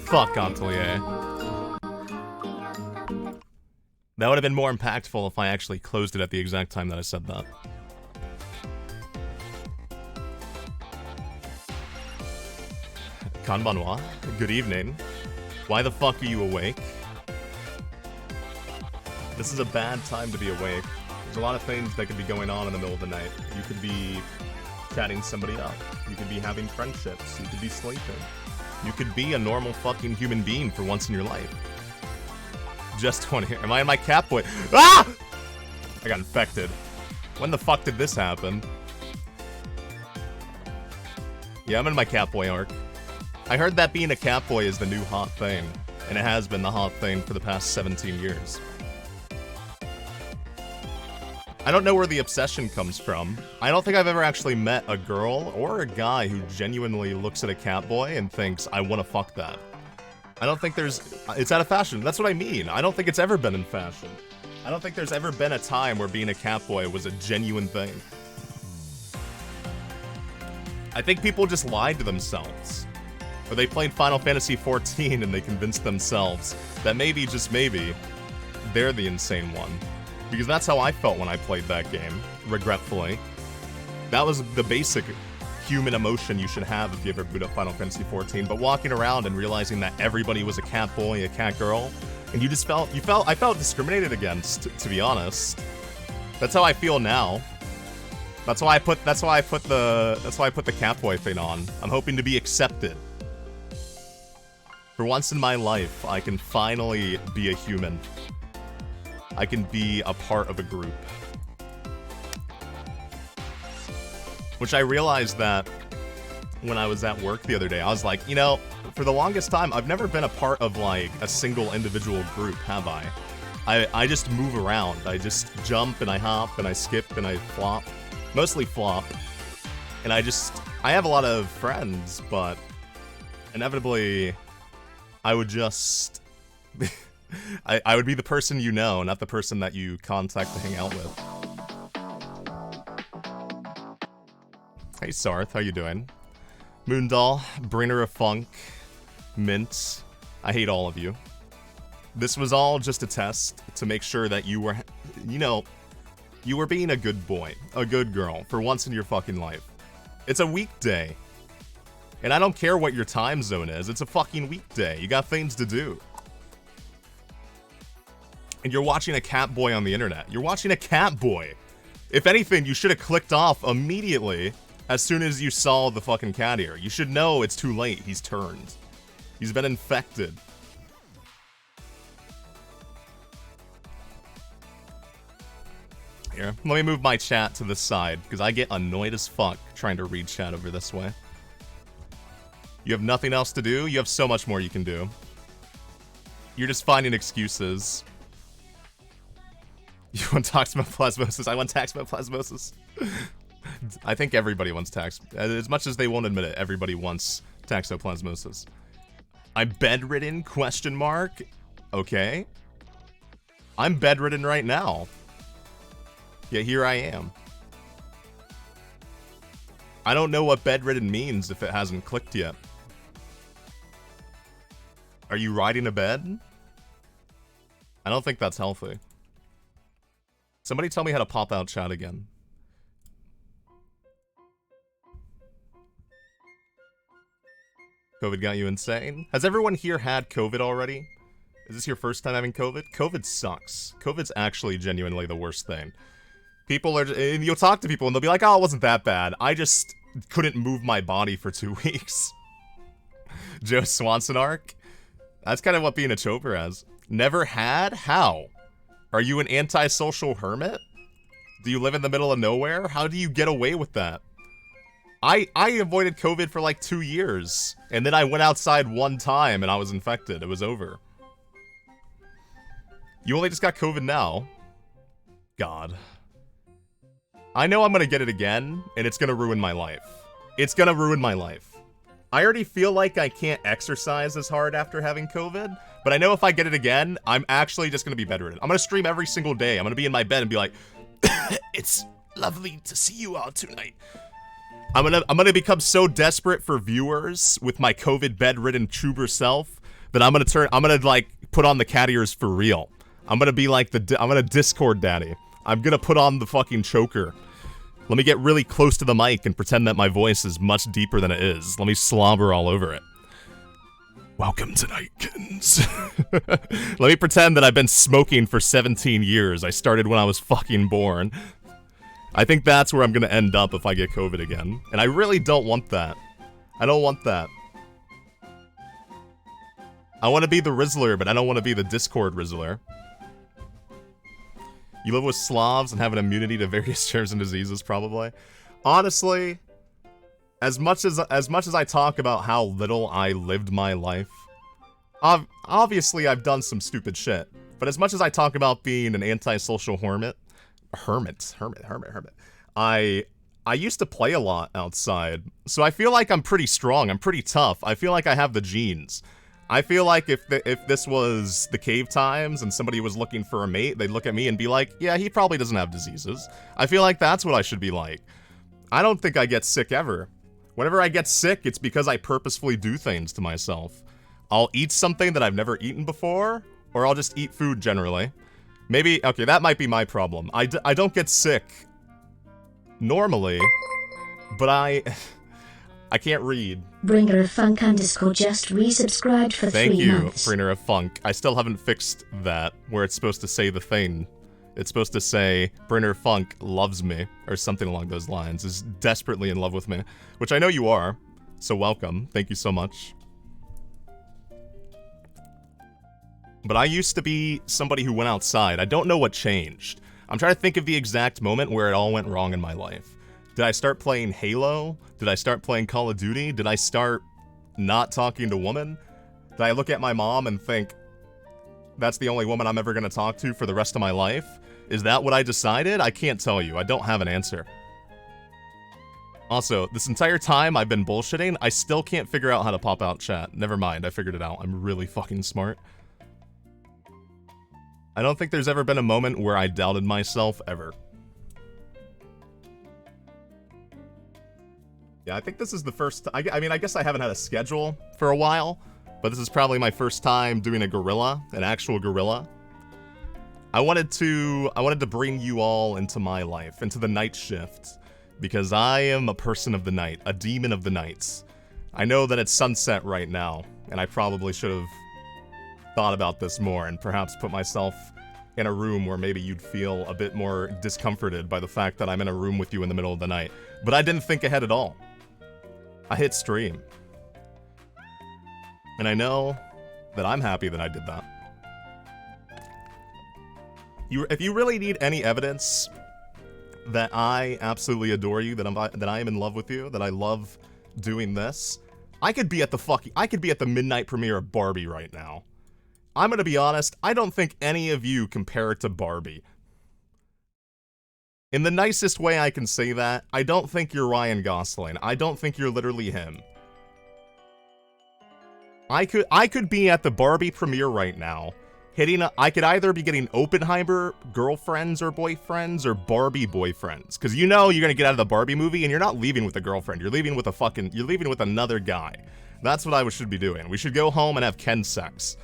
Fuck Atelier. That would have been more impactful if I actually closed it at the exact time that I said that. Konbanwa, good evening. Why the fuck are you awake? This is a bad time to be awake. There's a lot of things that could be going on in the middle of the night. You could be chatting somebody up. You could be having friendships. You could be sleeping. You could be a normal fucking human being for once in your life. Just want to hear. Am I in my Catboy? Ah! I got infected. When the fuck did this happen? Yeah, I'm in my Catboy arc. I heard that being a Catboy is the new hot thing. And it has been the hot thing for the past 17 years. I don't know where the obsession comes from. I don't think I've ever actually met a girl or a guy who genuinely looks at a catboy and thinks, I want to fuck that. I don't think it's out of fashion. That's what I mean. I don't think it's ever been in fashion. I don't think there's ever been a time where being a catboy was a genuine thing. I think people just lied to themselves. Or they played Final Fantasy XIV and they convinced themselves that maybe, just maybe, they're the insane one. Because that's how I felt when I played that game, regretfully. That was the basic human emotion you should have if you ever boot up Final Fantasy XIV. But walking around and realizing that everybody was a cat boy, a cat girl, and I felt discriminated against, to be honest. That's how I feel now. That's why I put the catboy thing on. I'm hoping to be accepted. For once in my life, I can finally be a human. I can be a part of a group. Which I realized that when I was at work the other day, I was like, you know, for the longest time, I've never been a part of, like, a single individual group, have I? I just move around. I just jump and I hop and I skip and I flop. Mostly flop. And I have a lot of friends, but inevitably, I would just... I would be the person you know, not the person that you contact to hang out with. Hey Sarth, how you doing? Moondoll, Bringer of Funk, Mint, I hate all of you. This was all just a test to make sure that you were, you know, you were being a good boy, a good girl, for once in your fucking life. It's a weekday. And I don't care what your time zone is, it's a fucking weekday. You got things to do. And you're watching a catboy on the internet. You're watching a catboy. If anything, you should have clicked off immediately as soon as you saw the fucking cat ear. You should know it's too late. He's turned. He's been infected. Here, let me move my chat to this side, because I get annoyed as fuck trying to read chat over this way. You have nothing else to do? You have so much more you can do. You're just finding excuses. You want toxoplasmosis? I want taxoplasmosis. I think everybody wants as much as they won't admit it, everybody wants toxoplasmosis. I'm bedridden, question mark? Okay. I'm bedridden right now. Yet here I am. I don't know what bedridden means if it hasn't clicked yet. Are you riding a bed? I don't think that's healthy. Somebody tell me how to pop out chat again. COVID got you insane? Has everyone here had COVID already? Is this your first time having COVID? COVID sucks. COVID's actually genuinely the worst thing. People are, and you'll talk to people and they'll be like, oh, it wasn't that bad. I just couldn't move my body for 2 weeks. Joe Swanson arc? That's kind of what being a choper has. Never had? How? Are you an antisocial hermit? Do you live in the middle of nowhere? How do you get away with that? I avoided COVID for like 2 years, and then I went outside one time and I was infected. It was over. You only just got COVID now? God. I know I'm gonna get it again, and it's gonna ruin my life. It's gonna ruin my life. I already feel like I can't exercise as hard after having COVID, but I know if I get it again, I'm actually just gonna be bedridden. I'm gonna stream every single day. I'm gonna be in my bed and be like, it's lovely to see you all tonight. I'm gonna become so desperate for viewers with my COVID bedridden tuber self that I'm gonna like put on the cat ears for real. I'm gonna be like I'm gonna Discord daddy. I'm gonna put on the fucking choker. Let me get really close to the mic and pretend that my voice is much deeper than it is. Let me slobber all over it. Welcome tonight, kittens. Let me pretend that I've been smoking for 17 years. I started when I was fucking born. I think that's where I'm gonna end up if I get COVID again. And I really don't want that. I don't want that. I want to be the Rizzler, but I don't want to be the Discord Rizzler. You live with Slavs and have an immunity to various germs and diseases, probably. Honestly, as much as I talk about how little I lived my life, Obviously, I've done some stupid shit. But as much as I talk about being an antisocial hermit, I used to play a lot outside. So I feel like I'm pretty strong. I'm pretty tough. I feel like I have the genes. I feel like if this was the cave times and somebody was looking for a mate, they'd look at me and be like, yeah, he probably doesn't have diseases. I feel like that's what I should be like. I don't think I get sick ever. Whenever I get sick, it's because I purposefully do things to myself. I'll eat something that I've never eaten before, or I'll just eat food generally. Maybe, okay, that might be my problem. I don't get sick normally, but I can't read. Bringer of Funk _ just resubscribed for 3 months. Thank you, Bringer of Funk. I still haven't fixed that, where it's supposed to say the thing. It's supposed to say, Bringer Funk loves me, or something along those lines, is desperately in love with me. Which I know you are, so welcome. Thank you so much. But I used to be somebody who went outside. I don't know what changed. I'm trying to think of the exact moment where it all went wrong in my life. Did I start playing Halo? Did I start playing Call of Duty? Did I start not talking to women? Did I look at my mom and think, that's the only woman I'm ever going to talk to for the rest of my life? Is that what I decided? I can't tell you. I don't have an answer. Also, this entire time I've been bullshitting, I still can't figure out how to pop out chat. Never mind, I figured it out. I'm really fucking smart. I don't think there's ever been a moment where I doubted myself, ever. Yeah, I think this is the first... I mean, I guess I haven't had a schedule for a while, but this is probably my first time doing a gorilla, an actual gorilla. I wanted to bring you all into my life, into the night shift, because I am a person of the night, a demon of the nights. I know that it's sunset right now, and I probably should have thought about this more and perhaps put myself in a room where maybe you'd feel a bit more discomforted by the fact that I'm in a room with you in the middle of the night. But I didn't think ahead at all. I hit stream. And I know that I'm happy that I did that. If you really need any evidence that I absolutely adore you, that I am in love with you, that I love doing this, I could be at the midnight premiere of Barbie right now. I'm gonna be honest, I don't think any of you compare it to Barbie. In the nicest way I can say that, I don't think you're Ryan Gosling. I don't think you're literally him. I could be at the Barbie premiere right now, I could either be getting Oppenheimer girlfriends or boyfriends or Barbie boyfriends. Cause you know you're gonna get out of the Barbie movie and you're not leaving with a girlfriend, you're leaving with another guy. That's what I should be doing. We should go home and have Ken sex.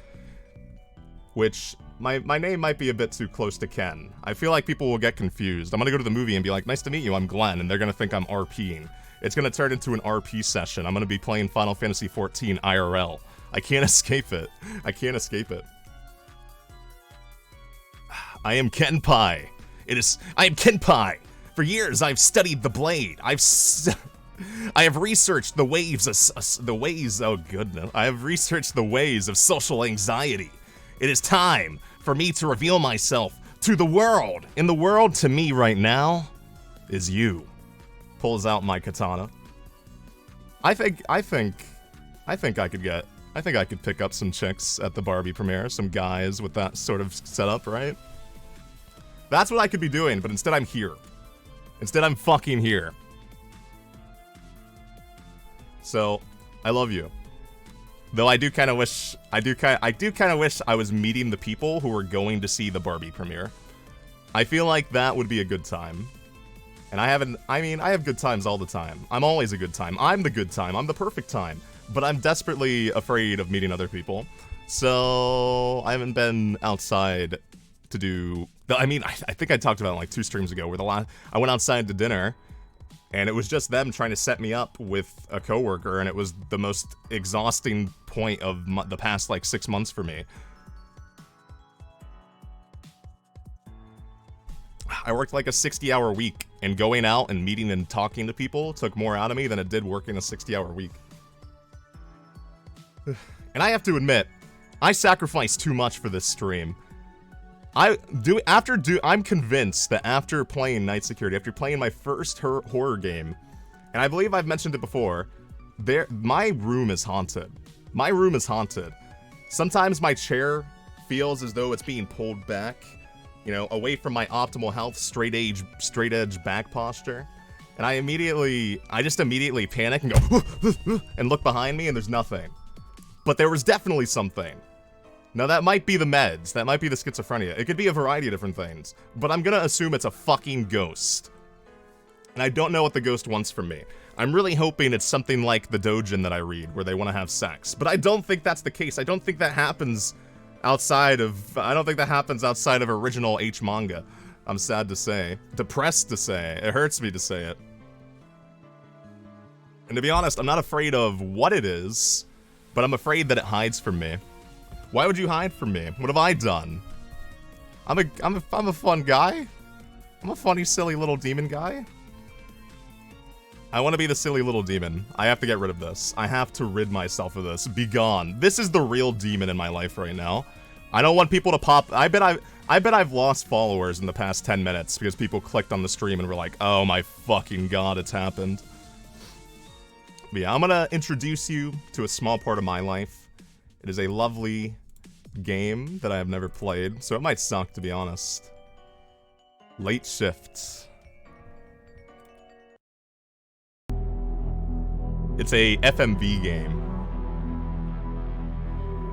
Which, my name might be a bit too close to Ken. I feel like people will get confused. I'm gonna go to the movie and be like, nice to meet you, I'm Glen, and they're gonna think I'm RPing. It's gonna turn into an RP session. I'm gonna be playing Final Fantasy XIV IRL. I can't escape it. I can't escape it. I am Glenpai. I am Glenpai. For years, I've studied the blade. I have researched the I have researched the ways of social anxiety. It is time for me to reveal myself to the world. And the world to me right now is you. Pulls out my katana. I think I could pick up some chicks at the Barbie premiere, some guys with that sort of setup, right? That's what I could be doing, but instead I'm here. Instead I'm fucking here. So, I love you. Though I do kind of wish I was meeting the people who were going to see the Barbie premiere. I feel like that would be a good time. And I have good times all the time. I'm always a good time. I'm the good time. I'm the perfect time. But I'm desperately afraid of meeting other people. So, I haven't been outside to do... I think I talked about it like 2 streams ago, where I went outside to dinner, and it was just them trying to set me up with a coworker, and it was the most exhausting point of the past, like, 6 months for me. I worked like a 60-hour week, and going out and meeting and talking to people took more out of me than it did working a 60-hour week. And I have to admit, I sacrificed too much for this stream. I'm convinced that after playing Night Security, after playing my first horror game, and I believe I've mentioned it before, my room is haunted. My room is haunted. Sometimes my chair feels as though it's being pulled back, you know, away from my optimal health, straight edge back posture. And I just immediately panic and go, and look behind me and there's nothing. But there was definitely something. Now that might be the meds, that might be the schizophrenia. It could be a variety of different things. But I'm gonna assume it's a fucking ghost. And I don't know what the ghost wants from me. I'm really hoping it's something like the doujin that I read, where they want to have sex. But I don't think that's the case. I don't think that happens outside of original H manga. I'm sad to say. Depressed to say. It hurts me to say it. And to be honest, I'm not afraid of what it is, but I'm afraid that it hides from me. Why would you hide from me? What have I done? I'm a fun guy. I'm a funny, silly little demon guy. I want to be the silly little demon. I have to get rid of this. I have to rid myself of this. Be gone. This is the real demon in my life right now. I don't want people to pop. I bet I've lost followers in the past 10 minutes because people clicked on the stream and were like, oh my fucking god, it's happened. But yeah, I'm gonna introduce you to a small part of my life. It is a lovely game that I have never played, so it might suck, to be honest. Late Shift. It's a FMV game.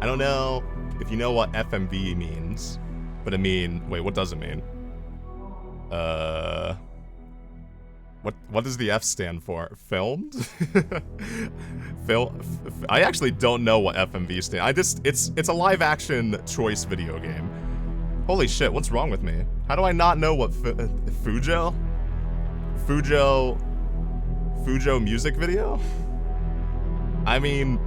I don't know if you know what FMV means, but wait, what does it mean? What does the F stand for? Filmed? I actually don't know what FMV stands. It's a live action choice video game. Holy shit, what's wrong with me? How do I not know what Fujo music video? I mean,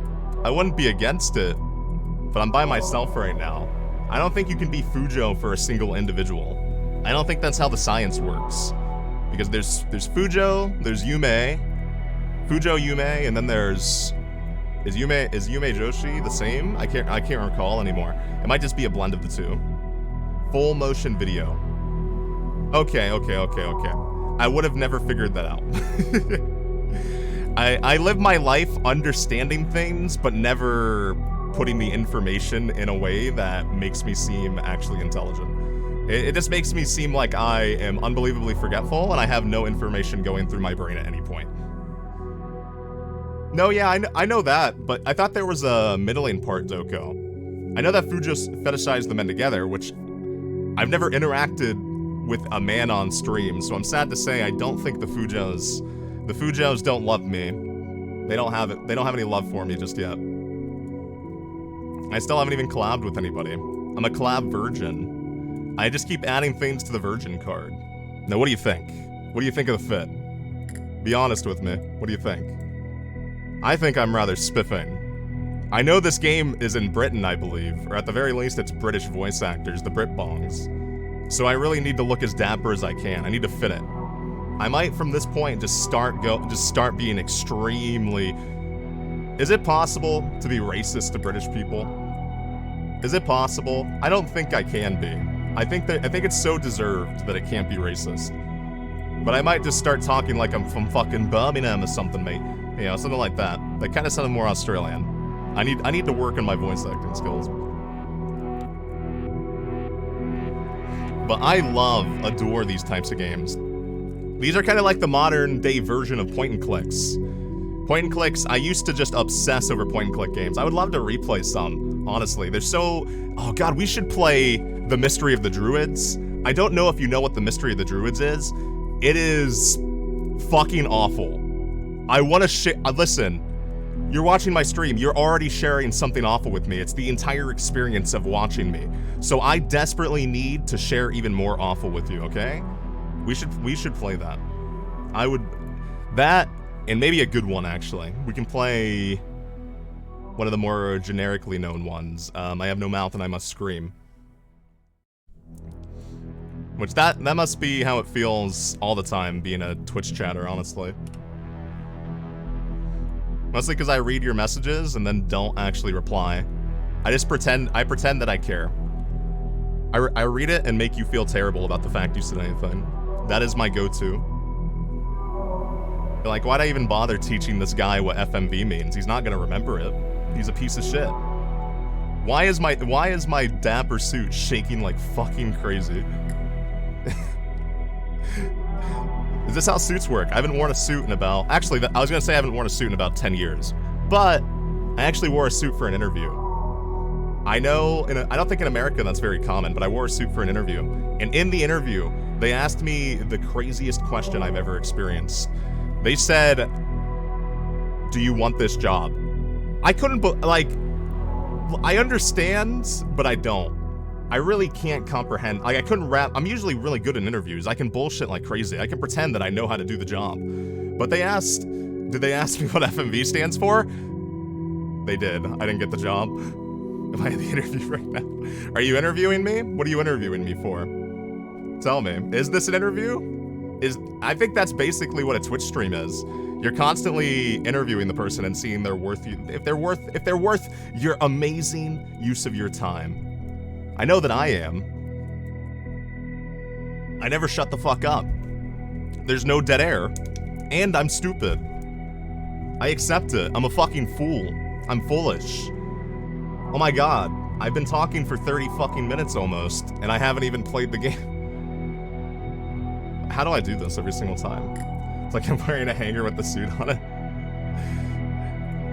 I wouldn't be against it, but I'm by myself right now. I don't think you can be Fujo for a single individual. I don't think that's how the science works. Because there's Fujo, there's Yume, and then there's... Is Yume Joshi the same? I can't recall anymore. It might just be a blend of the two. Full motion video. Okay. I would have never figured that out. I live my life understanding things, but never putting the information in a way that makes me seem actually intelligent. It just makes me seem like I am unbelievably forgetful, and I have no information going through my brain at any point. No, yeah, I know that, but I thought there was a middling part, Doko. I know that Fujo fetishized the men together, which I've never interacted with a man on stream, so I'm sad to say I don't think the Fujos don't love me. They don't have any love for me just yet. I still haven't even collabed with anybody. I'm a collab virgin. I just keep adding things to the virgin card. Now, what do you think? What do you think of the fit? Be honest with me. What do you think? I think I'm rather spiffing. I know this game is in Britain, I believe, or at the very least it's British voice actors, the Britbongs. So I really need to look as dapper as I can. I need to fit it. I might, from this point, just start being extremely... Is it possible to be racist to British people? Is it possible? I don't think I can be. I think it's so deserved that it can't be racist. But I might just start talking like I'm from fucking Birmingham or something, mate. You know, something like that. That kind of sounded more Australian. I need to work on my voice acting skills. But I adore these types of games. These are kind of like the modern day version of point and clicks. Point and clicks, I used to just obsess over point and click games. I would love to replay some, honestly. They're so... Oh god, we should play The Mystery of the Druids. I don't know if you know what The Mystery of the Druids is. It is fucking awful. I want to listen, you're watching my stream, you're already sharing something awful with me. It's the entire experience of watching me. So I desperately need to share even more awful with you, okay? We should play that. That, and maybe a good one, actually. We can play one of the more generically known ones. I have no mouth and I must scream. Which, that must be how it feels all the time, being a Twitch chatter, honestly. Mostly because I read your messages and then don't actually reply. I pretend that I care. I read it and make you feel terrible about the fact you said anything. That is my go-to. Like, why'd I even bother teaching this guy what FMV means? He's not gonna remember it. He's a piece of shit. Why is my dapper suit shaking like fucking crazy? Is this how suits work? I haven't worn a suit in about... Actually, I was gonna say I haven't worn a suit in about 10 years. But I actually wore a suit for an interview. I know, I don't think in America that's very common, but I wore a suit for an interview. And in the interview, they asked me the craziest question I've ever experienced. They said, do you want this job? I couldn't, like, I understand, but I don't. I really can't comprehend. Like, I couldn't wrap. I'm usually really good in interviews. I can bullshit like crazy. I can pretend that I know how to do the job. But did they ask me what FMV stands for? They did. I didn't get the job. Am I in the interview right now? Are you interviewing me? What are you interviewing me for? Tell me. Is this an interview? I think that's basically what a Twitch stream is. You're constantly interviewing the person and seeing if they're worth your amazing use of your time. I know that I am. I never shut the fuck up. There's no dead air. And I'm stupid. I accept it. I'm a fucking fool. I'm foolish. Oh my god. I've been talking for 30 fucking minutes almost, and I haven't even played the game. How do I do this every single time? It's like I'm wearing a hanger with the suit on it.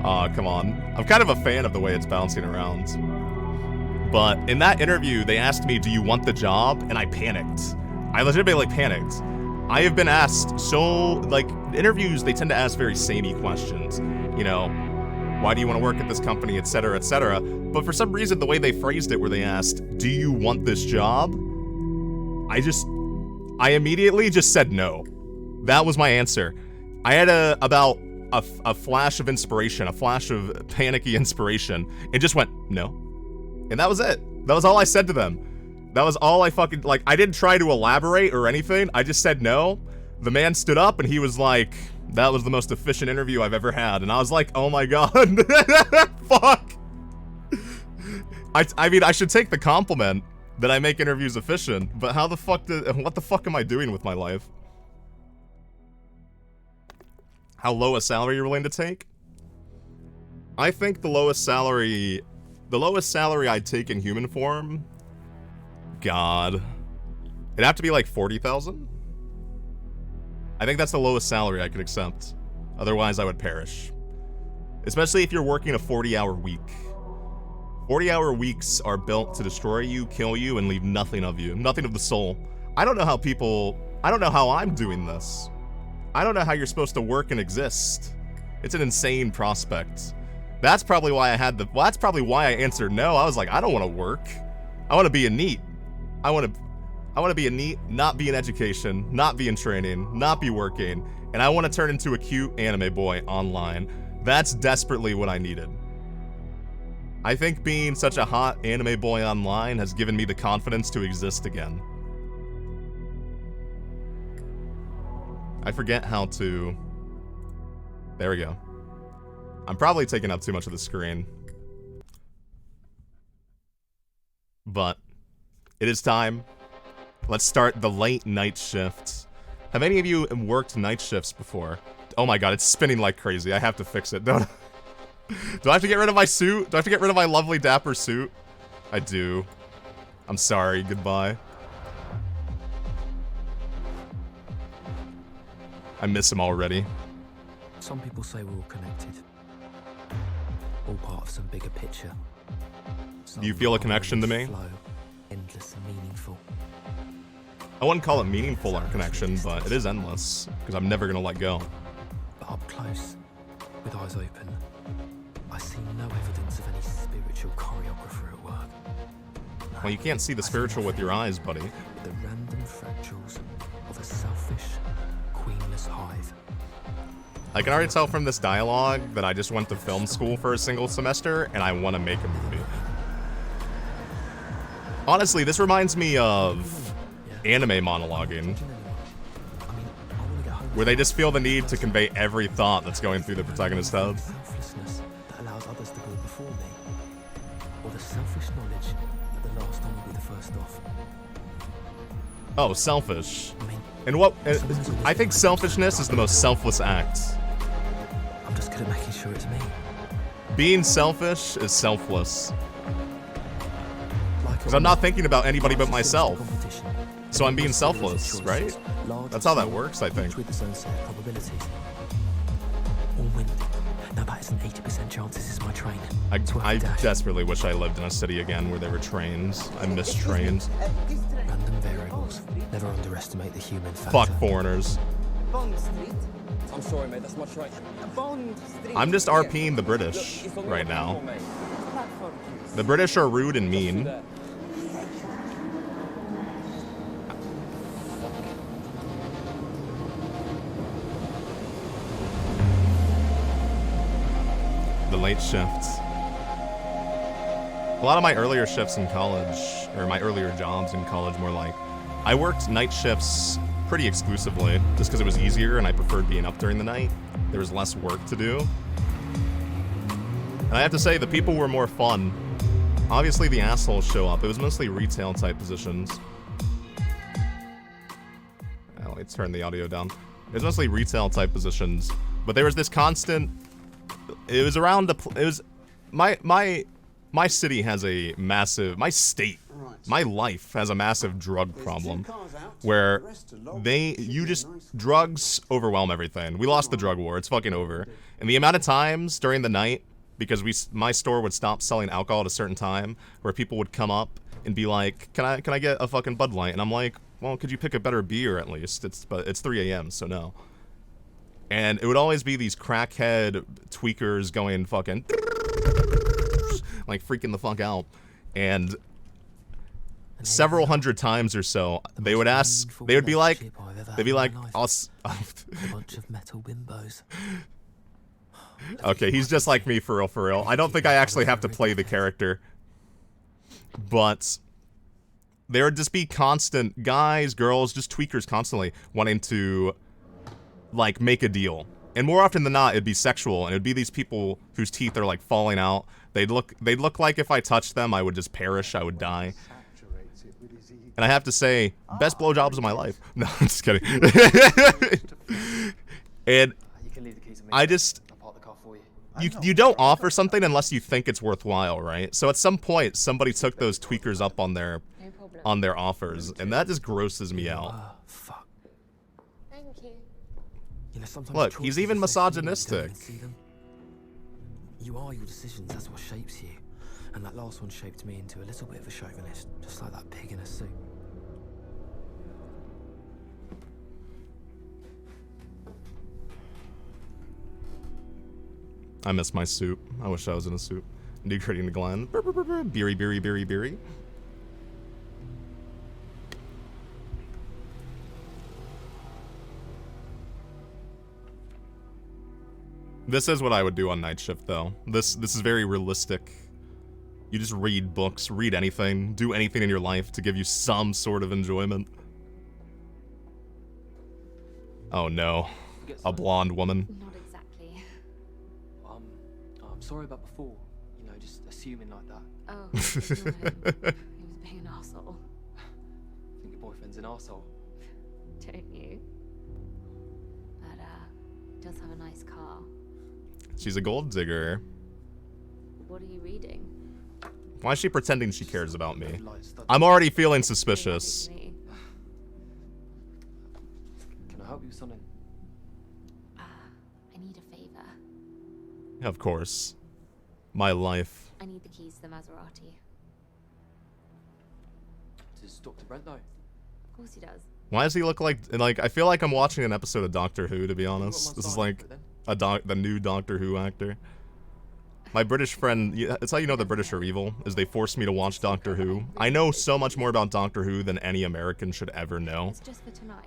Aw, come on. I'm kind of a fan of the way it's bouncing around. But in that interview, they asked me, do you want the job? And I panicked. I legitimately panicked. I have been asked interviews, they tend to ask very samey questions. You know, why do you want to work at this company, etc., etc. But for some reason, the way they phrased it, where they asked, do you want this job? I immediately just said no. That was my answer. I had a flash of inspiration, a flash of panicky inspiration, and just went, no. And that was it. That was all I said to them. That was all I fucking, like, I didn't try to elaborate or anything. I just said no. The man stood up and he was like, that was the most efficient interview I've ever had. And I was like, oh my god. Fuck. I mean, I should take the compliment that I make interviews efficient, but what the fuck am I doing with my life? How low a salary you're willing to take? I think the lowest salary I'd take in human form, god, it'd have to be like 40,000. I think that's the lowest salary I could accept. Otherwise, I would perish. Especially if you're working a 40-hour week. 40-hour weeks are built to destroy you, kill you, and leave nothing of you. Nothing of the soul. I don't know how I'm doing this. I don't know how you're supposed to work and exist. It's an insane prospect. That's probably why that's probably why I answered no. I was like, I don't want to work. I want to be a NEET. I want to be a NEET, not be in education, not be in training, not be working, and I want to turn into a cute anime boy online. That's desperately what I needed. I think being such a hot anime boy online has given me the confidence to exist again. I forget how to... There we go. I'm probably taking up too much of the screen. But it is time. Let's start the late night shift. Have any of you worked night shifts before? Oh my god, it's spinning like crazy. I have to fix it. Do I have to get rid of my suit? Do I have to get rid of my lovely dapper suit? I do. I'm sorry. Goodbye. I miss him already. Some people say we're all connected. All part of some bigger picture. Do you feel a connection to me? Flow, endless and meaningful. I wouldn't call it meaningful our connection, but it is endless, because I'm never gonna let go. But up close, with eyes open, I see no evidence of any spiritual choreographer at work. No, Well, you can't see the spiritual with your eyes, buddy. The random fractals of a selfish, queenless hive. I can already tell from this dialogue that I just went to film school for a single semester, and I want to make a movie. Honestly, this reminds me of anime monologuing, where they just feel the need to convey every thought that's going through the protagonist's head. Selflessness that allows others to go before me, or the selfish knowledge that the last one will be the first off. Oh, selfish. And what? I think selfishness is the most selfless act. I'm just good at making sure it's me. Being selfish is selfless. Because I'm not thinking about anybody but myself. So I'm being selfless, right? That's how that works, I think. With its own set of probabilities. All wind. Now that is an 80% chance this is my train. I desperately wish I lived in a city again where there were trains. I miss trains. Random variables. Never underestimate the human factor. Fuck foreigners. Bond Street. I'm sorry, mate, that's my train. Bond Street. I'm just RPing the British right now. Platform keys. The British are rude and mean. The late shifts. A lot of my earlier shifts in college, or my earlier jobs in college more like, I worked night shifts pretty exclusively, just because it was easier and I preferred being up during the night. There was less work to do. And I have to say, the people were more fun. Obviously the assholes show up. It was mostly retail type positions. Oh, let's turn the audio down. It was mostly retail type positions, but there was this constant. It was around it was my city has a massive, my state, my life has a massive drug problem where drugs overwhelm everything. We lost the drug war. It's fucking over. And the amount of times during the night, because my store would stop selling alcohol at a certain time, where people would come up and be like, can I get a fucking Bud Light? And I'm like, well, could you pick a better beer at least? But it's 3 a.m., so no. And it would always be these crackhead tweakers going fucking like freaking the fuck out. And several hundred times or so, they would be like, a bunch of metal bimbos. Okay, he's just like me for real. I don't think I actually have to play the character. But there would just be constant guys, girls, just tweakers constantly wanting to like make a deal. And more often than not, it'd be sexual, and it'd be these people whose teeth are like falling out. They'd look like if I touched them, I would just perish, I would die. And I have to say, best blowjobs of my life. No, I'm just kidding. And I just, you don't offer something unless you think it's worthwhile, right? So at some point, somebody took those tweakers up on their offers, and that just grosses me out. Fuck. Thank you. You know, sometimes Look, choices he's even are so few misogynistic. you don't see them. You are your decisions, that's what shapes you. And that last one shaped me into a little bit of a chauvinist, just like that pig in a suit. I miss my suit. I wish I was in a suit. Degrading the Glen. Beery, beery, beery, beery. This is what I would do on night shift, though. This is very realistic. You just read books, read anything, do anything in your life to give you some sort of enjoyment. Oh no, a blonde woman. Not exactly. I'm sorry about before. You know, just assuming like that. Oh, ignore him. He was being an arsehole. I think your boyfriend's an arsehole. Don't you? But, does have a nice car. She's a gold digger. What are you reading? Why is she pretending she cares about me? I'm already feeling suspicious. Me. Can I help you with something? I need a favor. Of course. My life. I need the keys to the Maserati. Does Dr. Brent know? Of course he does. Why does he look like I feel like I'm watching an episode of Doctor Who, to be honest. This is like the new Doctor Who actor. My British friend, it's how you know the British are evil, is they forced me to watch Doctor Who. I know so much more about Doctor Who than any American should ever know. It's just for tonight.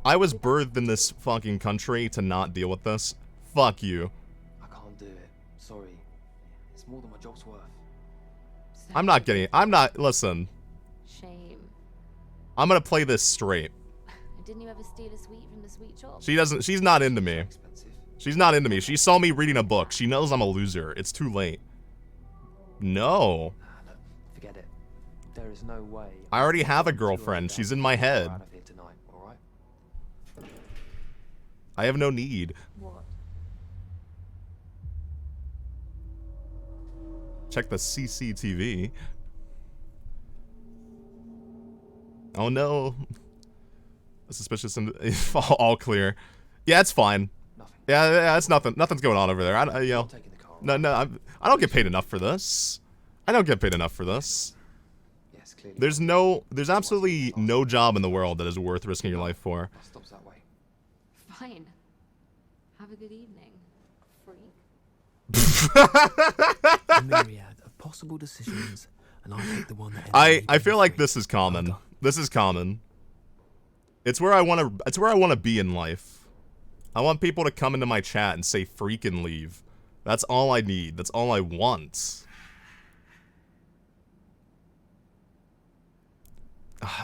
I was birthed in this fucking country to not deal with this. Fuck you. I can't do it. Sorry. It's more than my job's worth. So listen. Shame. I'm gonna play this straight. Didn't you ever steal a sweet from the sweet shop? She's not into me. Expensive. She's not into me. She saw me reading a book. She knows I'm a loser. It's too late. No. Look, forget it. There is no way. I already have a girlfriend. She's in my head. Out of here tonight, all right? I have no need. What? Check the CCTV. Oh no. Suspicious and all clear. Yeah, it's fine. Nothing. Yeah, it's nothing. Nothing's going on over there. You know. Taking the car. No, I don't get paid enough for this. I don't get paid enough for this. Yes, clearly. There's absolutely no job in the world that is worth risking your life for. Bus stop's that way. Fine. Have a good evening, freak. A myriad of possible decisions, and I take the one that. I feel like this is common. This is common. It's where I want to be in life. I want people to come into my chat and say freak and leave. That's all I need. That's all I want.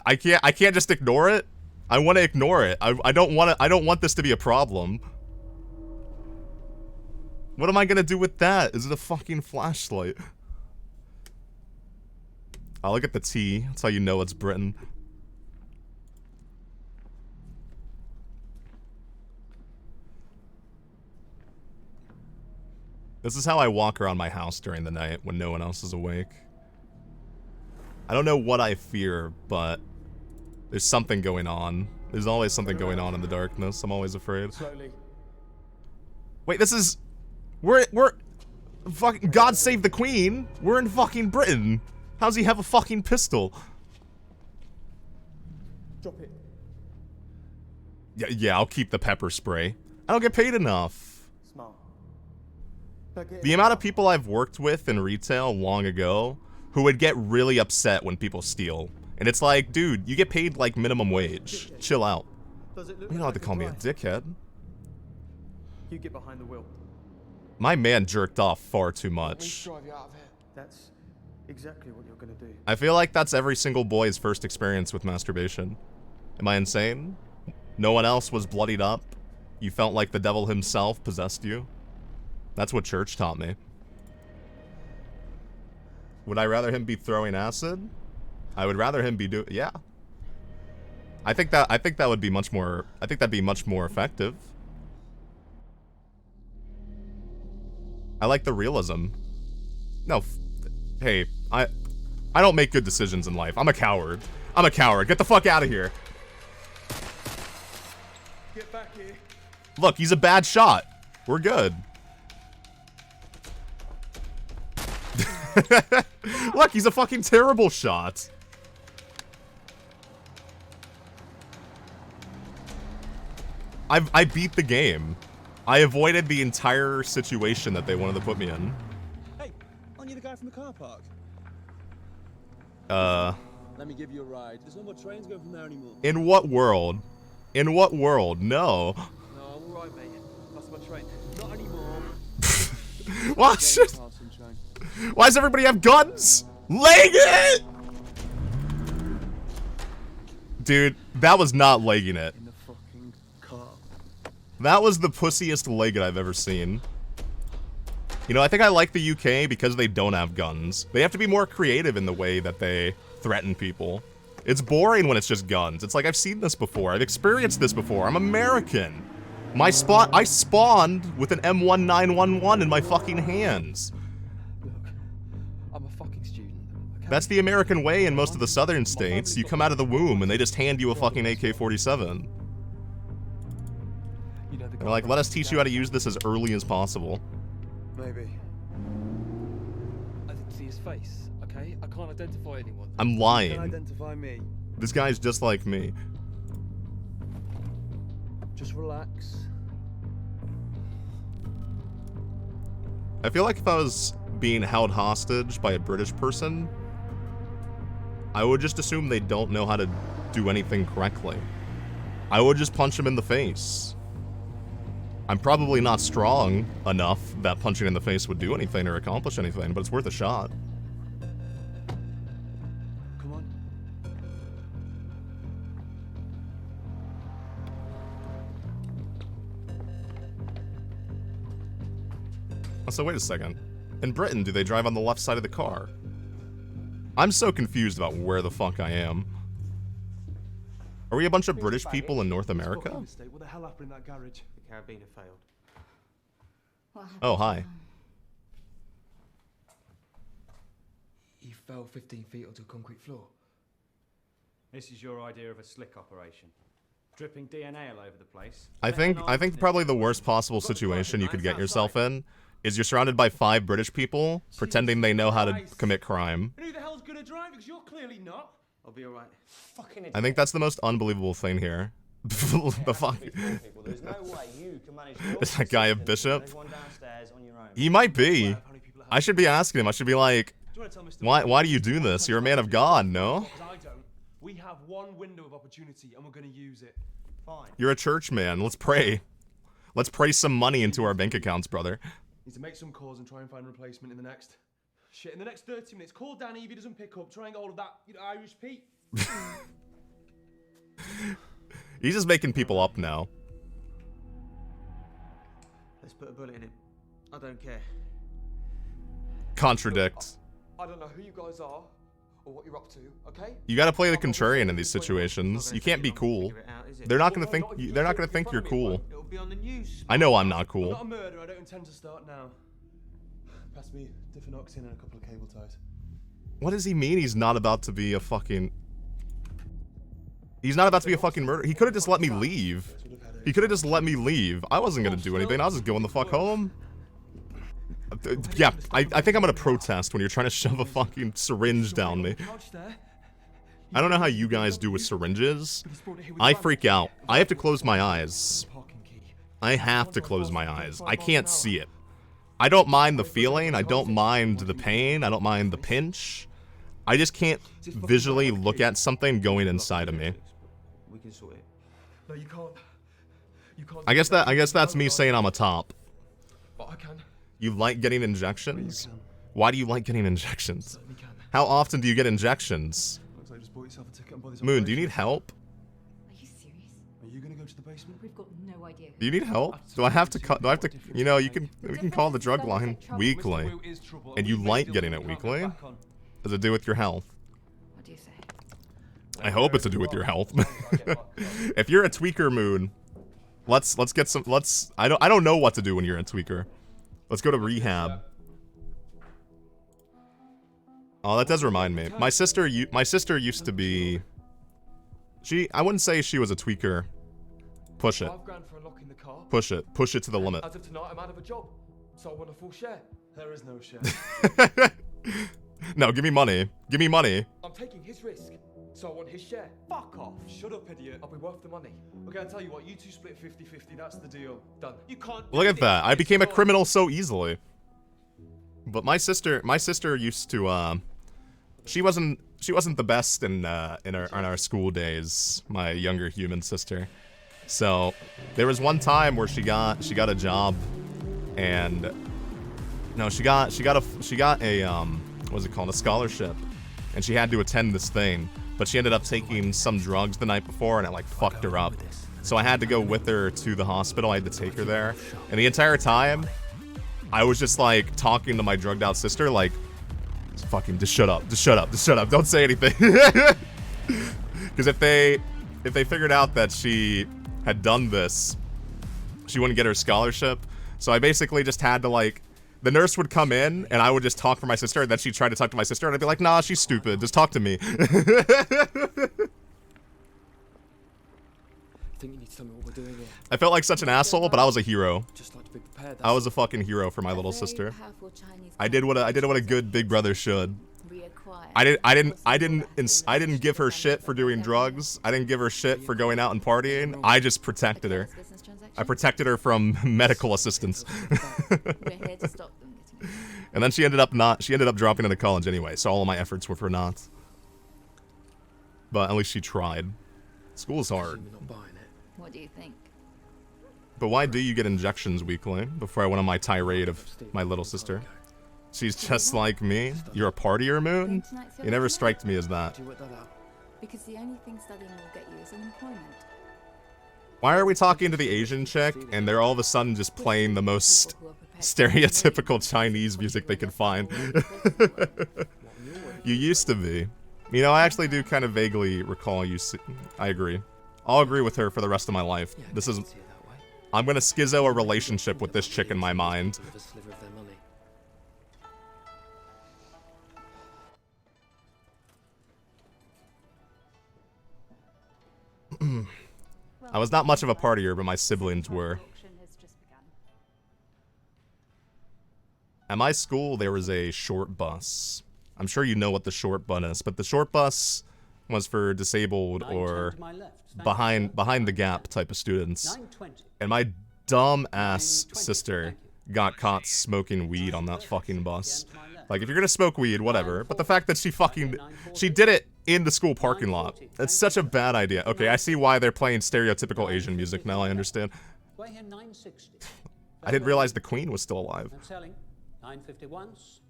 I can't just ignore it. I want to ignore it. I don't want this to be a problem. What am I gonna do with that? Is it a fucking flashlight? Oh, look at the T. That's how you know it's Britain. This is how I walk around my house during the night when no one else is awake. I don't know what I fear, but there's something going on. There's always something going on in the darkness. I'm always afraid. Slowly. Wait, this is... We're... Fucking... God save the Queen! We're in fucking Britain! How does he have a fucking pistol? Drop it. Yeah, I'll keep the pepper spray. I don't get paid enough. Smart. The amount of people I've worked with in retail long ago who would get really upset when people steal. And it's like, dude, you get paid like minimum wage. Chill out. Does it look You don't have to call me a dickhead. You get behind the wheel. My man jerked off far too much. Drive you out of here. That's exactly what you're gonna do. I feel like that's every single boy's first experience with masturbation. Am I insane? No one else was bloodied up. You felt like the devil himself possessed you. That's what church taught me. Would I rather him be throwing acid? I would rather him be yeah. I think that would be much more, I think that'd be much more effective. I like the realism. No, hey, I don't make good decisions in life. I'm a coward. I'm a coward. Get the fuck out of here. Get back here. Look, he's a bad shot. We're good. Look, he's a fucking terrible shot. I beat the game. I avoided the entire situation that they wanted to put me in. Hey, aren't you the guy from the car park? Let me give you a ride. There's no more trains going from there anymore. In what world? In what world? No. No, I'm alright, mate. That's my train. Not anymore. Watch it. Why does everybody have guns? Leg it! Dude, that was not legging it. In the fucking car. That was the pussiest leg I've ever seen. You know, I think I like the UK because they don't have guns. They have to be more creative in the way that they threaten people. It's boring when it's just guns. It's like, I've seen this before. I've experienced this before. I'm American. I spawned with an M1911 in my fucking hands. Look, I'm a fucking student. Okay? That's the American way in most of the southern states. You come out of the womb and they just hand you a fucking AK-47. You know, They're like, let us teach you how to use this as early as possible. Maybe. I didn't see his face, okay? I can't identify anyone. I'm You can lying. identify me. This guy's just like me. Just relax. I feel like if I was being held hostage by a British person, I would just assume they don't know how to do anything correctly. I would just punch them in the face. I'm probably not strong enough that punching in the face would do anything or accomplish anything, but it's worth a shot. Come on. So wait a second. In Britain, do they drive on the left side of the car? I'm so confused about where the fuck I am. Are we a bunch of British people in North America? What the hell happened in that garage? The carabiner failed. What happened? Oh, hi. He fell 15 feet onto a concrete floor. This is your idea of a slick operation. Dripping DNA all over the place. I think probably the worst possible situation you could get yourself in is you're surrounded by 5 British people pretending they know how to commit crime. And who the hell's gonna drive? Because you're clearly not. I'll be alright. Fucking I think that's the most unbelievable thing here. The fuck. There's no way you can manage Is that guy a bishop? everyone downstairs on your own. He might be. I should be asking him. I should be like, Do you want to tell Mr. why do you do this? You're a man of God, no? Because I don't. We have one window of opportunity and we're gonna use it. Fine. You're a church man. Let's pray. Let's pray some money into our bank accounts, brother. Need to make some calls and try and find a replacement in the next... Shit, in the next 30 minutes. Call Danny if he doesn't pick up. Try and get hold of that, Irish Pete. He's just making people up now. Let's put a bullet in him. I don't care. Contradict. I don't know who you guys are or what you're up to, okay? You gotta play the contrarian in these situations. You can't be cool. They're not gonna think. They're not gonna think you're cool. It'll be on the news. I know I'm not I'm cool. not a murderer. I don't intend to start now. Pass me diffenoxin and a couple of cable ties. What does he mean? He's not about to be a fucking. He's not about to be a fucking murderer. He could have just let me leave. He could have just let me leave. I wasn't gonna do anything. I was just going the fuck home. Yeah, I think I'm gonna protest when you're trying to shove a fucking syringe down me. I don't know how you guys do with syringes. I freak out. I have to close my eyes. I have to close my eyes. I can't see it. I don't mind the feeling. I don't mind the pain. I don't mind the pinch. I just can't visually look at something going inside of me. We can sort it. No, you can't. You can't. I guess that's me saying I'm a top. But I can. You like getting injections? Why do you like getting injections? Certainly can. How often do you get injections? Looks like you just bought yourself a ticket and bought this Moon, do you operation. need help? Are you serious? Are you gonna go to the basement? We've got no idea. Do you need help? Do I have to cut? Do I have to? You know, we can call the drug line weekly, and you like getting it weekly. Does it do with your health? What do you say? I hope it's to do with your health. If you're a tweaker, Moon, let's get some. I don't know what to do when you're a tweaker. Let's go to rehab. Oh, that does remind me. My sister used to be. I wouldn't say she was a tweaker. Push it. $5 grand for unlocking the car. Push it. Push it to the limit. As of tonight, I'm out of a job, so I want a full share. There is no share. No, give me money. Give me money. I'm taking his risk, so I want his share. Fuck off. Shut up, idiot. I'll be worth the money. Okay, I'll tell you what. You two split 50-50. That's the deal. Done. You can't. Look at that. I became a criminal so easily. But my sister used to she wasn't the best in our school days, my younger human sister. So there was one time where she got a job, and no, she got a what's it called, a scholarship, and she had to attend this thing, but she ended up taking some drugs the night before, and it like fucked her up. So I had to go with her to the hospital. I had to take her there, and the entire time I was just like talking to my drugged out sister like, fucking just shut up, don't say anything. Because if they figured out that she had done this, she wouldn't get her scholarship. So I basically just had to, like, the nurse would come in and I would just talk for my sister, and then she'd try to talk to my sister, and I'd be like, nah, she's stupid, just talk to me. I think you need to tell me what we're doing here. I felt like such an asshole, but I was a hero. Just like to be prepared. I was a fucking hero for my little sister. I did what a good big brother should. I didn't give her shit for doing drugs. I didn't give her shit for going out and partying. I just protected her. I protected her from medical assistance. And then she ended up dropping into college anyway, so all of my efforts were for naught. But at least she tried. School's hard. What do you think? But why do you get injections weekly? Before I went on my tirade of my little sister. She's just like me. You're a partier, Moon? You never striked me as that. Because the only thing studying will get you is unemployment. Why are we talking to the Asian chick and they're all of a sudden just playing the most stereotypical Chinese music they could find? You used to be. You know, I actually do kind of vaguely recall you. I agree. I'll agree with her for the rest of my life. This is. I'm gonna schizo a relationship with this chick in my mind. I was not much of a partier, but my siblings were. Auction has just begun. At my school, there was a short bus. I'm sure you know what the short bus is, but the short bus was for disabled or behind the gap type of students. And my dumb ass sister got caught smoking weed on that fucking bus. Like, if you're gonna smoke weed, whatever. But the fact that she did it in the school parking lot. That's such a bad idea. Okay, I see why they're playing stereotypical Asian music now, I understand. I didn't realize the Queen was still alive. 950 once,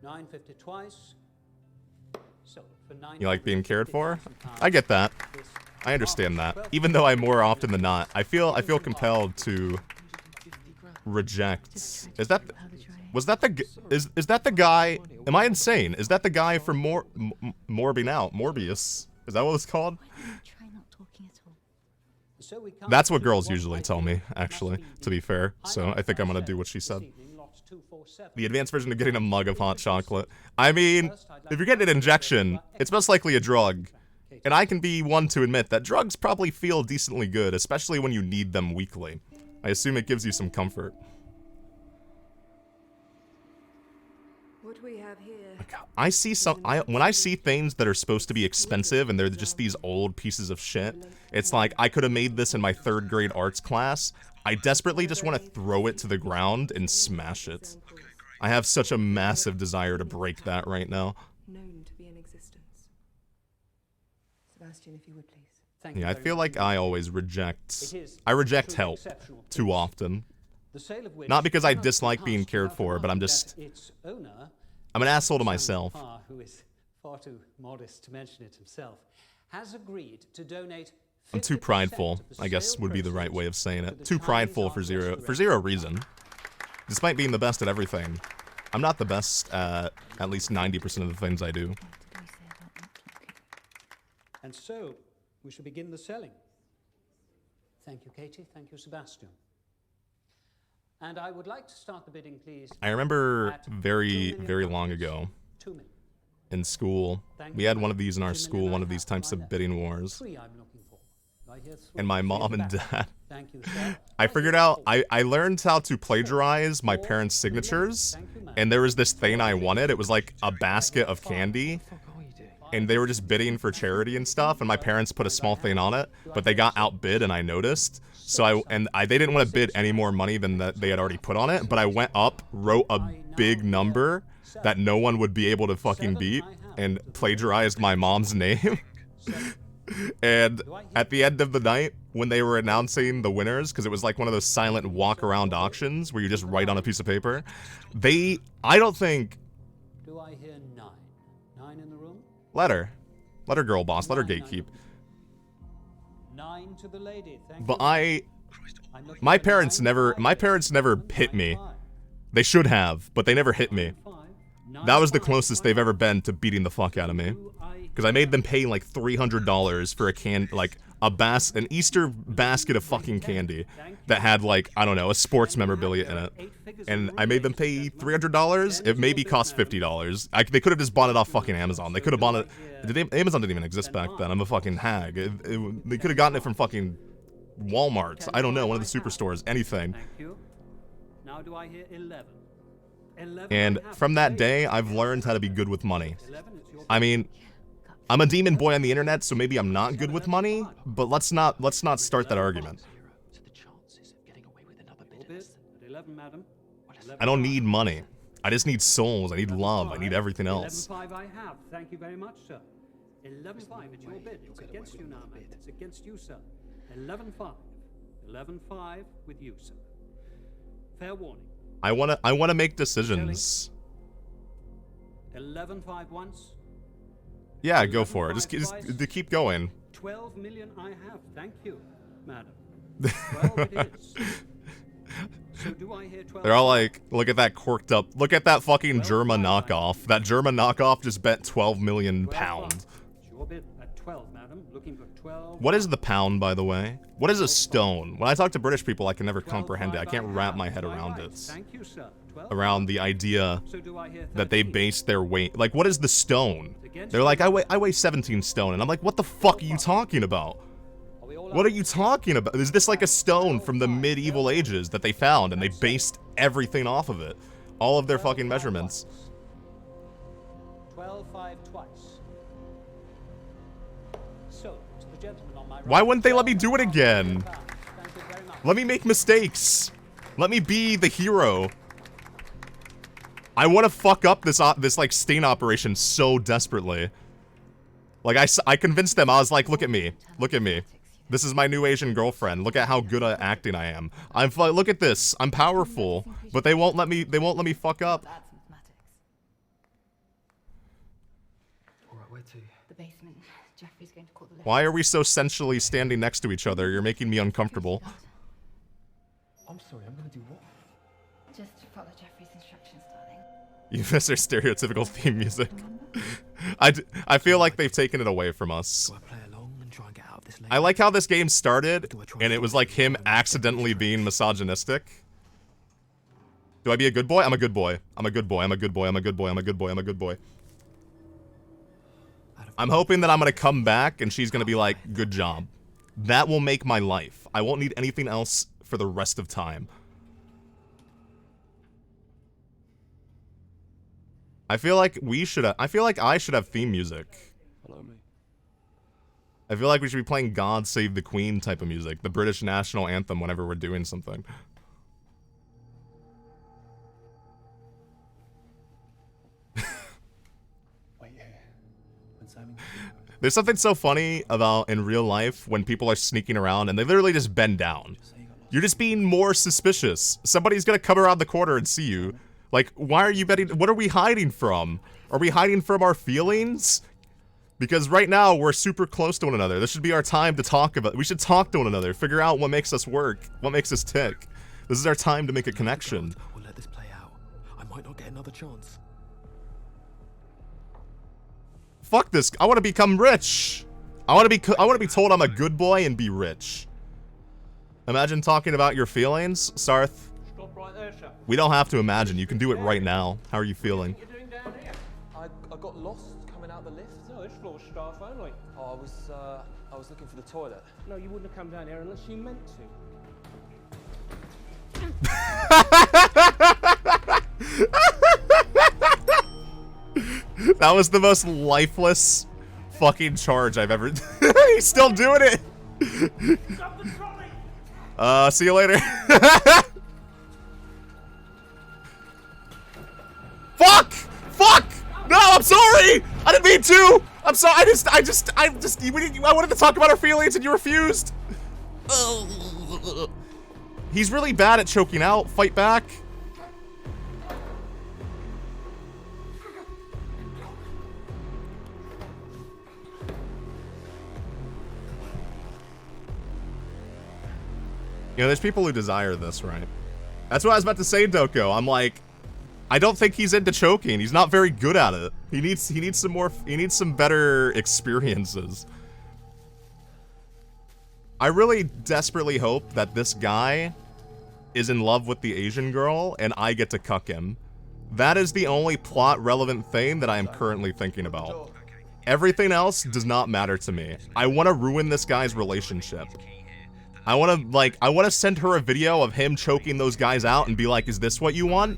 950 twice. So for You like being cared for? I get that. I understand that. Even though I more often than not, I feel compelled to reject. Is that the guy? Am I insane? Is that the guy from Morbius? Is that what it's called? Try not talking at all. That's what girls usually tell me, actually, to be fair. So I think I'm gonna do what she said. The advanced version of getting a mug of hot chocolate. I mean, if you're getting an injection, it's most likely a drug. And I can be one to admit that drugs probably feel decently good, especially when you need them weekly. I assume it gives you some comfort. What we have here. When I see things that are supposed to be expensive and they're just these old pieces of shit, it's like I could have made this in my 3rd grade arts class. I desperately just want to throw it to the ground and smash it. I have such a massive desire to break that right now. Known to be in existence. Sebastian, if you would please. Yeah, I feel like I always reject help too often. Not because I dislike being cared for, but I'm an asshole to myself. Who is far too modest to mention it himself, has agreed to donate. I'm too prideful, I guess would be the right way of saying it. Too prideful for zero reason. Despite being the best at everything, I'm not the best at least 90% of the things I do. And so, we shall begin the selling. Thank you, Katie. Thank you, Sebastian. And I would like to start the bidding, please. I remember very long ago in school, we had one of these in our school, one of these types of bidding wars. And my mom and dad, I figured out, I learned how to plagiarize my parents' signatures, and there was this thing I wanted. It was like a basket of candy, and they were just bidding for charity and stuff, and my parents put a small thing on it, but they got outbid, and I noticed. So they didn't want to bid any more money than they had already put on it, but I went up, wrote a big number that no one would be able to fucking beat, and plagiarized my mom's name. And at the end of the night, when they were announcing the winners, because it was like one of those silent walk-around auctions where you just write on a piece of paper, I don't think... Do I hear 9? 9 in the room? Let her girl boss, let her gatekeep. 9 to the lady, thank but you. My parents never hit me. They should have, but they never hit me. That was the closest they've ever been to beating the fuck out of me. Because I made them pay like $300 for an Easter basket of fucking candy that had like, I don't know, a sports memorabilia in it. And I made them pay $300. It maybe cost $50. They could have just bought it off fucking Amazon. They could have bought it. Amazon didn't even exist back then. I'm a fucking hag. They could have gotten it from fucking Walmart. I don't know, one of the superstores, anything. Thank you. Now do I hear 11? And from that day, I've learned how to be good with money. I mean, I'm a demon boy on the internet, so maybe I'm not good with money, but let's not start that argument. I don't need money. I just need souls. I need love. I need everything else. 11.5 I have. Thank you very much, sir. 11.5, it's your bid. It's against you now, man. It's against you, sir. 11.5. 11.5 with you, sir. Fair warning. I wanna make decisions. 11.5 once. Yeah, go for it. Just keep going. 12 million I have. Thank you, madam. 12 it is. So do I hear 12? They're all like, look at that corked up. Look at that fucking German knockoff. That German knockoff just bet 12 million pounds. Your bid at 12, madam. Looking for 12. What is the pound, by the way? What is a stone? When I talk to British people, I can never comprehend it. I can't wrap my head around it. Thank you, sir. Around the idea that they base their weight. Like, what is the stone? They're like, I weigh 17 stone. And I'm like, what the fuck are you talking about? What are you talking about? Is this like a stone from the medieval ages that they found and they based everything off of it? All of their fucking measurements. 12-5 twice. So, to the gentleman on my right. Why wouldn't they let me do it again? Thank you very much. Let me make mistakes. Let me be the hero. I want to fuck up this like stain operation so desperately. Like I convinced them. I was like, look at me. Look at me. This is my new Asian girlfriend. Look at how good at acting I am. I'm like, look at this. I'm powerful, but they won't let me. They won't let me fuck up. That's mathematics. All right, where to? The basement. Jeffrey's going to call the lift. Why are we so sensually standing next to each other? You're making me uncomfortable. I'm sorry, I'm gonna do what? Just follow Jeffrey's instructions, darling. You miss their stereotypical theme music. I feel like they've taken it away from us. Do I play along and try and get out of this lane? I like how this game started, and it was like him accidentally being misogynistic. Do I be a good boy? I'm a good boy. I'm a good boy. I'm a good boy. I'm a good boy. I'm a good boy. I'm a good boy. I'm hoping that I'm gonna come back and she's gonna be like, good job. That will make my life. I won't need anything else for the rest of time. I feel like I should have theme music. Hello, me. I feel like we should be playing God Save the Queen type of music. The British national anthem whenever we're doing something. Wait here. When Simon... There's something so funny about in real life when people are sneaking around and they literally just bend down. You're just being more suspicious. Somebody's gonna come around the corner and see you. Like, why are you betting? What are we hiding from? Are we hiding from our feelings? Because right now, we're super close to one another. This should be our time to talk about. We should talk to one another. Figure out what makes us work. What makes us tick. This is our time to make a connection. We'll let this play out. I might not get another chance. Fuck this. I want to become rich. I want to be told I'm a good boy and be rich. Imagine talking about your feelings, Sarth. Stop right there, sir. We don't have to imagine. You can do it right now. How are you feeling? What are you doing down here? I got lost coming out the lift. No, this floor's staff only. Oh, I was looking for the toilet. No, you wouldn't have come down here unless you meant to. That was the most lifeless fucking charge I've ever... He's still doing it! Stop the trolley! See you later. Fuck! Fuck! No, I'm sorry! I didn't mean to! I'm sorry, I wanted to talk about our feelings and you refused! He's really bad at choking out. Fight back. You know, there's people who desire this, right? That's what I was about to say, Doko. I'm like, I don't think he's into choking. He's not very good at it. He needs some better experiences. I really desperately hope that this guy is in love with the Asian girl and I get to cuck him. That is the only plot relevant thing that I am currently thinking about. Everything else does not matter to me. I want to ruin this guy's relationship. I want to send her a video of him choking those guys out and be like, is this what you want?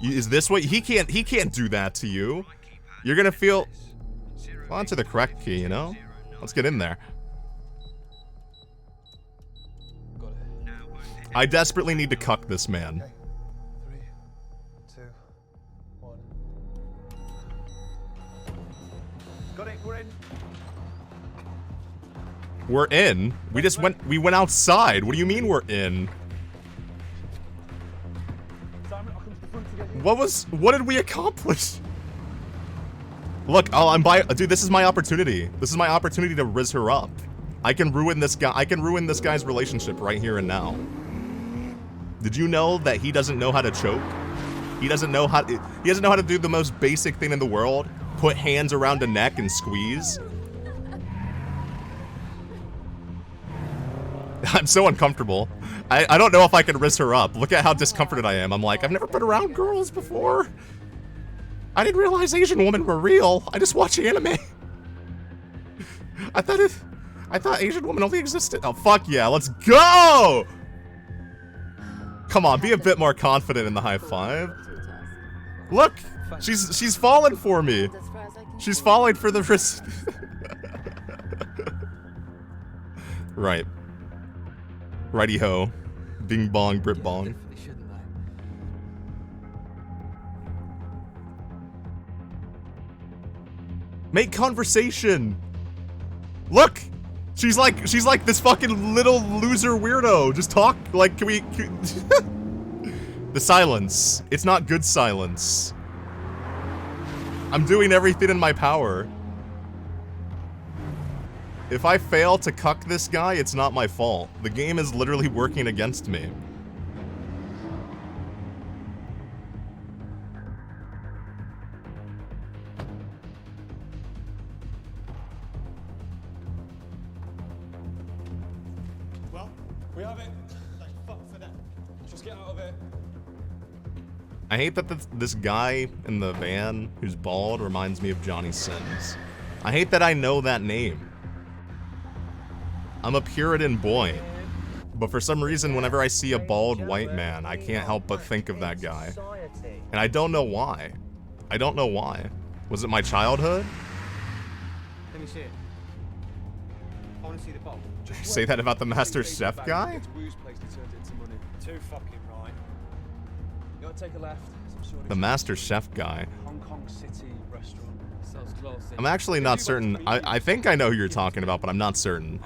Is this what he can't do that to you. You're gonna feel, well, enter the correct key, you know? Let's get in there. I desperately need to cuck this man. 3, 2, 1. Got it, we're in. We're in? We went outside. What do you mean we're in? Simon, I'll come to the front to get you. What did we accomplish? Look, dude, this is my opportunity. This is my opportunity to rizz her up. I can ruin this guy's relationship right here and now. Did you know that he doesn't know how to choke? He doesn't know how to do the most basic thing in the world. Put hands around a neck and squeeze. I'm so uncomfortable. I don't know if I can rizz her up. Look at how discomforted I am. I'm like, I've never been around girls before. I didn't realize Asian women were real. I just watch anime. I I thought Asian women only existed. Oh, fuck yeah, let's go! Come on, be a bit more confident in the high five. Look, she's falling for me. She's falling for the risk. Right. Righty ho. Bing bong, Brit bong. Make conversation. Look, she's like this fucking little loser weirdo. Just talk. Like, can we? The silence. It's not good silence. I'm doing everything in my power. If I fail to cuck this guy, it's not my fault. The game is literally working against me. Well, we have it. Thank fuck for that. Just get out of it. I hate that this guy in the van who's bald reminds me of Johnny Sins. I hate that I know that name. I'm a Puritan boy, but for some reason whenever I see a bald white man, I can't help but think of that guy. And I don't know why. I don't know why. Was it my childhood? Let me see it. I want to see the bowl. Say that about the Master Chef guy? Too fucking right. You gotta take a left. The Master Chef guy. Hong Kong City restaurant. Sounds close. I'm actually not certain. I think I know who you're talking about, but I'm not certain.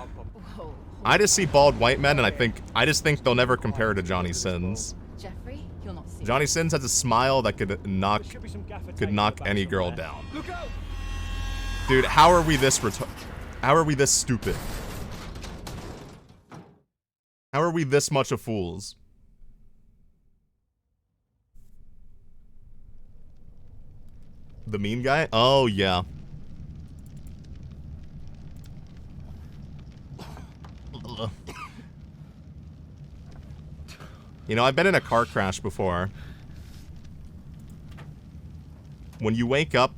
I just see bald white men, and I just think they'll never compare to Johnny Sins. Jeffrey, you're not serious. Johnny Sins has a smile that could knock any girl down. Dude, how are we this stupid? How are we this much of fools? The mean guy? Oh, yeah. You know, I've been in a car crash before. When you wake up,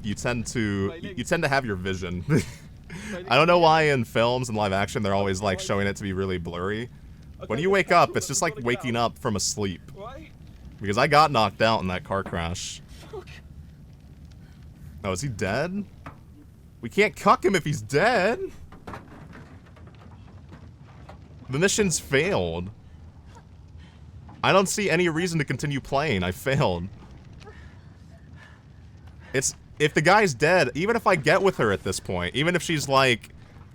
you tend to have your vision. I don't know why in films and live action they're always like showing it to be really blurry. When you wake up, it's just like waking up from a sleep. Because I got knocked out in that car crash. Oh, is he dead? We can't cuck him if he's dead. The mission's failed. I don't see any reason to continue playing. I failed. If the guy's dead, even if I get with her at this point, even if she's like,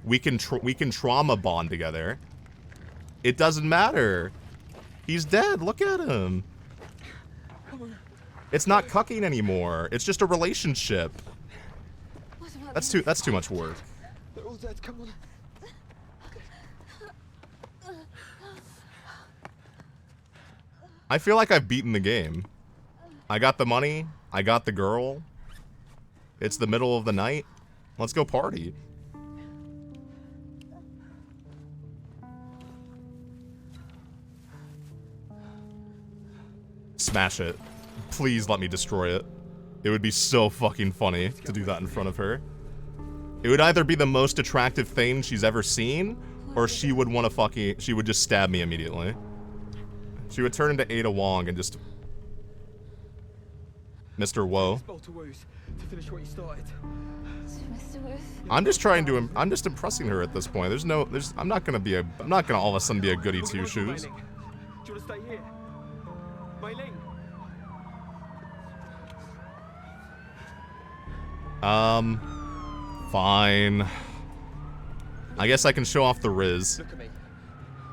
we can trauma bond together, it doesn't matter. He's dead. Look at him. It's not cucking anymore. It's just a relationship. That's too much work. They're all dead. Come on. I feel like I've beaten the game. I got the money. I got the girl. It's the middle of the night. Let's go party. Smash it. Please let me destroy it. It would be so fucking funny to do that in front of her. It would either be the most attractive thing she's ever seen, or she would want to she would just stab me immediately. She would turn into Ada Wong and just... Mr. Woe. I'm just trying to... I'm just impressing her at this point. I'm not gonna all of a sudden be a goody two-shoes. Do you want to stay here? Mei-Ling? Fine. I guess I can show off the Riz. Look at me.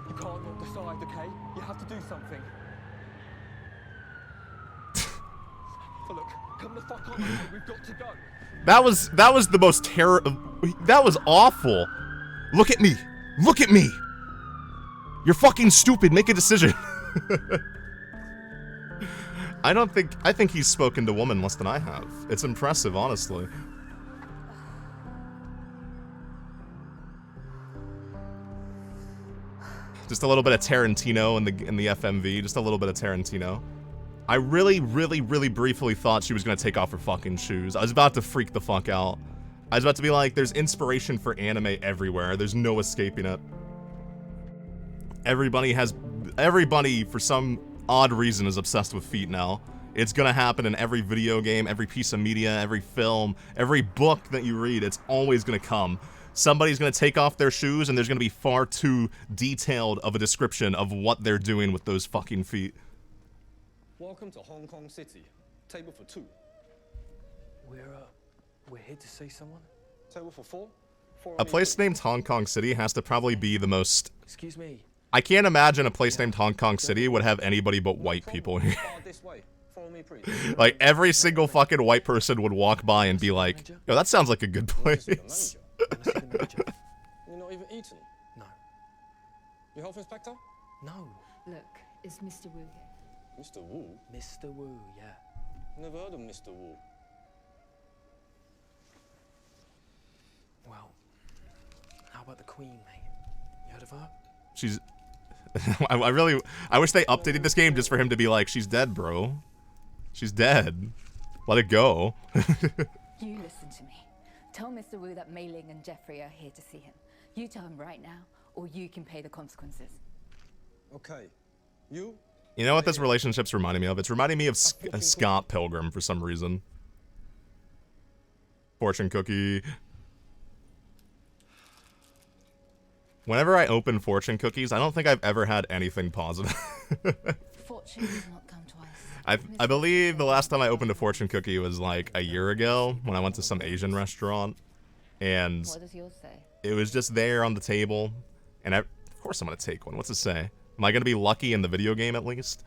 You can't not decide, okay? You have to do something. Oh, look, come the fuck on, mate. We've got to go. That was the most that was awful. Look at me. Look at me. You're fucking stupid. Make a decision. I think he's spoken to women less than I have. It's impressive, honestly. Just a little bit of Tarantino in the FMV. Just a little bit of Tarantino. I really, really, really briefly thought she was gonna take off her fucking shoes. I was about to freak the fuck out. I was about to be like, there's inspiration for anime everywhere. There's no escaping it. Everybody for some odd reason is obsessed with feet now. It's gonna happen in every video game, every piece of media, every film, every book that you read. It's always gonna come. Somebody's gonna take off their shoes and there's gonna be far too detailed of a description of what they're doing with those fucking feet. Welcome to Hong Kong City. Table for 2. We're here to see someone? Table for 4? A place named Hong Kong City has to probably be the most... Excuse me. I can't imagine a place named Hong Kong City would have anybody but white people here. This way. Follow me, please. Like, every single fucking white person would walk by and be like, yo, that sounds like a good place. You're not even eaten? No. Your health inspector? No. Look, is Mr. Wu here? Mr. Wu? Mr. Wu, yeah. Never heard of Mr. Wu. Well, how about the Queen, mate? You heard of her? She's... I wish they updated this game just for him to be like, she's dead, bro. She's dead. Let it go. You listen to me. Tell Mr. Wu that Mei Ling and Jeffrey are here to see him. You tell him right now, or you can pay the consequences. Okay. You? You know what this relationship's reminding me of? It's reminding me of Scott Pilgrim for some reason. Fortune cookie. Whenever I open fortune cookies, I don't think I've ever had anything positive. Fortune does not come twice. I believe the last time I opened a fortune cookie was like a year ago when I went to some Asian restaurant. And What does yours say? it was just there on the table. And of course I'm going to take one. What's it say? Am I going to be lucky in the video game at least?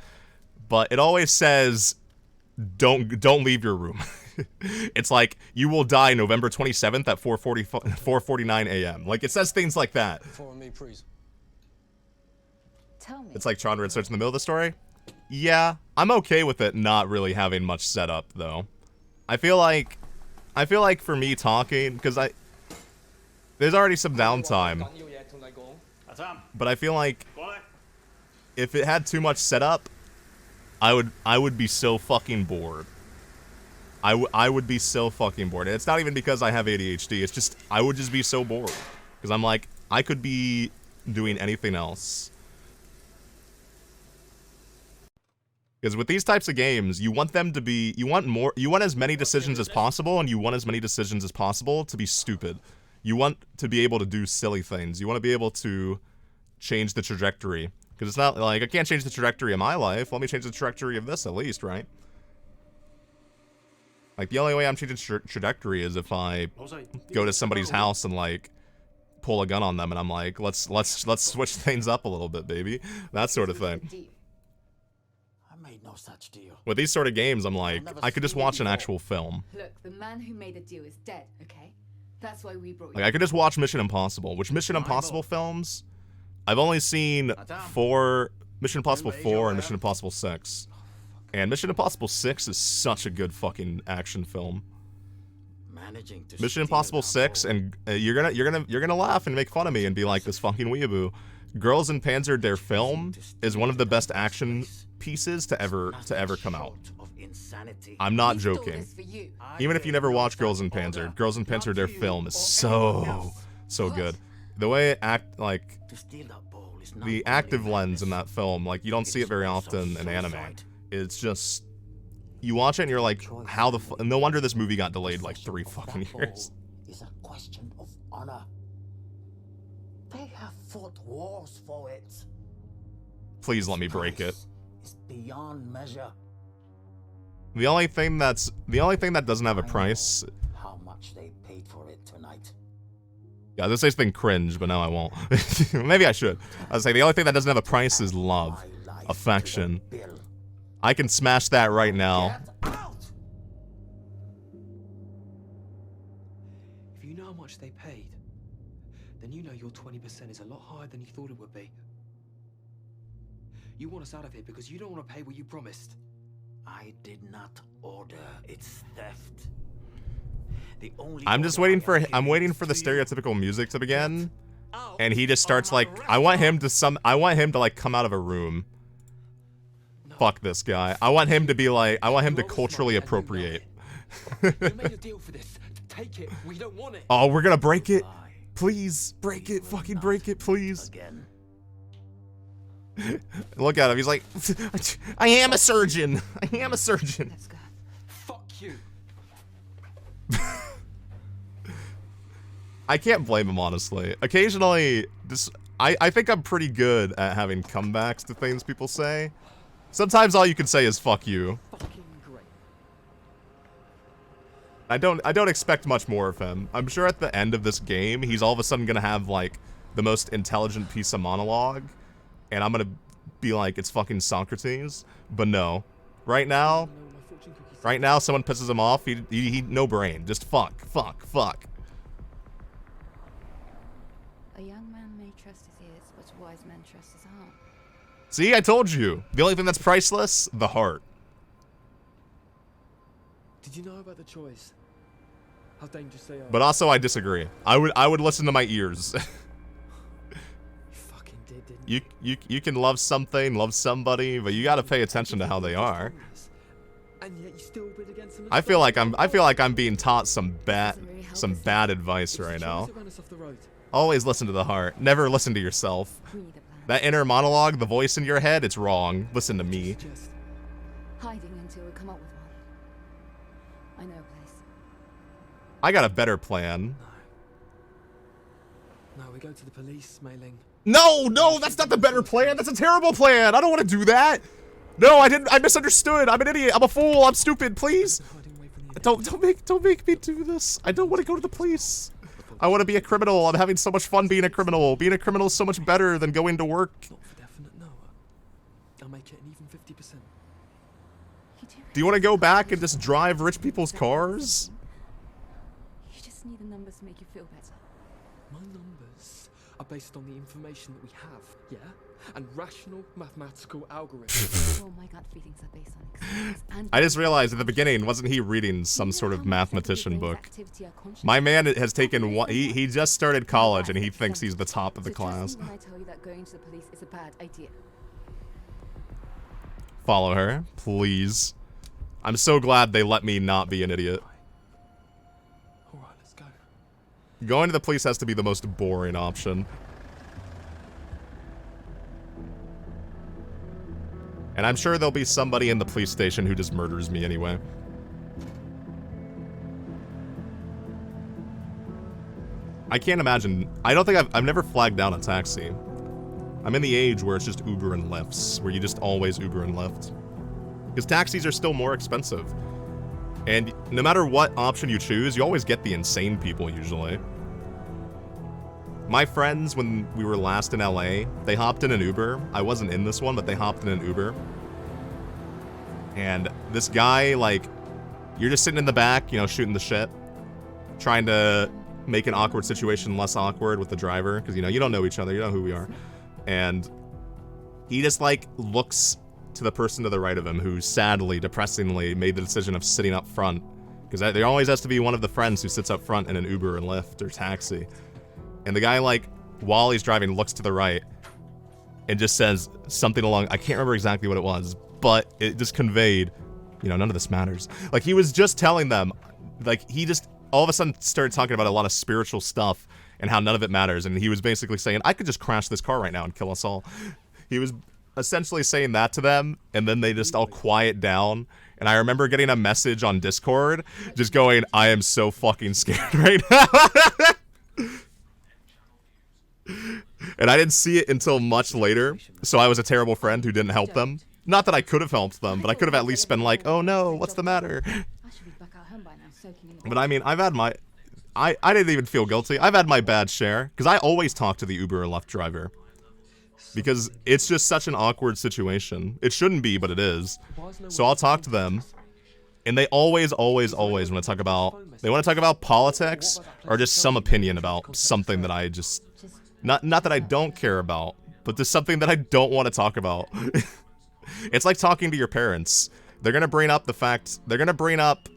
But it always says, don't leave your room. It's like, you will die November 27th at 4:49 a.m. Like, it says things like that. Follow me, please. Tell me. It's like Chandra inserts in the middle of the story. Yeah, I'm okay with it not really having much setup, though. I feel like for me talking, because there's already some downtime. But I feel like if it had too much setup, I would be so fucking bored. I would be so fucking bored. And it's not even because I have ADHD. It's just, I would just be so bored. Because I'm like, I could be doing anything else. Because with these types of games, you want them to be, you want as many decisions as possible, and you want as many decisions as possible to be stupid. You want to be able to do silly things. You want to be able to change the trajectory. Because it's not like, I can't change the trajectory of my life. Let me change the trajectory of this at least, right? Like, the only way I'm changing trajectory is if I go to somebody's house and, like, pull a gun on them, and I'm like, let's switch things up a little bit, baby. That sort of thing. I made no such deal. With these sort of games, I'm like, I could just watch an actual film. Look, the man who made the deal is dead, okay? That's why we brought you. Like, I could just watch Mission Impossible. Which Mission Impossible films? I've only seen Mission Impossible 4 and Mission Impossible 6. And Mission Impossible 6 is such a good fucking action film. Mission Impossible 6, and you're gonna laugh and make fun of me and be like, this fucking weeaboo. Girls in Panzer Der Film is one of the best action pieces to ever come out. I'm not joking. Even if you never watch Girls in Panzer Der Film is so good. The way it the active lens in that film, like, you don't see it very often in anime. It's just, you watch it and you're like, how the no wonder this movie got delayed like 3 fucking years. It's a question of honor. They have fought wars for it. Please let me break it. It's beyond measure. The only thing that doesn't have a price. How much they paid for it tonight. Yeah, this is thing cringe, but no, I won't. Maybe I should. I was saying the only thing that doesn't have a price is love, affection. I can smash that right now. If you know how much they paid, then you know your 20% is a lot higher than you thought it would be. You want us out of here because you don't want to pay what you promised. I did not order. It's theft. I'm just waiting for the stereotypical music to begin, and he just starts like, I want him to like come out of a room. Fuck this guy. I want him to be like, I want him to culturally appropriate. You made a deal for this. Take it. We don't want it. Oh, we're gonna break it. Please, break it. Fucking break it, please. Again. Look at him. He's like, I am a surgeon. I am a surgeon. Let's go. Fuck you. I can't blame him, honestly. Occasionally, I think I'm pretty good at having comebacks to things people say. Sometimes all you can say is fuck you. Fucking great. I don't expect much more of him. I'm sure at the end of this game, he's all of a sudden gonna have like the most intelligent piece of monologue, and I'm gonna be like, it's fucking Socrates. But no, right now, someone pisses him off. He no brain, just fuck. A young man may trust his ears, but a wise man trusts his heart. See, I told you. The only thing that's priceless, the heart. Did you know about the choice? How dangerous they are. But also, I disagree. I would listen to my ears. You fucking did, didn't you? You can love something, love somebody, but you gotta pay attention to how they are. And yet you still bid against them. I feel like I'm being taught some bad advice right now. Always listen to the heart. Never listen to yourself. That inner monologue, the voice in your head, it's wrong. Listen to me. Hiding until we come up with one. I know a place. I got a better plan. No, we go to the police, Mei Ling. No, that's not the better plan. That's a terrible plan. I don't want to do that. No, I misunderstood. I'm an idiot. I'm a fool. I'm stupid. Please. Don't make me do this. I don't want to go to the police. I want to be a criminal. I'm having so much fun being a criminal. Being a criminal is so much better than going to work. Not for definite, no. I'll make it an even 50%. Do you want to go back and just drive rich people's cars? You just need the numbers to make you feel better. My numbers are based on the information that we have, yeah? And rational mathematical algorithms. All my gut feelings are based on experience and I just realized at the beginning, wasn't he reading some sort of mathematician book? My man has taken one, he just started college and he thinks he's the top of the class. When I tell you that going to the police is a bad idea. Follow her, please. I'm so glad they let me not be an idiot. Alright, let's go. Going to the police has to be the most boring option. And I'm sure there'll be somebody in the police station who just murders me anyway. I can't imagine. I don't think I've never flagged down a taxi. I'm in the age where it's just Uber and Lyfts, where you just always Uber and Lyft. Because taxis are still more expensive. And no matter what option you choose, you always get the insane people usually. My friends, when we were last in LA, they hopped in an Uber. I wasn't in this one, but they hopped in an Uber. And this guy, like, you're just sitting in the back, you know, shooting the shit. Trying to make an awkward situation less awkward with the driver. Because, you know, you don't know each other. You know who we are. And he just, like, looks to the person to the right of him who sadly, depressingly, made the decision of sitting up front. Because there always has to be one of the friends who sits up front in an Uber and Lyft or taxi. And the guy, like, while he's driving, looks to the right and just says something along, I can't remember exactly what it was, but it just conveyed, you know, none of this matters. Like, he was just telling them, like, he just all of a sudden started talking about a lot of spiritual stuff and how none of it matters. And he was basically saying, I could just crash this car right now and kill us all. He was essentially saying that to them, and then they just all quiet down. And I remember getting a message on Discord just going, I am so fucking scared right now. And I didn't see it until much later, so I was a terrible friend who didn't help them. Not that I could have helped them, but I could have at least been like, oh no, what's the matter? But I mean, I've had my... I didn't even feel guilty. I've had my bad share, because I always talk to the Uber or Lyft driver. Because it's just such an awkward situation. It shouldn't be, but it is. So I'll talk to them, and they always want to talk about... They want to talk about politics, or just some opinion about something that I just... Not that I don't care about, but there's something that I don't want to talk about. It's like talking to your parents. They're gonna bring up the fact. They're gonna bring up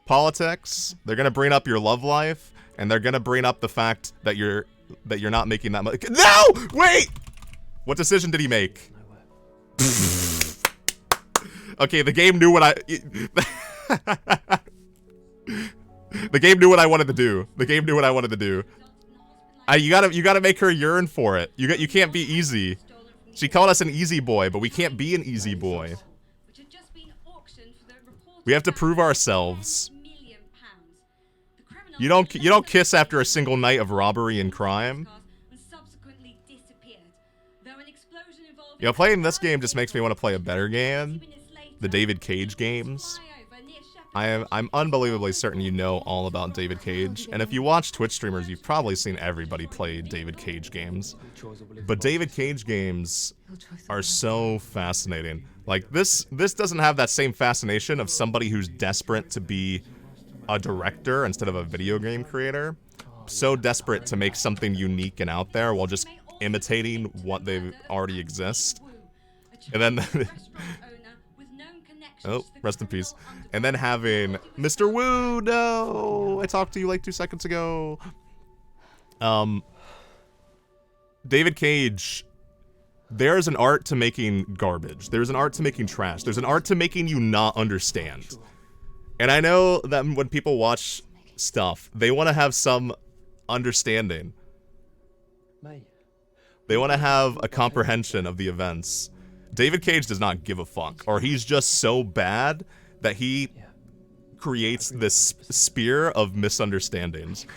politics. They're gonna bring up your love life, and they're gonna bring up the fact that you're not making that much. No, wait. What decision did he make? Okay, the game knew what I. The game knew what I wanted to do. The game knew what I wanted to do. You gotta make her yearn for it. You can't be easy. She called us an easy boy, but we can't be an easy boy. We have to prove ourselves. You don't kiss after a single night of robbery and crime. You know, playing this game just makes me want to play a better game. The David Cage games. I'm unbelievably certain you know all about David Cage, and if you watch Twitch streamers, you've probably seen everybody play David Cage games. But David Cage games are so fascinating. Like, this doesn't have that same fascination of somebody who's desperate to be a director instead of a video game creator. So desperate to make something unique and out there while just imitating what they already exist. And then... Oh, rest in peace. And then having Mr. Wu, no! I talked to you like 2 seconds ago. David Cage, there's an art to making garbage. There's an art to making trash. There's an art to making you not understand. And I know that when people watch stuff, they want to have some understanding. They want to have a comprehension of the events. David Cage does not give a fuck, or he's just so bad that he creates this spear of misunderstandings.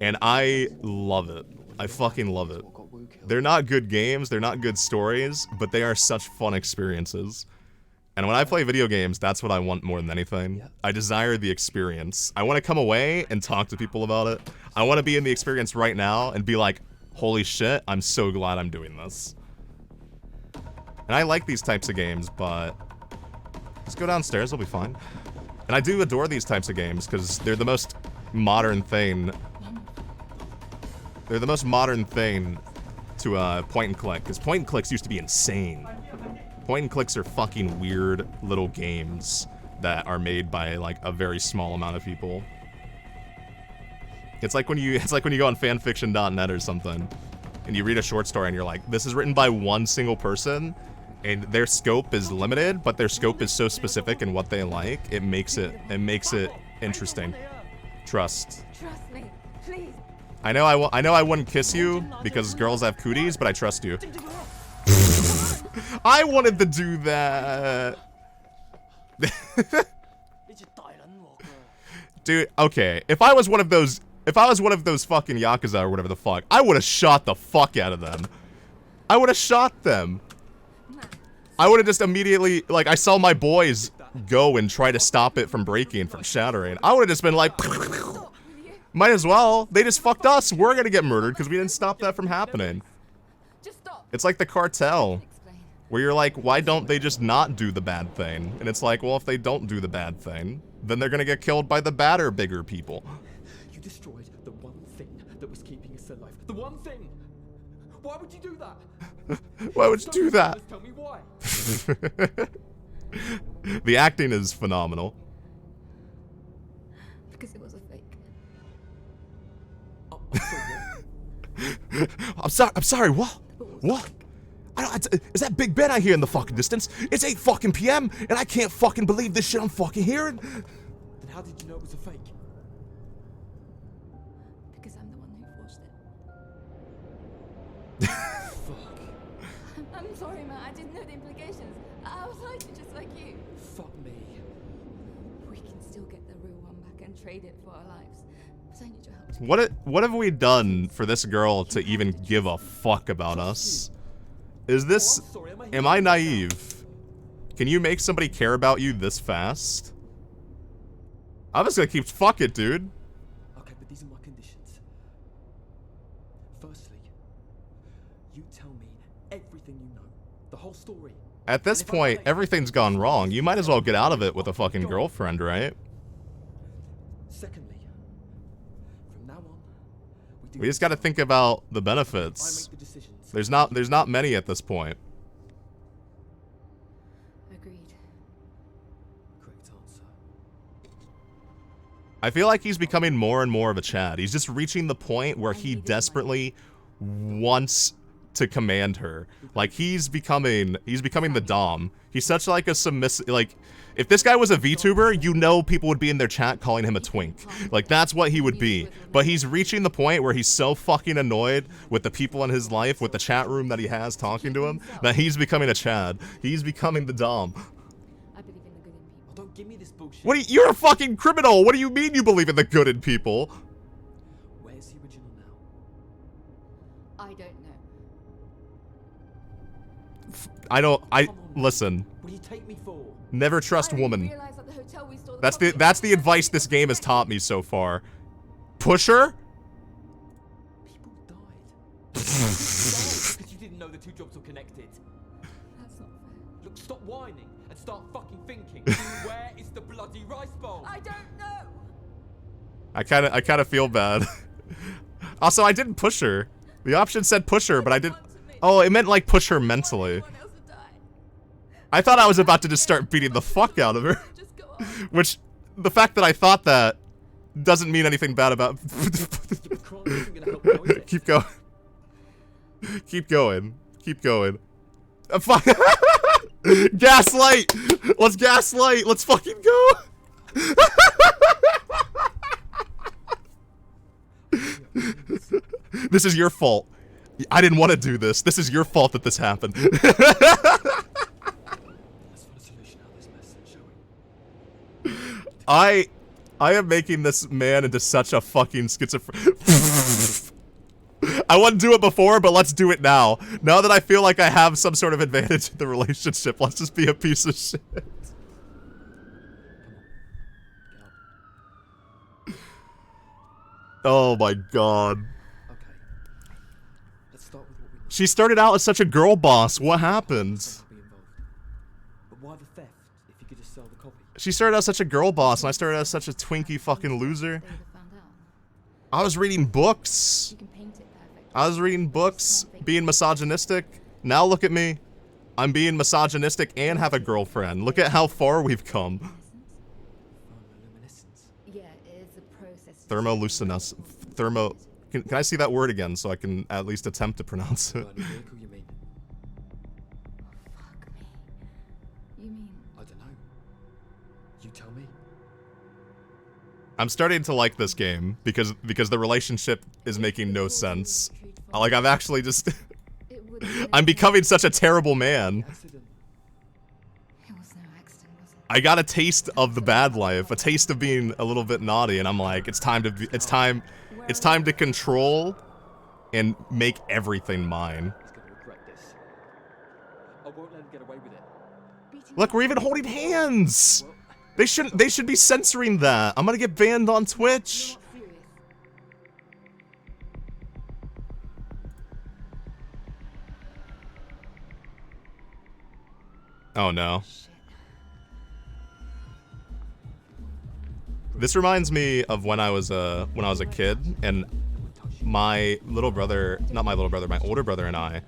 And I love it. I fucking love it. They're not good games, they're not good stories, but they are such fun experiences. And when I play video games, that's what I want more than anything. I desire the experience. I want to come away and talk to people about it. I want to be in the experience right now and be like, holy shit, I'm so glad I'm doing this. And I like these types of games, but just go downstairs, I'll be fine. And I do adore these types of games, because they're the most modern thing. They're the most modern thing to point and click, because point and clicks used to be insane. Point and clicks are fucking weird little games that are made by, like, a very small amount of people. It's like when you go on fanfiction.net or something, and you read a short story and you're like, this is written by one single person, and their scope is limited, but their scope is so specific in what they like, it makes it interesting. Trust. Trust me, please. I know I wouldn't kiss you because girls have cooties, but I trust you. I wanted to do that. Dude, okay. If I was one of those fucking Yakuza or whatever the fuck, I would have shot the fuck out of them. I would have shot them. I would have just immediately, like, I saw my boys go and try to stop it from breaking, from shattering. I would have just been like, might as well. They just fucked us. We're gonna get murdered because we didn't stop that from happening. It's like the cartel, where you're like, why don't they just not do the bad thing? And it's like, well, if they don't do the bad thing, then they're gonna get killed by the badder, bigger people. You destroyed the one thing that was keeping us alive. The one thing! Why would you do that? Why would you do that? Tell me why. The acting is phenomenal. Because it was a fake. I'm sorry, what? What? Is that Big Ben I hear in the fucking distance? It's 8 fucking PM, and I can't fucking believe this shit I'm fucking hearing. Then how did you know it was a fake? Because I'm the one who forged it. Fuck. I'm sorry, man. I didn't know the implications. I was hiding just like you. Fuck me. We can still get the real one back and trade it for our lives. But I need your help. What have we done for this girl to even give a fuck about us? Is this... Am I naive? Can you make somebody care about you this fast? I'm just gonna keep... Fuck it, dude. Okay, but these are my conditions. Firstly, you tell me everything you know. The whole story. At this point, everything's gone wrong. You might as well get out of it with a fucking girlfriend, right? Secondly, from now on, We just gotta think about the benefits. There's not many at this point. Agreed. Correct answer. I feel like he's becoming more and more of a Chad. He's just reaching the point where he desperately wants to command her. Like, he's becoming the dom. He's such like a submissive, like, if this guy was a VTuber, you know people would be in their chat calling him a twink. Like, that's what he would be. But he's reaching the point where he's so fucking annoyed with the people in his life, with the chat room that he has talking to him, that he's becoming a Chad. He's becoming the dom. Don't give me this bullshit. What? You're a fucking criminal. What do you mean you believe in the good in people? Where's the original now? I don't know. Listen. What do you take me for? Never trust woman. That's the advice this game has taught me so far. Push her? People died. Because you didn't know the two jobs were connected. That's not fair. Look, stop whining and start fucking thinking. Where is the bloody rice bowl? I don't know. I kind of feel bad. Also, I didn't push her. The option said push her, but I didn't. Oh, it meant like push her mentally. I thought I was about to just start beating the fuck out of her. Which, the fact that I thought that doesn't mean anything bad about. Keep going. Keep going. Keep going. Fuck. Gaslight! Let's gaslight! Let's fucking go! This is your fault. I didn't want to do this. This is your fault that this happened. I am making this man into such a fucking schizophrenic. I wouldn't do it before, but let's do it now. Now that I feel like I have some sort of advantage in the relationship, let's just be a piece of shit. Oh my god. Okay. Let's start with what we know. She started out as such a girl boss. What happened? But why the theft if you could just sell the copy? She started out such a girl boss, and I started out as such a twinky fucking loser. I was reading books. I was reading books, being misogynistic. Now look at me. I'm being misogynistic and have a girlfriend. Look at how far we've come. Yeah, it is a process. Thermoluminescence. Thermo. Can I see that word again so I can at least attempt to pronounce it? Fuck me. You mean? I don't know. You tell me. I'm starting to like this game because the relationship is making no sense. Like, I'm actually just I'm becoming such a terrible man. I got a taste of the bad life, a taste of being a little bit naughty, and I'm like, it's time to control and make everything mine. He's gonna regret this. I won't let him get away with it. Look, we're even holding hands. They should be censoring that. I'm gonna get banned on Twitch. Oh no. This reminds me of when I was a kid, and my little brother, not my little brother, my older brother and I,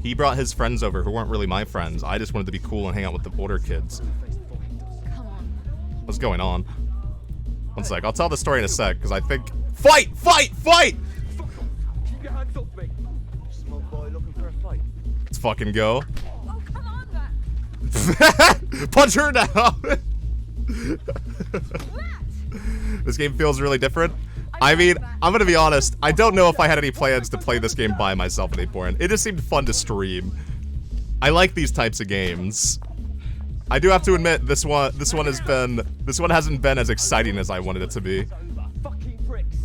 he brought his friends over who weren't really my friends. I just wanted to be cool and hang out with the older kids. What's going on? One sec, I'll tell the story in a sec, because I think... Fight! Fight! Fight! Keep your hands off me. Small boy looking for a fight. Let's fucking go. Oh, come on, Matt. Punch her now! This game feels really different. I mean, I'm gonna be honest, I don't know if I had any plans to play this game by myself at any point. It just seemed fun to stream. I like these types of games. I do have to admit, this one hasn't been as exciting as I wanted it to be. Fucking pricks.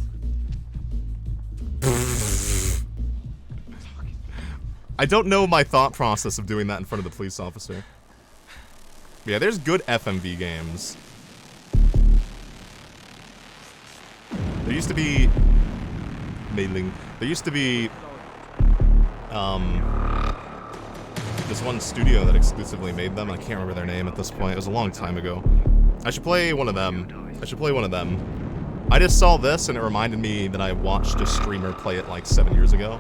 I don't know my thought process of doing that in front of the police officer. Yeah, there's good FMV games. There used to be... There used to be... this one studio that exclusively made them. I can't remember their name at this point. It was a long time ago. I should play one of them. I just saw this and it reminded me that I watched a streamer play it like 7 years ago.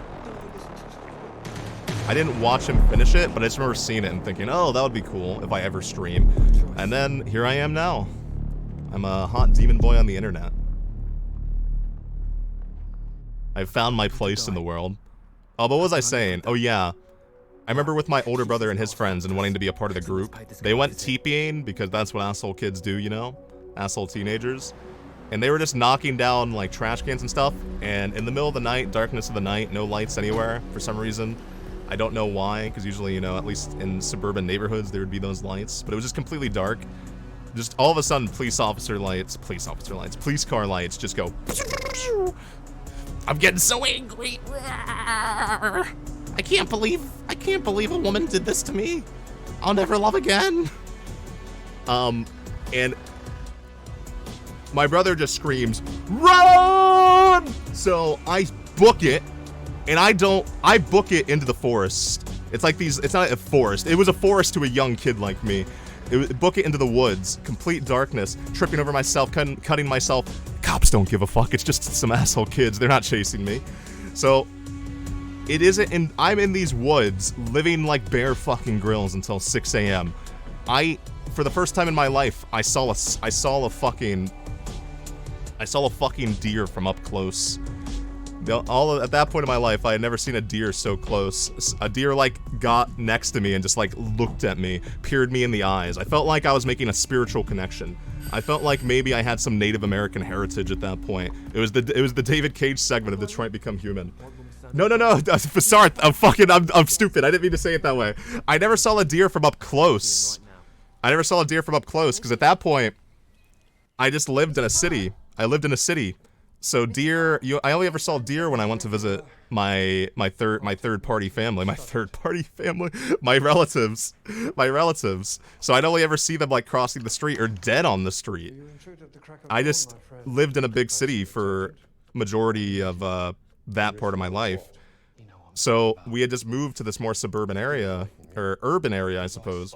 I didn't watch him finish it, but I just remember seeing it and thinking, oh, that would be cool if I ever stream. And then here I am now. I'm a hot demon boy on the internet. I've found my place in the world. Oh, but what was I saying? Oh, yeah. I remember with my older brother and his friends and wanting to be a part of the group, they went TPing because that's what asshole kids do, you know? Asshole teenagers. And they were just knocking down, like, trash cans and stuff. And in the middle of the night, darkness of the night, no lights anywhere for some reason. I don't know why, because usually, you know, at least in suburban neighborhoods, there would be those lights. But it was just completely dark. Just all of a sudden, police car lights just go... I'm getting so angry. I can't believe a woman did this to me. I'll never love again. And my brother just screams, "Run!" So I book it, and I book it into the forest. It's like it's not a forest. It was a forest to a young kid like me. Book it into the woods, complete darkness, tripping over myself, cutting myself. Cops don't give a fuck. It's just some asshole kids. They're not chasing me. So I'm in these woods, living like bear fucking grills until 6 a.m. For the first time in my life, I saw a fucking deer from up close. At that point in my life, I had never seen a deer so close. A deer, like, got next to me and just, like, looked at me, peered me in the eyes. I felt like I was making a spiritual connection. I felt like maybe I had some Native American heritage at that point. It was the David Cage segment of Detroit Become Human. No, Fasart, I'm stupid. I didn't mean to say it that way. I never saw a deer from up close. Because at that point, I just lived in a city. So deer, I only ever saw deer when I went to visit my third party family, my relatives. So I'd only ever see them like crossing the street or dead on the street. I just lived in a big city for majority of that part of my life. So we had just moved to this more suburban area, or urban area, I suppose.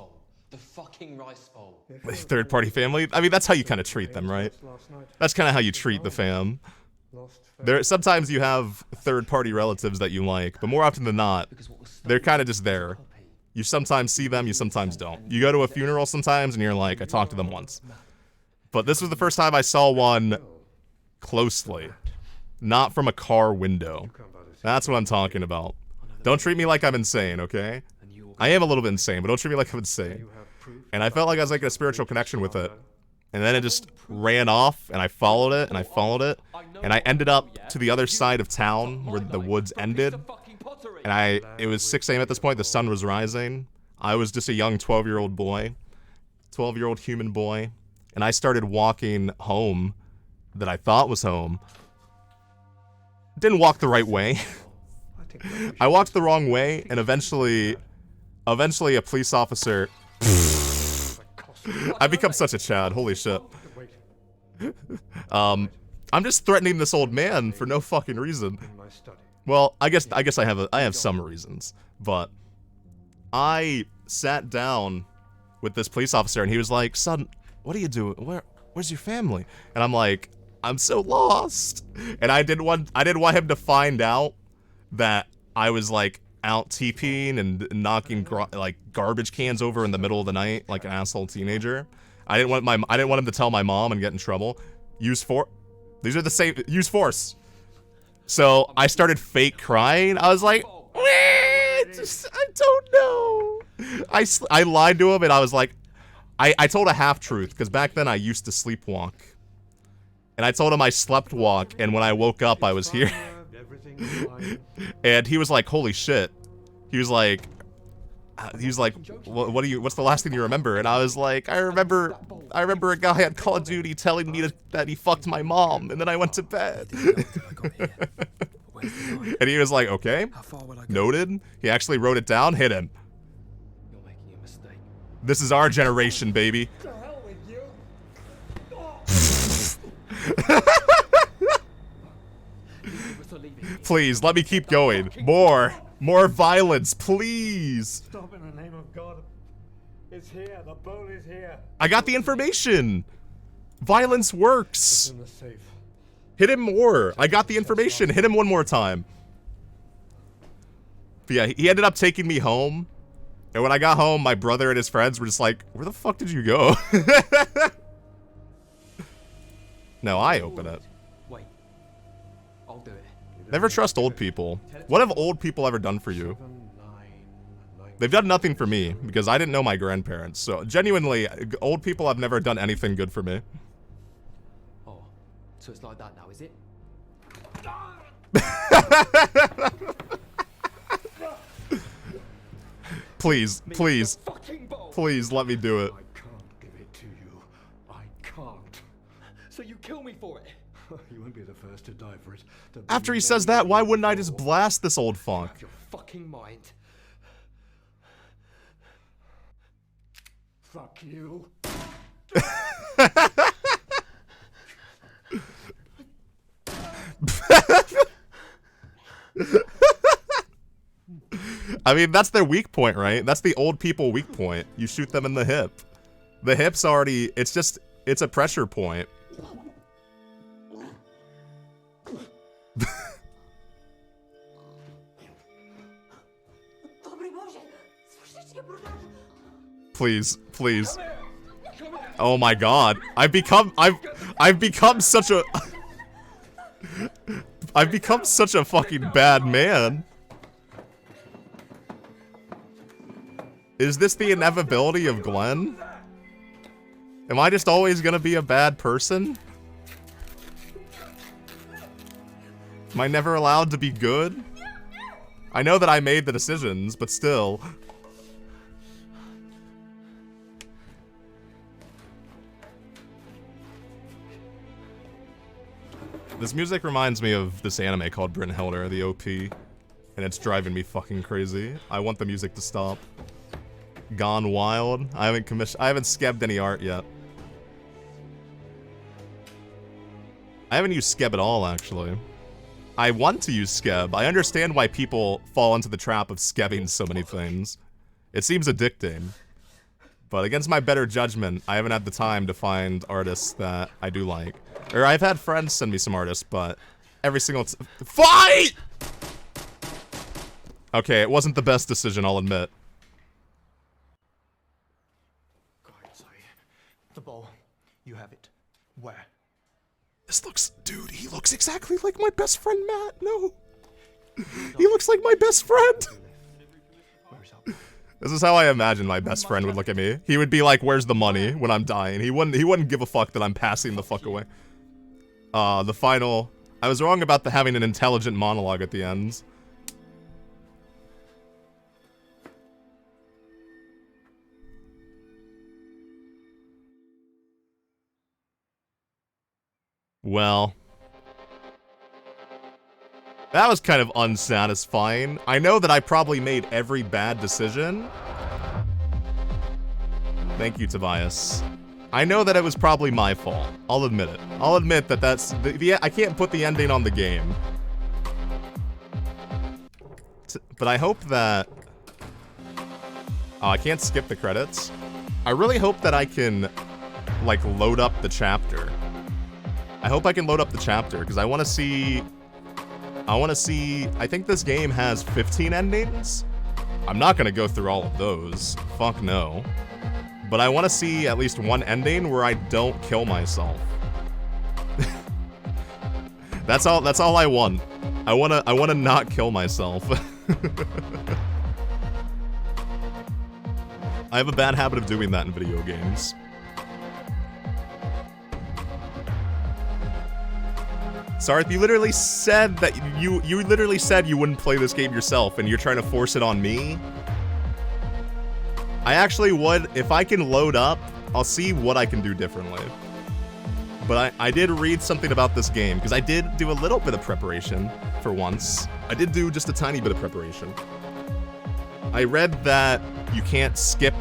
The fucking rice bowl. Third party family? I mean, that's how you kind of treat them, right? That's kind of how you treat the fam. Sometimes you have third party relatives that you like, but more often than not, they're kind of just there. You sometimes see them, you sometimes don't. You go to a funeral sometimes and you're like, I talked to them once. But this was the first time I saw one closely. Not from a car window. That's what I'm talking about. Don't treat me like I'm insane, okay? I am a little bit insane, but don't treat me like I'm insane. And I felt like I was making a spiritual connection with it. And then it just ran off, and I followed it, and I followed it. And I ended up to the other side of town where the woods ended. And it was 6 a.m. at this point, the sun was rising. I was just a young 12-year-old boy. 12-year-old human boy. And I started walking home that I thought was home. Didn't walk the right way. I walked the wrong way, and eventually a police officer... I've become such a Chad, holy shit. I'm just threatening this old man for no fucking reason. Well, I guess I have some reasons, but I sat down with this police officer and he was like, "Son, what are you doing? Where's your family?" And I'm like, "I'm so lost." And I didn't want him to find out that I was like out TPing and knocking garbage cans over in the middle of the night like an asshole teenager. I didn't want him to tell my mom and get in trouble. Use force. So I started fake crying. I was like, I don't know. I lied to him and I was like, I told a half truth because back then I used to sleepwalk. And I told him I slept walk and when I woke up I was here. And he was like, holy shit. He was like, what's the last thing you remember? And I was like, I remember a guy on Call of Duty telling me that he fucked my mom, and then I went to bed. And he was like, okay, noted. He actually wrote it down, hit him. You're making a mistake. This is our generation, baby. To hell with you. Please, let me keep going. More violence, please. Stop in the name of God. It's here. The bowl is here. I got the information. Violence works. It's in the safe. Hit him more. I got the information. Hit him one more time. But yeah, he ended up taking me home. And when I got home, my brother and his friends were just like, where the fuck did you go? No, I open it. Wait. I'll do it. Never trust old people. What have old people ever done for you? They've done nothing for me, because I didn't know my grandparents. So, genuinely, old people have never done anything good for me. Oh, so it's like that now, is it? Please, please, please let me do it. I can't give it to you. I can't. So you kill me for it? You won't be the first to die for it. After he says that, why wouldn't I just blast this old funk? Your fucking mind. Fuck you. I mean, that's their weak point, right? That's the old people weak point. You shoot them in the hip. The hip's already, it's a pressure point. Please, please. Oh my god. I've become such a I've become such a fucking bad man. Is this the inevitability of Glen? Am I just always gonna be a bad person? Am I never allowed to be good? I know that I made the decisions, but still. This music reminds me of this anime called Brynhildr, the OP, and it's driving me fucking crazy. I want the music to stop. Gone Wild. I haven't skebbed any art yet. I haven't used skeb at all, actually. I want to use skeb. I understand why people fall into the trap of skebbing so many things. It seems addicting. But against my better judgment, I haven't had the time to find artists that I do like. Or I've had friends send me some artists, but every single FIGHT! Okay, it wasn't the best decision, I'll admit. The ball. You have it. Where? This looks... Dude, he looks exactly like my best friend, Matt. No. He looks like my best friend. This is how I imagine my best friend would look at me. He would be like, where's the money when I'm dying? He wouldn't give a fuck that I'm passing the fuck away. The final... I was wrong about having an intelligent monologue at the end. Well... that was kind of unsatisfying. I know that I probably made every bad decision. Thank you, Tobias. I know that it was probably my fault. I'll admit it. I'll admit that that's... I can't put the ending on the game. But I hope that... oh, I can't skip the credits. I really hope that I can, like, load up the chapter. I hope I can load up the chapter, because I want to see... I think this game has 15 endings. I'm not going to go through all of those. Fuck no. But I want to see at least one ending where I don't kill myself. That's all I want. I want to not kill myself. I have a bad habit of doing that in video games. Sarth, you literally said that you literally said you wouldn't play this game yourself, and you're trying to force it on me. I actually would. If I can load up, I'll see what I can do differently. But I did read something about this game, because I did do a little bit of preparation for once. I did do just a tiny bit of preparation. I read that you can't skip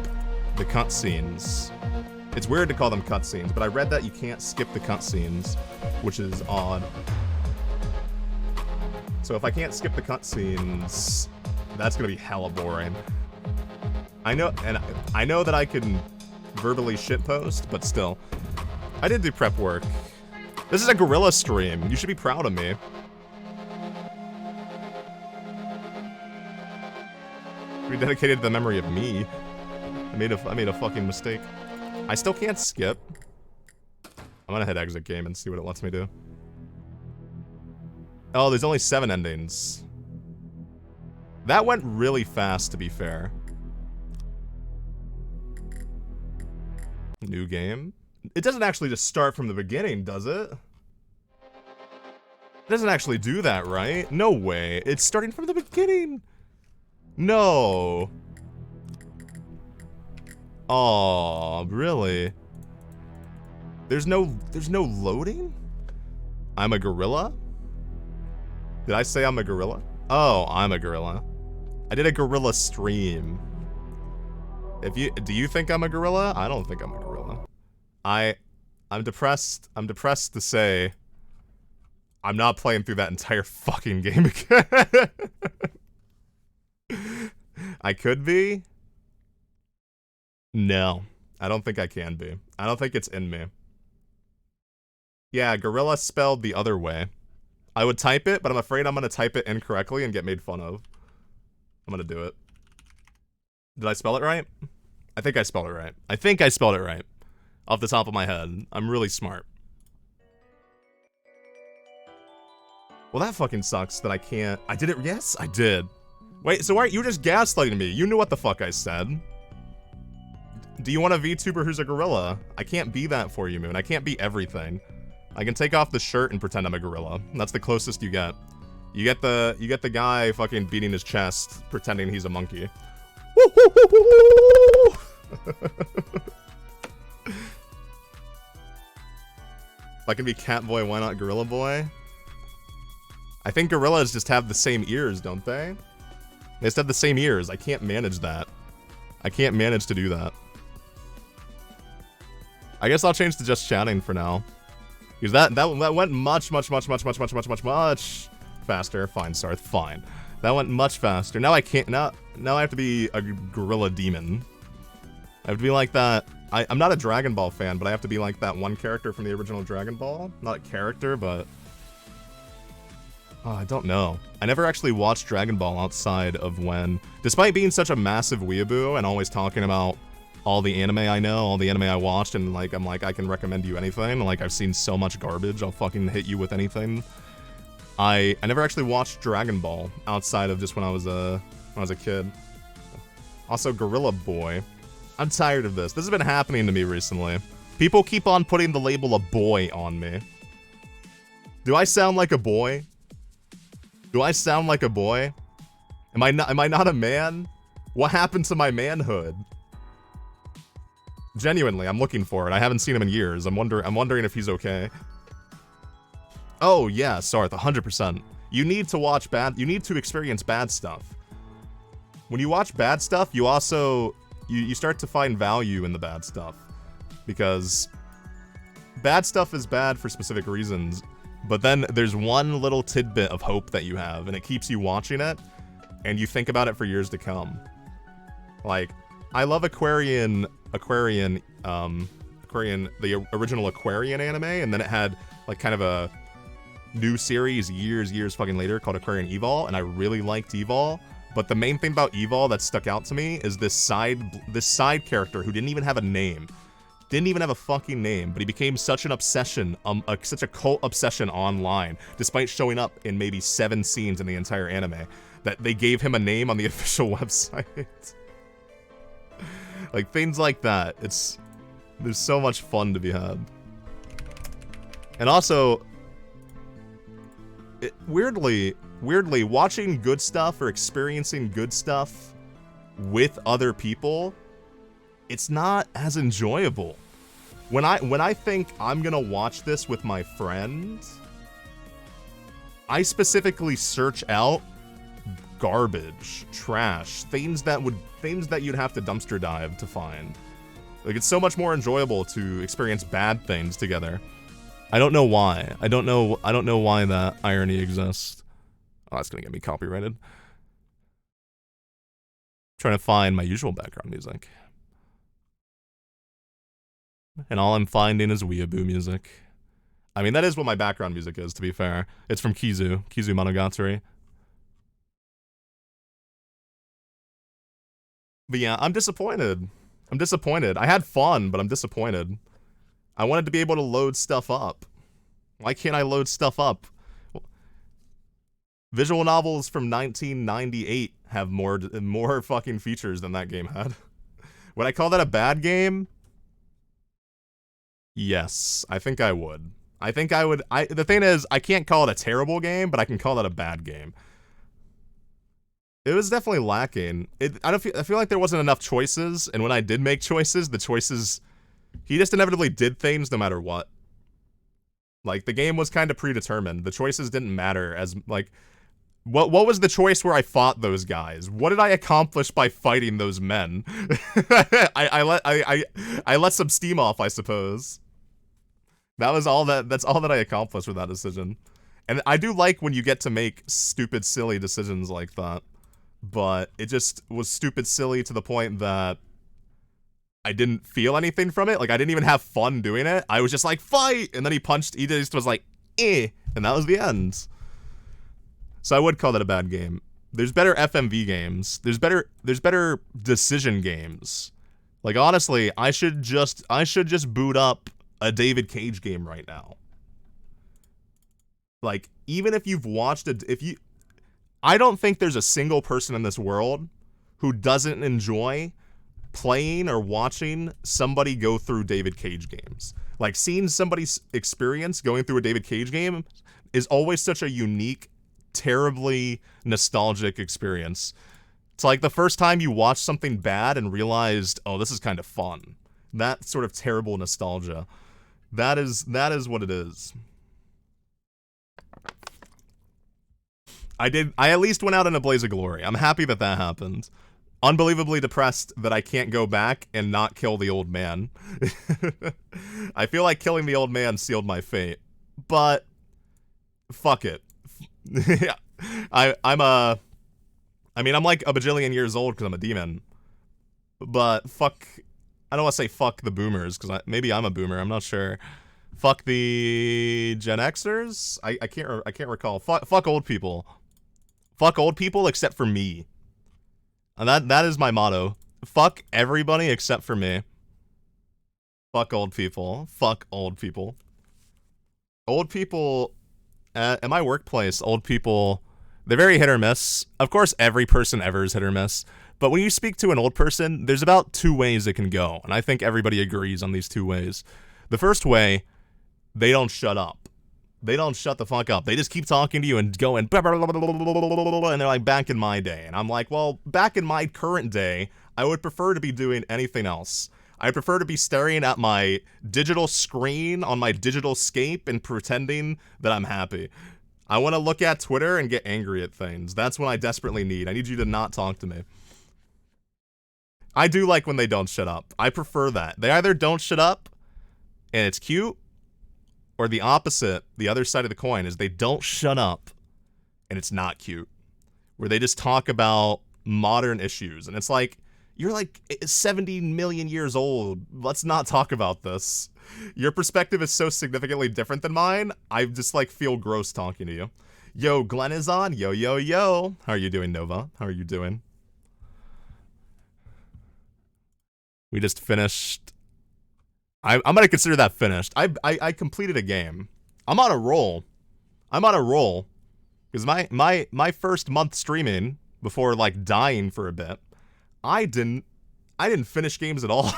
the cutscenes. It's weird to call them cutscenes, but I read that you can't skip the cutscenes, which is odd. So if I can't skip the cutscenes, that's gonna be hella boring. I know that I can verbally shitpost, but still. I did do prep work. This is a gorilla stream. You should be proud of me. Rededicated to the memory of me. I made a fucking mistake. I still can't skip. I'm gonna hit exit game and see what it lets me do. Oh, there's only 7 endings. That went really fast, to be fair. New game? It doesn't actually just start from the beginning, does it? It doesn't actually do that, right? No way. It's starting from the beginning. No. Oh, really? There's no loading? I'm a gorilla? Did I say I'm a gorilla? Oh, I'm a gorilla. I did a gorilla stream. Do you think I'm a gorilla? I don't think I'm a gorilla. I'm depressed to say I'm not playing through that entire fucking game again. I could be. No, I don't think I can be. I don't think it's in me. Yeah, gorilla spelled the other way. I would type it, but I'm afraid I'm gonna type it incorrectly and get made fun of. I'm gonna do it. Did I spell it right? I think I spelled it right. I think I spelled it right. Off the top of my head. I'm really smart. Well, that fucking sucks that I can't... I did it... Yes, I did. Wait, so why you were just gaslighting me? You knew what the fuck I said. Do you want a VTuber who's a gorilla? I can't be that for you, Moon. I can't be everything. I can take off the shirt and pretend I'm a gorilla. That's the closest you get. You get the guy fucking beating his chest, pretending he's a monkey. If I can be cat boy, why not gorilla boy? I think gorillas just have the same ears, don't they? They just have the same ears. I can't manage that. I can't manage to do that. I guess I'll change to just chatting for now. Because that went much faster. Fine, Sarth, fine. That went much faster. Now I can't, now I have to be a gorilla demon. I have to be like that. I'm not a Dragon Ball fan, but I have to be like that one character from the original Dragon Ball. Not a character, but... Oh, I don't know. I never actually watched Dragon Ball outside of when... Despite being such a massive weeaboo and always talking about all the anime I know, all the anime I watched, and like, I'm like, I can recommend you anything. Like, I've seen so much garbage, I'll fucking hit you with anything. I never actually watched Dragon Ball outside of just when I was a kid. Also, Gorilla Boy. I'm tired of this. This has been happening to me recently. People keep on putting the label a boy on me. Do I sound like a boy? Do I sound like a boy? Am I not a man? What happened to my manhood? Genuinely, I'm looking for it. I haven't seen him in years. I'm wondering if he's okay. Oh yeah, Sarth, 100%. You need to watch you need to experience bad stuff. When you watch bad stuff, you also you start to find value in the bad stuff. Because bad stuff is bad for specific reasons, but then there's one little tidbit of hope that you have, and it keeps you watching it, and you think about it for years to come. Like, I love Aquarian, the original Aquarian anime, and then it had like kind of a new series years fucking later called Aquarian Evol, and I really liked Evol. But the main thing about Evol that stuck out to me is this side character who didn't even have a name. Didn't even have a fucking name, but he became such an obsession, such a cult obsession online, despite showing up in maybe 7 scenes in the entire anime, that they gave him a name on the official website. Like, things like that. There's so much fun to be had. And also, weirdly, watching good stuff or experiencing good stuff with other people, it's not as enjoyable. When I think I'm gonna watch this with my friends, I specifically search out garbage, trash, things that you'd have to dumpster dive to find. Like, it's so much more enjoyable to experience bad things together. I don't know why. I don't know why that irony exists. Oh, that's gonna get me copyrighted. Trying to find my usual background music. And all I'm finding is weeaboo music. I mean, that is what my background music is, to be fair. It's from Kizu Monogatari. But yeah, I'm disappointed. I had fun, but I'm disappointed. I wanted to be able to load stuff up. Why can't I load stuff up? Visual novels from 1998 have more fucking features than that game had. Would I call that a bad game? Yes, I think I would. I think I would. The thing is, I can't call it a terrible game, but I can call that a bad game. It was definitely lacking. I feel like there wasn't enough choices, and when I did make choices, he just inevitably did things no matter what. Like, the game was kind of predetermined. The choices didn't matter as, like, what was the choice where I fought those guys? What did I accomplish by fighting those men? I let some steam off, I suppose. That's all that I accomplished with that decision. And I do like when you get to make stupid, silly decisions like that. But it just was stupid, silly to the point that I didn't feel anything from it. Like, I didn't even have fun doing it. I was just like, fight! And then he just was like, eh. And that was the end. So I would call that a bad game. There's better FMV games. There's better decision games. Like, honestly, I should just boot up a David Cage game right now. Like, even if you've watched I don't think there's a single person in this world who doesn't enjoy playing or watching somebody go through David Cage games. Like, seeing somebody's experience going through a David Cage game is always such a unique, terribly nostalgic experience. It's like the first time you watched something bad and realized, oh, this is kind of fun. That sort of terrible nostalgia. That is what it is. I at least went out in a blaze of glory. I'm happy that happened. Unbelievably depressed that I can't go back and not kill the old man. I feel like killing the old man sealed my fate. But fuck it. I'm like a bajillion years old because I'm a demon. But fuck, I don't want to say fuck the boomers because maybe I'm a boomer. I'm not sure. Fuck the Gen Xers. I can't recall. Fuck old people. Fuck old people except for me. And that is my motto. Fuck everybody except for me. Fuck old people. Fuck old people. Old people at my workplace, old people, they're very hit or miss. Of course, every person ever is hit or miss. But when you speak to an old person, there's about 2 ways it can go. And I think everybody agrees on these 2 ways. The first way, they don't shut up. They don't shut the fuck up. They just keep talking to you and going, and they're like, back in my day. And I'm like, well, back in my current day, I would prefer to be doing anything else. I prefer to be staring at my digital screen on my digital scape and pretending that I'm happy. I want to look at Twitter and get angry at things. That's what I desperately need. I need you to not talk to me. I do like when they don't shut up. I prefer that. They either don't shut up and it's cute, or the opposite, the other side of the coin, is they don't shut up and it's not cute. Where they just talk about modern issues. And it's like, you're like 70 million years old. Let's not talk about this. Your perspective is so significantly different than mine. I just like feel gross talking to you. Yo, Glen is on. Yo, yo, yo. How are you doing, Nova? How are you doing? We just finished. I'm gonna consider that finished. I completed a game. I'm on a roll. Because my first month streaming before like dying for a bit, I didn't finish games at all.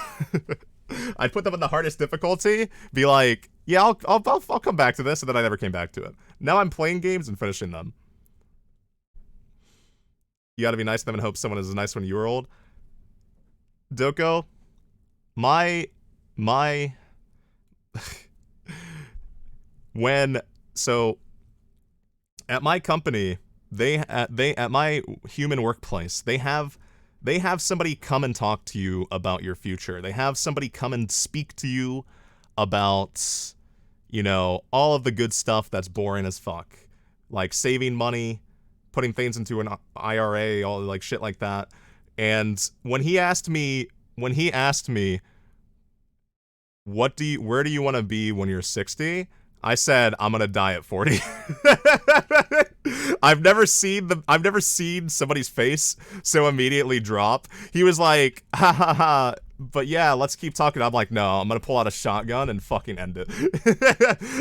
I put them on the hardest difficulty, be like, yeah, I'll come back to this, and then I never came back to it. Now I'm playing games and finishing them. You gotta be nice to them and hope someone is as nice when you were old. Doko, at my company, at my human workplace, they have somebody come and talk to you about your future. They have somebody come and speak to you about, you know, all of the good stuff that's boring as fuck. Like saving money, putting things into an IRA, all like shit like that. And when he asked me, where do you want to be when you're 60? I said, I'm gonna die at 40. I've never seen somebody's face so immediately drop. He was like, ha ha ha, but yeah, let's keep talking. I'm like, no, I'm gonna pull out a shotgun and fucking end it.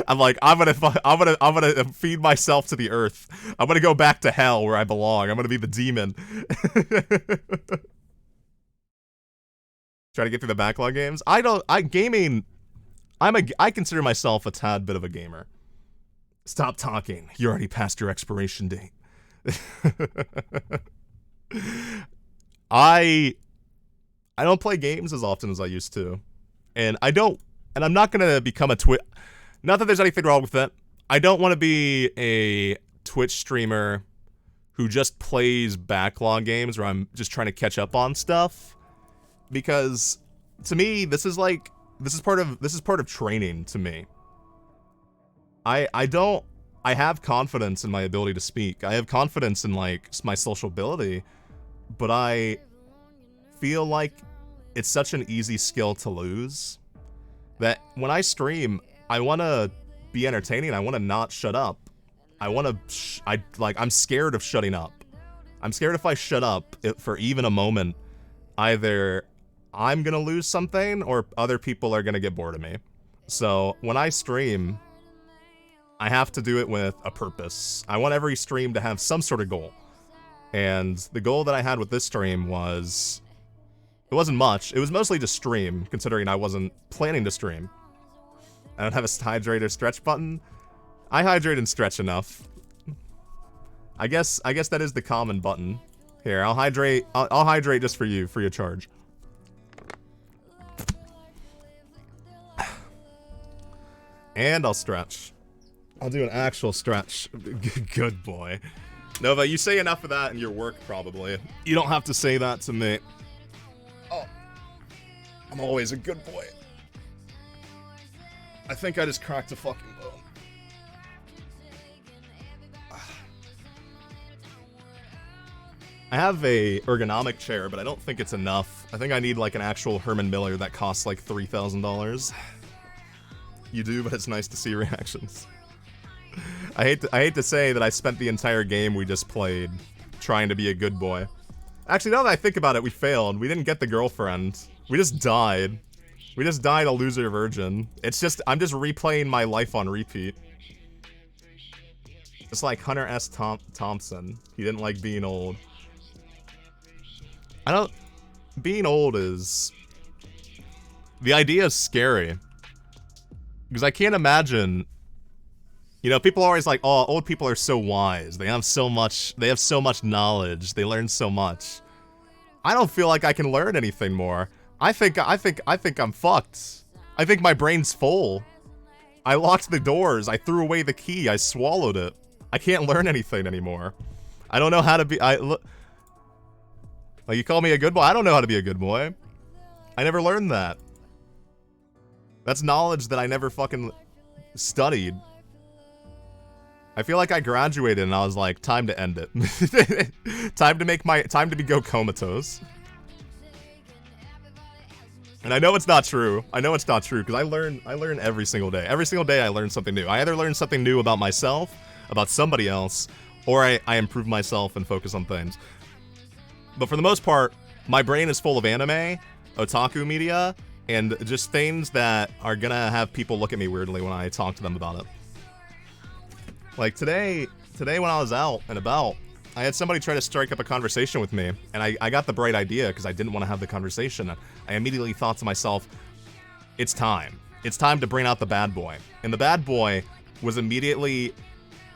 I'm like, I'm gonna feed myself to the earth. I'm gonna go back to hell where I belong. I'm gonna be the demon. Try to get through the backlog games. Gaming. I consider myself a tad bit of a gamer. Stop talking. You're already past your expiration date. I don't play games as often as I used to. And I'm not gonna become a not that there's anything wrong with that. I don't want to be a Twitch streamer who just plays backlog games where I'm just trying to catch up on stuff. Because to me, this is part of training to me. I have confidence in my ability to speak. I have confidence in like my social ability, but I feel like it's such an easy skill to lose that when I stream, I want to be entertaining. I want to not shut up. I'm scared of shutting up. I'm scared if I shut up for even a moment, either I'm gonna lose something or other people are gonna get bored of me. So when I stream, I have to do it with a purpose. I want every stream to have some sort of goal. And the goal that I had with this stream was, it wasn't much. It was mostly just stream, considering I wasn't planning to stream. I don't have a hydrate or stretch button. I hydrate and stretch enough. I guess that is the common button. Here, I'll hydrate just for you, free of charge. And I'll stretch. I'll do an actual stretch. Good boy. Nova, you say enough of that in your work, probably. You don't have to say that to me. Oh. I'm always a good boy. I think I just cracked a fucking bone. I have a ergonomic chair, but I don't think it's enough. I think I need like an actual Herman Miller that costs like $3,000. You do, but it's nice to see reactions. I hate to say that I spent the entire game we just played trying to be a good boy. Actually, now that I think about it, we failed. We didn't get the girlfriend. We just died. We just died a loser virgin. It's just, I'm just replaying my life on repeat. Just like Hunter S. Thompson. He didn't like being old. Being old is... The idea is scary. Because I can't imagine... You know, people are always like, oh, old people are so wise. They have so much knowledge. They learn so much. I don't feel like I can learn anything more. I think I'm fucked. I think my brain's full. I locked the doors. I threw away the key. I swallowed it. I can't learn anything anymore. I don't know how to be... Like, you call me a good boy? I don't know how to be a good boy. I never learned that. That's knowledge that I never fucking studied. I feel like I graduated and I was like, time to end it. time to go comatose. And I know it's not true. I know it's not true because I learn every single day. Every single day I learn something new. I either learn something new about myself, about somebody else, or I improve myself and focus on things. But for the most part, my brain is full of anime, otaku media, and just things that are gonna have people look at me weirdly when I talk to them about it. Like today when I was out and about, I had somebody try to strike up a conversation with me, and I got the bright idea because I didn't want to have the conversation. I immediately thought to myself, it's time. It's time to bring out the bad boy. And the bad boy was immediately,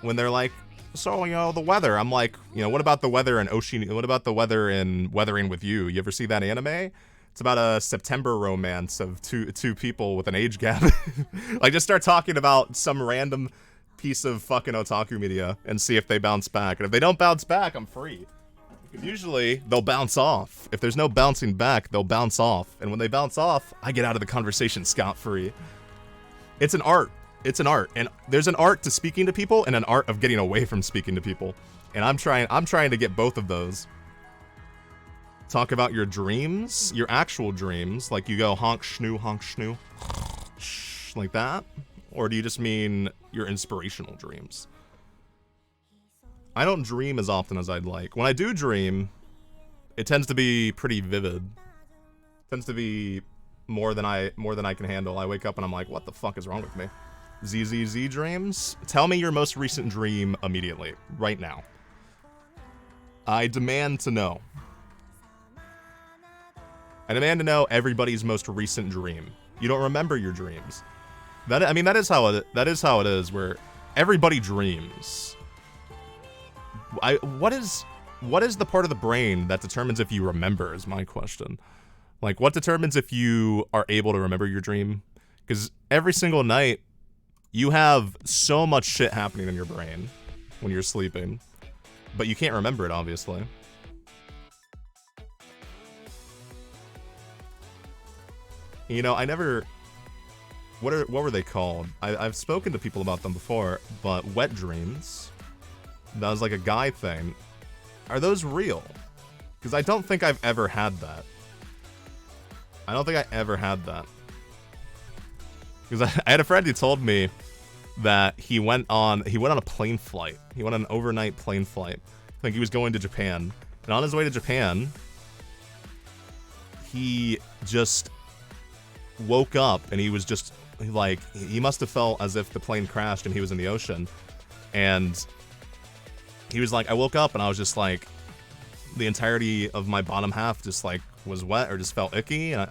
when they're like, so, you know, the weather. I'm like, you know, what about the weather in what about the weather in Weathering with You? You ever see that anime? It's about a September romance of two people with an age gap. Like, just start talking about some random piece of fucking otaku media and see if they bounce back. And if they don't bounce back, I'm free. Because usually, they'll bounce off. If there's no bouncing back, they'll bounce off. And when they bounce off, I get out of the conversation scot-free. It's an art. It's an art. And there's an art to speaking to people and an art of getting away from speaking to people. And I'm trying to get both of those. Talk about your dreams, your actual dreams. Like you go honk schnoo, like that. Or do you just mean your inspirational dreams? I don't dream as often as I'd like. When I do dream, it tends to be pretty vivid. Tends to be more than I can handle. I wake up and I'm like, what the fuck is wrong with me? ZZZ dreams? Tell me your most recent dream immediately, right now. I demand to know. I demand to know everybody's most recent dream. You don't remember your dreams. That is how it is. Where everybody dreams. What is the part of the brain that determines if you remember? Is my question. Like, what determines if you are able to remember your dream? Because every single night, you have so much shit happening in your brain when you're sleeping, but you can't remember it, obviously. You know, I never... What were they called? I've spoken to people about them before, but wet dreams. That was like a guy thing. Are those real? Because I don't think I've ever had that. I don't think I ever had that. Because I had a friend who told me that he went on a plane flight. He went on an overnight plane flight. I think he was going to Japan. And on his way to Japan, he just woke up and he was just like, he must have felt as if the plane crashed and he was in the ocean. And he was like, I woke up and I was just like, the entirety of my bottom half just like was wet or just felt icky. And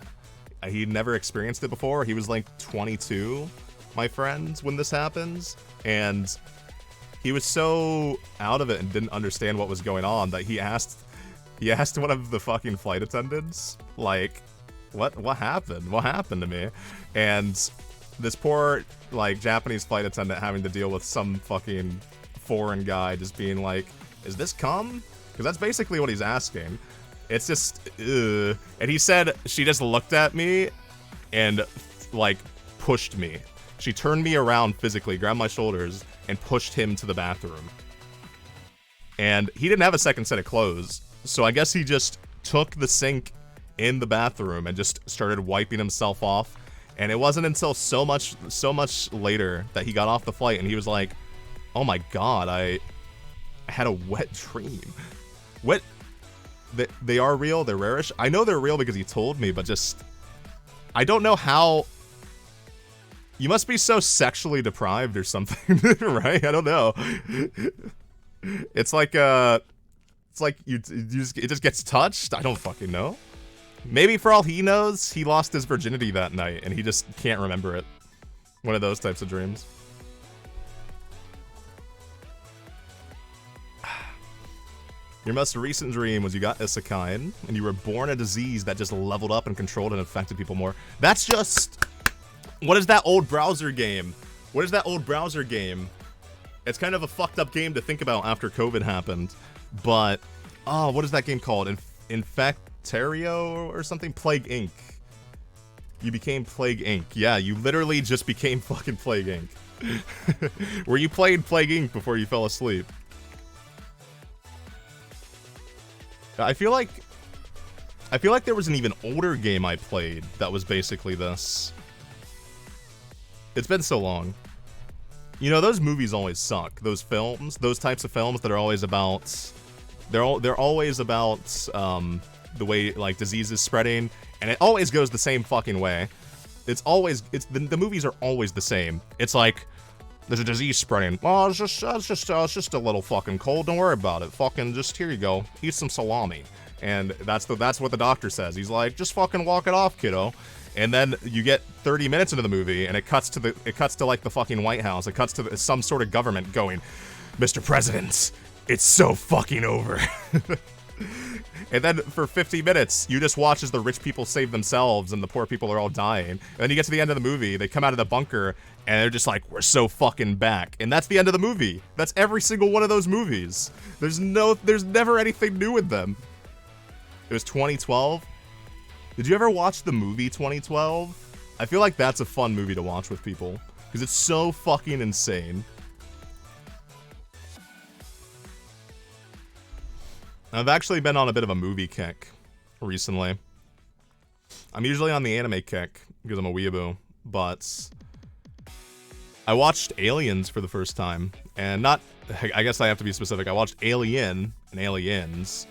he'd never experienced it before. He was like 22, my friend, when this happens. And he was so out of it and didn't understand what was going on that he asked one of the fucking flight attendants, like, what happened? What happened to me? And this poor, like, Japanese flight attendant having to deal with some fucking foreign guy just being like, is this cum? Because that's basically what he's asking. It's just, ugh. And he said she just looked at me and, like, pushed me. She turned me around physically, grabbed my shoulders, and pushed him to the bathroom. And he didn't have a second set of clothes, so I guess he just took the sink in the bathroom and just started wiping himself off. And it wasn't until so much later that he got off the flight and he was like, oh my god, I had a wet dream. What? They are real? They're rarish? I know they're real because he told me, but just... I don't know how... You must be so sexually deprived or something, right? I don't know. It's like, it just gets touched? I don't fucking know. Maybe for all he knows, he lost his virginity that night and he just can't remember it. One of those types of dreams. Your most recent dream was you got isekai and you were born a disease that just leveled up and controlled and affected people more. That's just... What is that old browser game? What is that old browser game? It's kind of a fucked up game to think about after COVID happened. But, oh, what is that game called? Infectario or something? Plague Inc. You became Plague Inc. Yeah, you literally just became fucking Plague Inc. Where you played Plague Inc. before you fell asleep. I feel like there was an even older game I played that was basically this. It's been so long. You know, those movies always suck. Those films, those types of films that are always about... They're always about the way, like, disease is spreading, and it always goes the same fucking way. The movies are always the same. It's like, there's a disease spreading. Oh, it's just a little fucking cold. Don't worry about it. Fucking just, here you go. Eat some salami. And that's what the doctor says. He's like, just fucking walk it off, kiddo. And then you get 30 minutes into the movie, and it cuts to like the fucking White House. It cuts to some sort of government going, Mr. President, it's so fucking over. And then for 50 minutes, you just watch as the rich people save themselves and the poor people are all dying. And then you get to the end of the movie, they come out of the bunker, and they're just like, we're so fucking back. And that's the end of the movie. That's every single one of those movies. There's never anything new with them. It was 2012. Did you ever watch the movie 2012? I feel like that's a fun movie to watch with people, because it's so fucking insane. I've actually been on a bit of a movie kick recently. I'm usually on the anime kick, because I'm a weeaboo, but I watched Aliens for the first time, and I guess I have to be specific, I watched Alien and Aliens,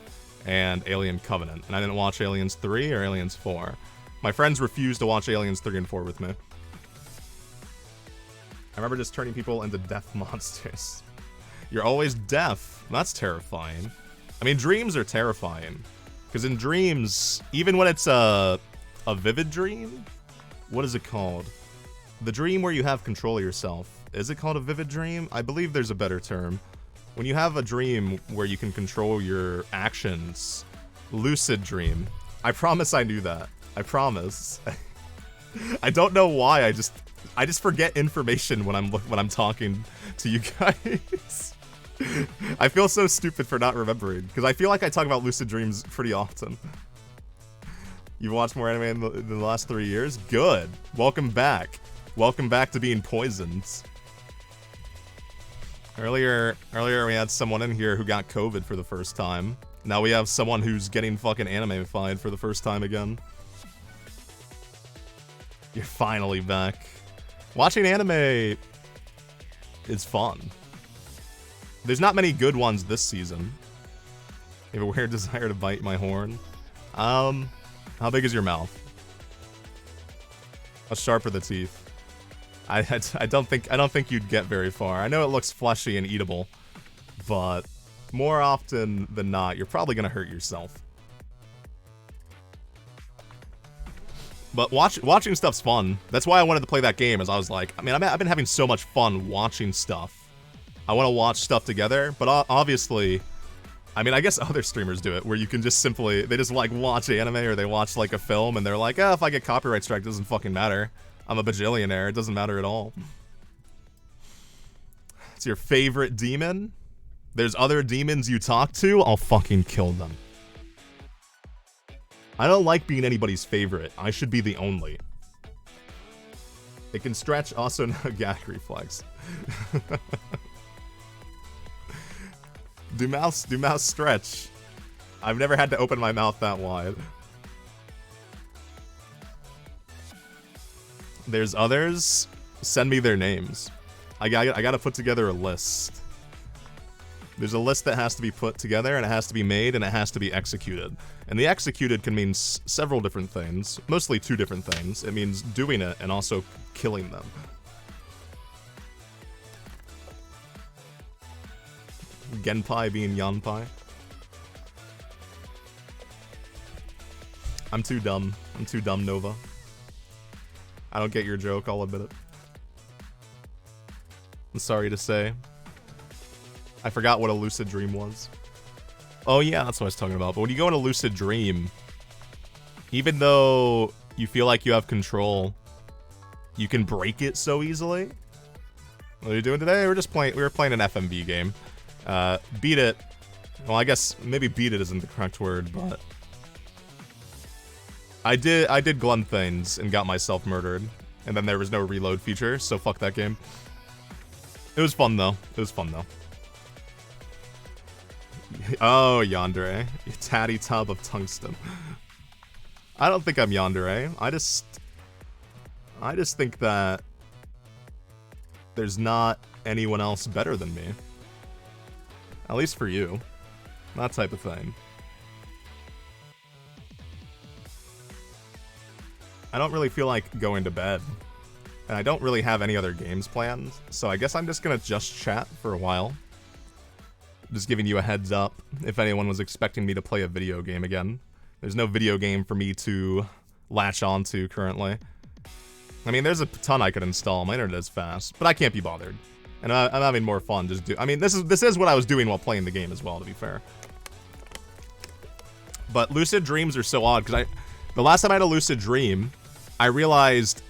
and Alien Covenant, and I didn't watch Aliens 3 or Aliens 4. My friends refused to watch Aliens 3 and 4 with me. I remember just turning people into deaf monsters. You're always deaf. That's terrifying. I mean, dreams are terrifying. Because in dreams, even when it's a vivid dream, what is it called? The dream where you have control of yourself. Is it called a vivid dream? I believe there's a better term. When you have a dream where you can control your actions, lucid dream. I promise I knew that. I promise. I don't know why. I just forget information when I'm talking to you guys. I feel so stupid for not remembering because I feel like I talk about lucid dreams pretty often. You've watched more anime in the last 3 years? Good. Welcome back. Welcome back to being poisoned. Earlier we had someone in here who got COVID for the first time. Now we have someone who's getting fucking anime-fied for the first time again. You're finally back. Watching anime is fun. There's not many good ones this season. You have a weird desire to bite my horn. How big is your mouth? How sharp are the teeth? I don't think you'd get very far. I know it looks fleshy and eatable, but more often than not, you're probably gonna hurt yourself. But watching stuff's fun. That's why I wanted to play that game, as I was like, I mean, I've been having so much fun watching stuff. I want to watch stuff together, but obviously, I mean, I guess other streamers do it, where you can just simply, they just like watch anime or they watch like a film and they're like, oh, if I get copyright strike, it doesn't fucking matter. I'm a bajillionaire, it doesn't matter at all. It's your favorite demon? There's other demons you talk to? I'll fucking kill them. I don't like being anybody's favorite. I should be the only. It can stretch, also no gag reflex. Do mouths stretch? I've never had to open my mouth that wide. There's others. Send me their names. I gotta put together a list. There's a list that has to be put together, and it has to be made, and it has to be executed. And the executed can mean several different things. Mostly 2 different things. It means doing it and also killing them. Genpai being Yanpai. I'm too dumb. I'm too dumb, Nova. I don't get your joke, I'll admit it. I'm sorry to say. I forgot what a lucid dream was. Oh yeah, that's what I was talking about. But when you go in a lucid dream, even though you feel like you have control, you can break it so easily. What are you doing today? We were playing an FMV game. Beat it. Well, I guess maybe beat it isn't the correct word, but I did Glen things and got myself murdered, and then there was no reload feature, so fuck that game. It was fun though. It was fun though. Oh, Yandere. You tatty tub of tungsten. I don't think I'm Yandere. I just think that there's not anyone else better than me. At least for you. That type of thing. I don't really feel like going to bed. And I don't really have any other games planned. So I guess I'm just gonna chat for a while. Just giving you a heads up if anyone was expecting me to play a video game again. There's no video game for me to latch onto currently. I mean, there's a ton I could install. My internet is fast, but I can't be bothered. And I'm having more fun just I mean, this is what I was doing while playing the game as well, to be fair. But lucid dreams are so odd, because the last time I had a lucid dream, I realized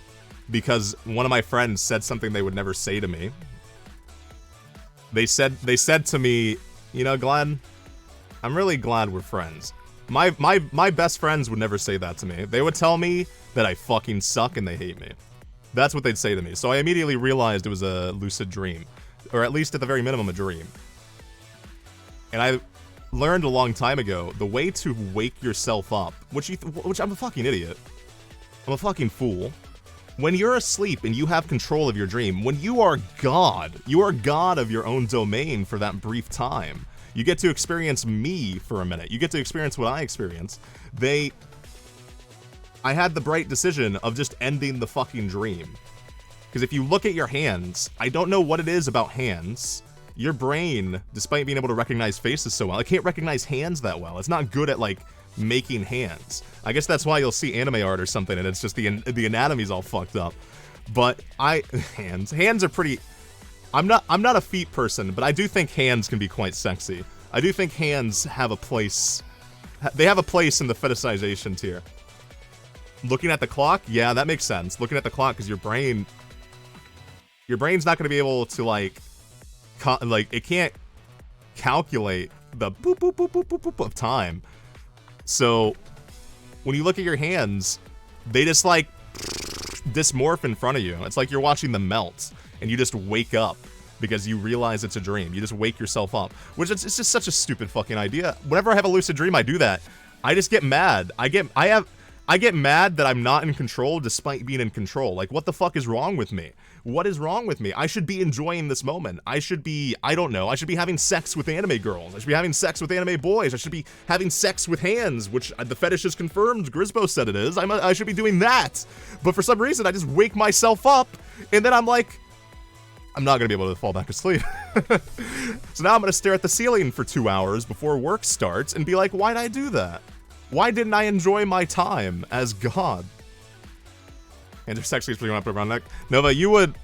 because one of my friends said something they would never say to me. They said to me, you know, Glenn, I'm really glad we're friends. My best friends would never say that to me. They would tell me that I fucking suck and they hate me. That's what they'd say to me. So I immediately realized it was a lucid dream. Or at least at the very minimum, a dream. And I learned a long time ago, the way to wake yourself up, which I'm a fucking idiot. I'm a fucking fool. When you're asleep and you have control of your dream, when you are God of your own domain for that brief time. You get to experience me for a minute. You get to experience what I experience. I had the bright decision of just ending the fucking dream. Because if you look at your hands, I don't know what it is about hands. Your brain, despite being able to recognize faces so well, it can't recognize hands that well. It's not good at, like, making hands. I guess that's why you'll see anime art or something and it's just the anatomy's all fucked up. But hands are pretty... I'm not a feet person, but I do think hands can be quite sexy. I do think hands have a place... They have a place in the fetishization tier. Looking at the clock? Yeah, that makes sense. Looking at the clock, because your brain's not going to be able to, like, it can't calculate the boop, boop, boop, boop, boop, boop of time. So, when you look at your hands, they just, like, dysmorph in front of you. It's like you're watching them melt, and you just wake up because you realize it's a dream. You just wake yourself up, which it's just such a stupid fucking idea. Whenever I have a lucid dream, I do that. I just get mad. I get mad that I'm not in control despite being in control. Like, what the fuck is wrong with me? What is wrong with me? I should be enjoying this moment. I should be, I don't know, I should be having sex with anime girls. I should be having sex with anime boys. I should be having sex with hands, which the fetish is confirmed. Grisbo said it is. I should be doing that. But for some reason, I just wake myself up, and then I'm like, I'm not gonna be able to fall back asleep. So now I'm gonna stare at the ceiling for 2 hours before work starts and be like, why'd I do that? Why didn't I enjoy my time as God? And there's actually pretty up around neck. Nova, you would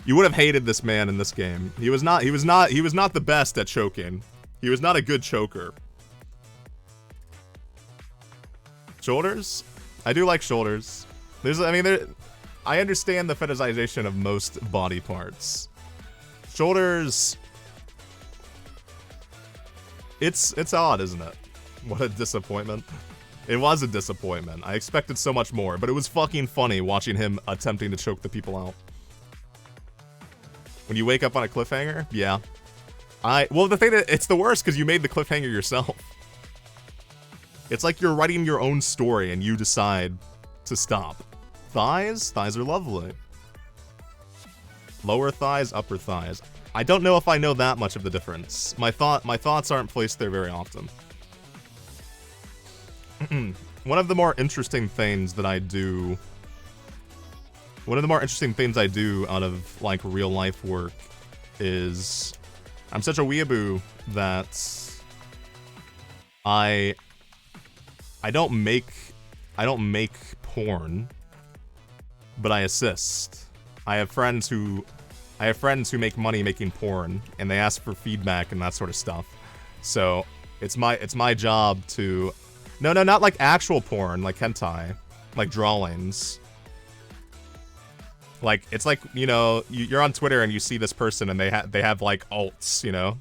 have hated this man in this game. He was not the best at choking. He was not a good choker. Shoulders? I do like shoulders. I understand the fetishization of most body parts. Shoulders, it's odd, isn't it? What a disappointment. It was a disappointment. I expected so much more, but it was fucking funny watching him attempting to choke the people out. When you wake up on a cliffhanger? Yeah. Well, the thing that, it's the worst because you made the cliffhanger yourself. It's like you're writing your own story and you decide to stop. Thighs? Thighs are lovely. Lower thighs, upper thighs. I don't know if I know that much of the difference. My thoughts aren't placed there very often. One of the more interesting things that I do... One of the more interesting things I do out of, like, real life work is... I'm such a weeaboo that... I don't make porn, but I assist. I have friends who make money making porn, and they ask for feedback and that sort of stuff. So it's my job to, no, not like actual porn, like hentai, like drawings. Like it's like, you know, you're on Twitter and you see this person and they have like alts, you know,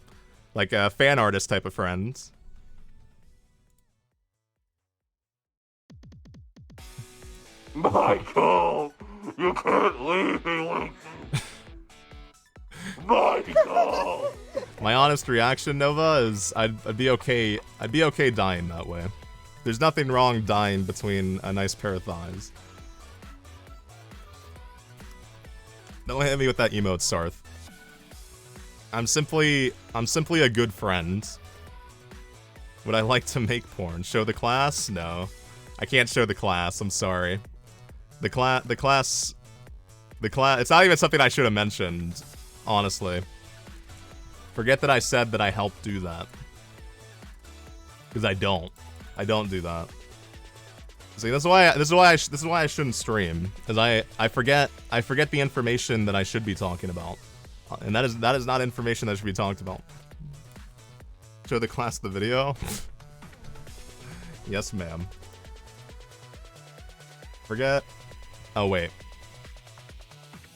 like a fan artist type of friends. Michael, you can't leave me like Michael. My honest reaction, Nova, is I'd be okay. I'd be okay dying that way. There's nothing wrong dying between a nice pair of thighs. Don't hit me with that emote, Sarth. I'm simply a good friend. Would I like to make porn? Show the class? No. I can't show the class, I'm sorry. The class, it's not even something I should have mentioned, honestly. Forget that I said that I helped do that. Because I don't do that. See, this is why I shouldn't stream. Because I forget the information that I should be talking about. And that is not information that should be talked about. Show the class the video? Yes, ma'am. Forget. Oh wait.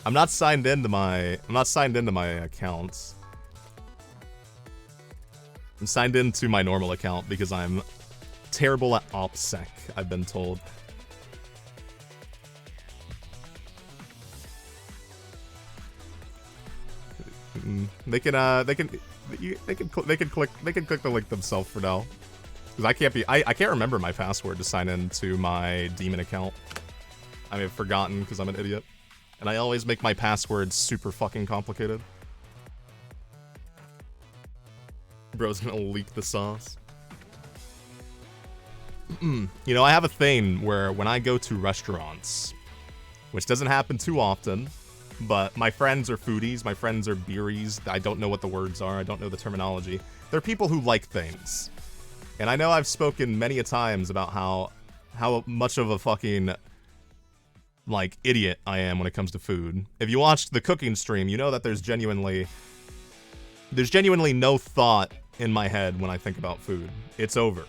I'm not signed into my account. I'm signed into my normal account because I'm terrible at OPSEC, I've been told. They can click the link themselves for now. Because I can't remember my password to sign into my demon account. I mean, I've forgotten because I'm an idiot. And I always make my passwords super fucking complicated. Bro's gonna leak the sauce. You know, I have a thing where when I go to restaurants, which doesn't happen too often, but my friends are foodies, my friends are beeries, I don't know what the words are, I don't know the terminology. They're people who like things. And I know I've spoken many a times about how much of a fucking, like, idiot I am when it comes to food. If you watched the cooking stream, you know that there's genuinely no thought in my head when I think about food. It's over.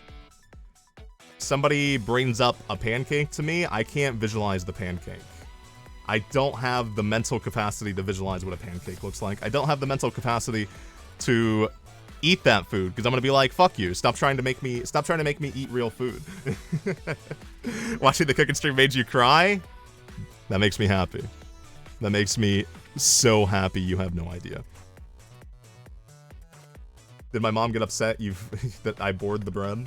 Somebody brings up a pancake to me, I can't visualize the pancake. I don't have the mental capacity to visualize what a pancake looks like. I don't have the mental capacity to eat that food, because I'm gonna be like, fuck you, stop trying to make me eat real food. Watching the cooking stream made you cry? That makes me happy. That makes me so happy, you have no idea. Did my mom get upset that I bored the bread?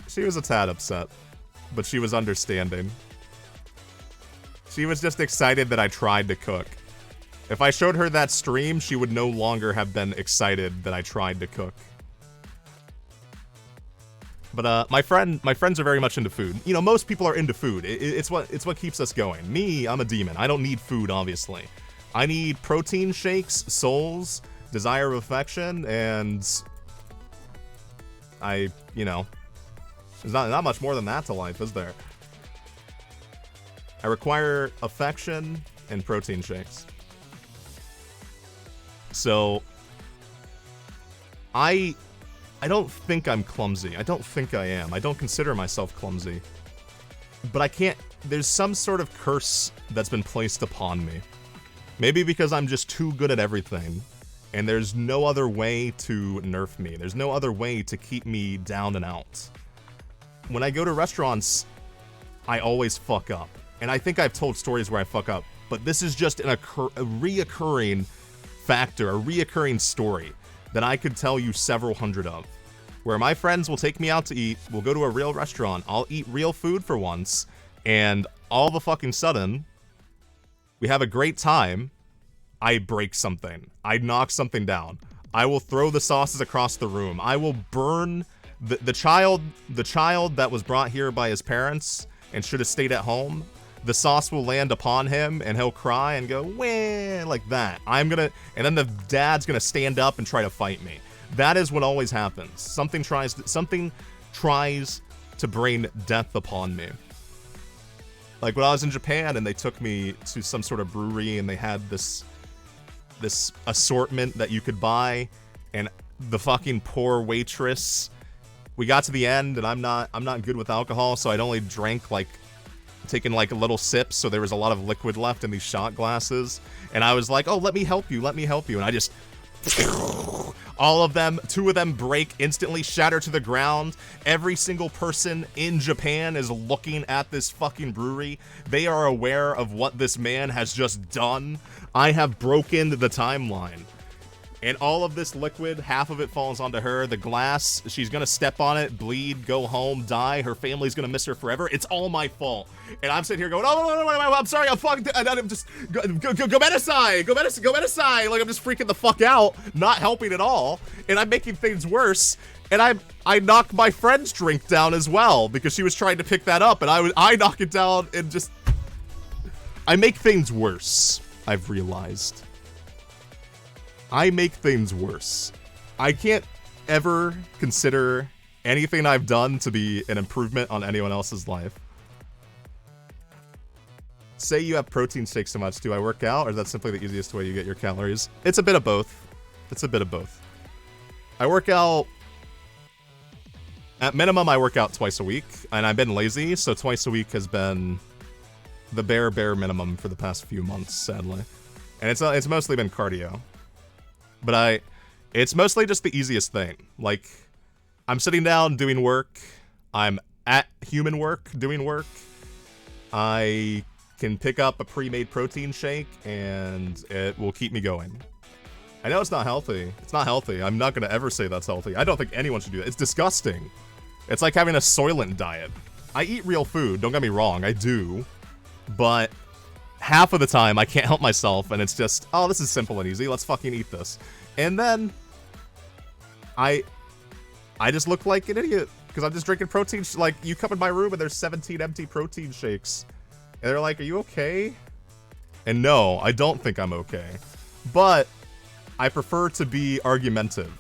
She was a tad upset, but she was understanding. She was just excited that I tried to cook. If I showed her that stream, she would no longer have been excited that I tried to cook. But my friends are very much into food. You know, most people are into food. It's what keeps us going. Me, I'm a demon. I don't need food, obviously. I need protein shakes, souls, desire of affection, and you know, there's not much more than that to life, is there? I require affection and protein shakes. So, I don't think I'm clumsy. I don't think I am. I don't consider myself clumsy. But I can't... There's some sort of curse that's been placed upon me. Maybe because I'm just too good at everything. And there's no other way to nerf me. There's no other way to keep me down and out. When I go to restaurants, I always fuck up. And I think I've told stories where I fuck up. But this is just a reoccurring factor, a reoccurring story that I could tell you several hundred of. Where my friends will take me out to eat, we'll go to a real restaurant, I'll eat real food for once, and all of a fucking sudden, we have a great time, I break something. I knock something down. I will throw the sauces across the room. I will burn the child that was brought here by his parents and should have stayed at home. The sauce will land upon him and he'll cry and go, wah, like that. And then the dad's gonna stand up and try to fight me. That is what always happens. Something tries to bring death upon me. Like when I was in Japan and they took me to some sort of brewery and they had this assortment that you could buy, and the fucking poor waitress, we got to the end and I'm not good with alcohol, so I'd only drank taking a little sips, so there was a lot of liquid left in these shot glasses, and I was like, oh, let me help you, and I just all of them, 2 of them break, instantly shatter to the ground. Every single person in Japan is looking at this fucking brewery. They are aware of what this man has just done. I have broken the timeline. And all of this liquid, half of it falls onto her. The glass, she's gonna step on it, bleed, go home, die. Her family's gonna miss her forever. It's all my fault. And I'm sitting here going, oh, no, I'm sorry, I'm fucking, I'm just, go medicine. Like, I'm just freaking the fuck out, not helping at all. And I'm making things worse. And I knocked my friend's drink down as well, because she was trying to pick that up, and I knock it down and just, I make things worse, I've realized. I make things worse. I can't ever consider anything I've done to be an improvement on anyone else's life. Say you have protein shakes so much, do I work out, or is that simply the easiest way you get your calories? It's a bit of both. I work out, at minimum I work out twice a week, and I've been lazy, so twice a week has been the bare minimum for the past few months, sadly. And it's mostly been cardio. But it's mostly just the easiest thing. Like, I'm sitting down doing work. I'm at human work doing work. I can pick up a pre-made protein shake and it will keep me going. I know it's not healthy. It's not healthy. I'm not going to ever say that's healthy. I don't think anyone should do that. It's disgusting. It's like having a Soylent diet. I eat real food, don't get me wrong, I do. But half of the time I can't help myself and it's just, oh, this is simple and easy, let's fucking eat this. And then I just look like an idiot because I'm just drinking protein. Like, you come in my room and there's 17 empty protein shakes. And they're like, are you okay? And no, I don't think I'm okay. But I prefer to be argumentative.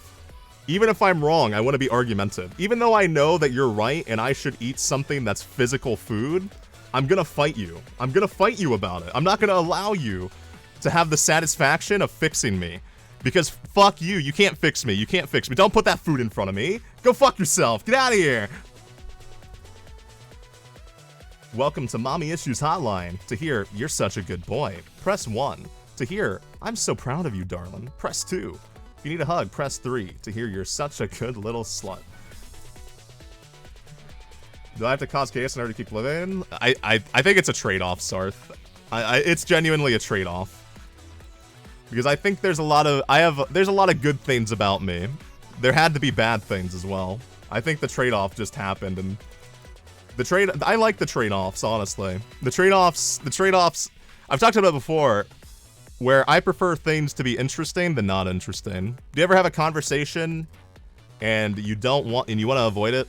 Even if I'm wrong, I want to be argumentative. Even though I know that you're right and I should eat something that's physical food, I'm gonna fight you. I'm gonna fight you about it. I'm not gonna allow you to have the satisfaction of fixing me. Because fuck you, you can't fix me. You can't fix me. Don't put that food in front of me. Go fuck yourself. Get out of here. Welcome to Mommy Issues Hotline. To hear, you're such a good boy, press 1. To hear, I'm so proud of you, darling, press 2. If you need a hug, press 3. To hear, you're such a good little slut. Do I have to cause chaos in order to keep living? I think it's a trade-off, Sarth. It's genuinely a trade-off. Because I think there's a lot of there's a lot of good things about me. There had to be bad things as well. I think the trade-off just happened, and I like the trade-offs, honestly. The trade-offs I've talked about it before, where I prefer things to be interesting than not interesting. Do you ever have a conversation and you want to avoid it?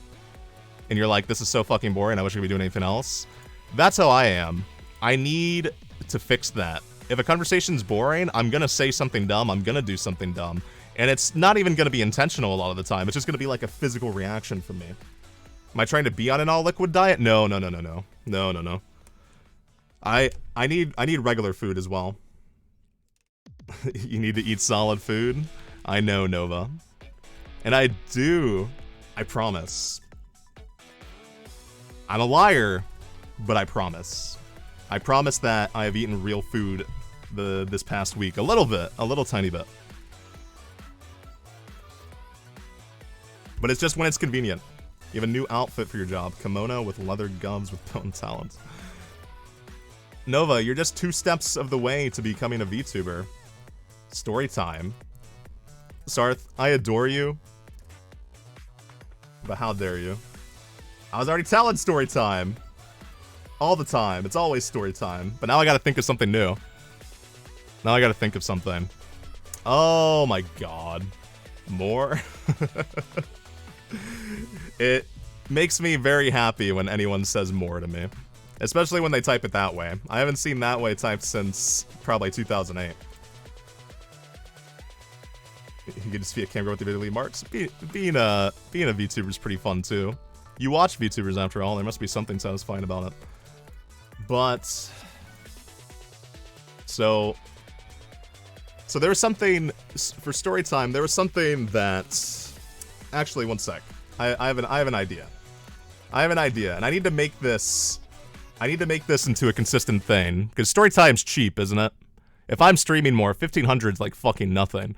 And you're like, this is so fucking boring, I wish I could be doing anything else? That's how I am. I need to fix that. If a conversation's boring, I'm gonna say something dumb, I'm gonna do something dumb. And it's not even gonna be intentional a lot of the time, it's just gonna be like a physical reaction from me. Am I trying to be on an all-liquid diet? No. I need regular food as well. You need to eat solid food? I know, Nova. And I do. I promise. I'm a liar, but I promise. I promise that I have eaten real food this past week. A little bit. A little tiny bit. But it's just when it's convenient. You have a new outfit for your job. Kimono with leather gloves with bone talons. Nova, you're just 2 steps of the way to becoming a VTuber. Story time. Sarth, I adore you. But how dare you? I was already telling story time. All the time. It's always story time. But now I gotta think of something new. Now I gotta think of something. Oh my god. More? It makes me very happy when anyone says more to me. Especially when they type it that way. I haven't seen that way typed since probably 2008. You can just be a camera with the Italy marks. Being a VTuber is pretty fun too. You watch VTubers after all, there must be something satisfying about it. But so there was something for story time. There was something that actually, one sec. I have an idea. I have an idea, and I need to make this into a consistent thing because story time's cheap, isn't it? If I'm streaming more, 1,500 is like fucking nothing.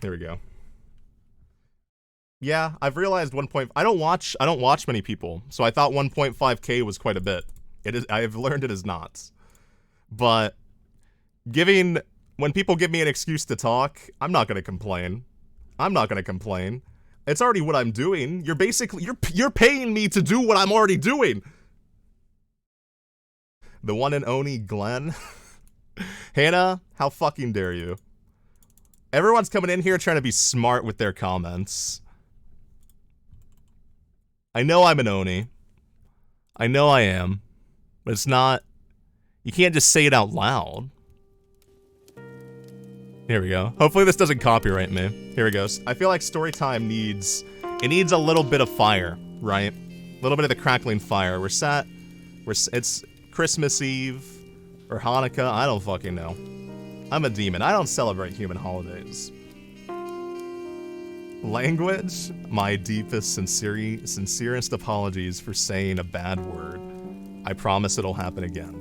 There we go. Yeah, I've realized 1. I don't watch many people, so I thought 1.5k was quite a bit. It is. I have learned it is not. But when people give me an excuse to talk, I'm not gonna complain. It's already what I'm doing. You're paying me to do what I'm already doing. The one and only Glen. Hannah, how fucking dare you? Everyone's coming in here trying to be smart with their comments. I know I'm an Oni. I know I am. But it's not... You can't just say it out loud. Here we go. Hopefully this doesn't copyright me. Here we go. I feel like story time needs a little bit of fire, right? A little bit of the crackling fire. It's Christmas Eve or Hanukkah. I don't fucking know. I'm a demon. I don't celebrate human holidays. Language? My deepest, sincerest apologies for saying a bad word. I promise it'll happen again.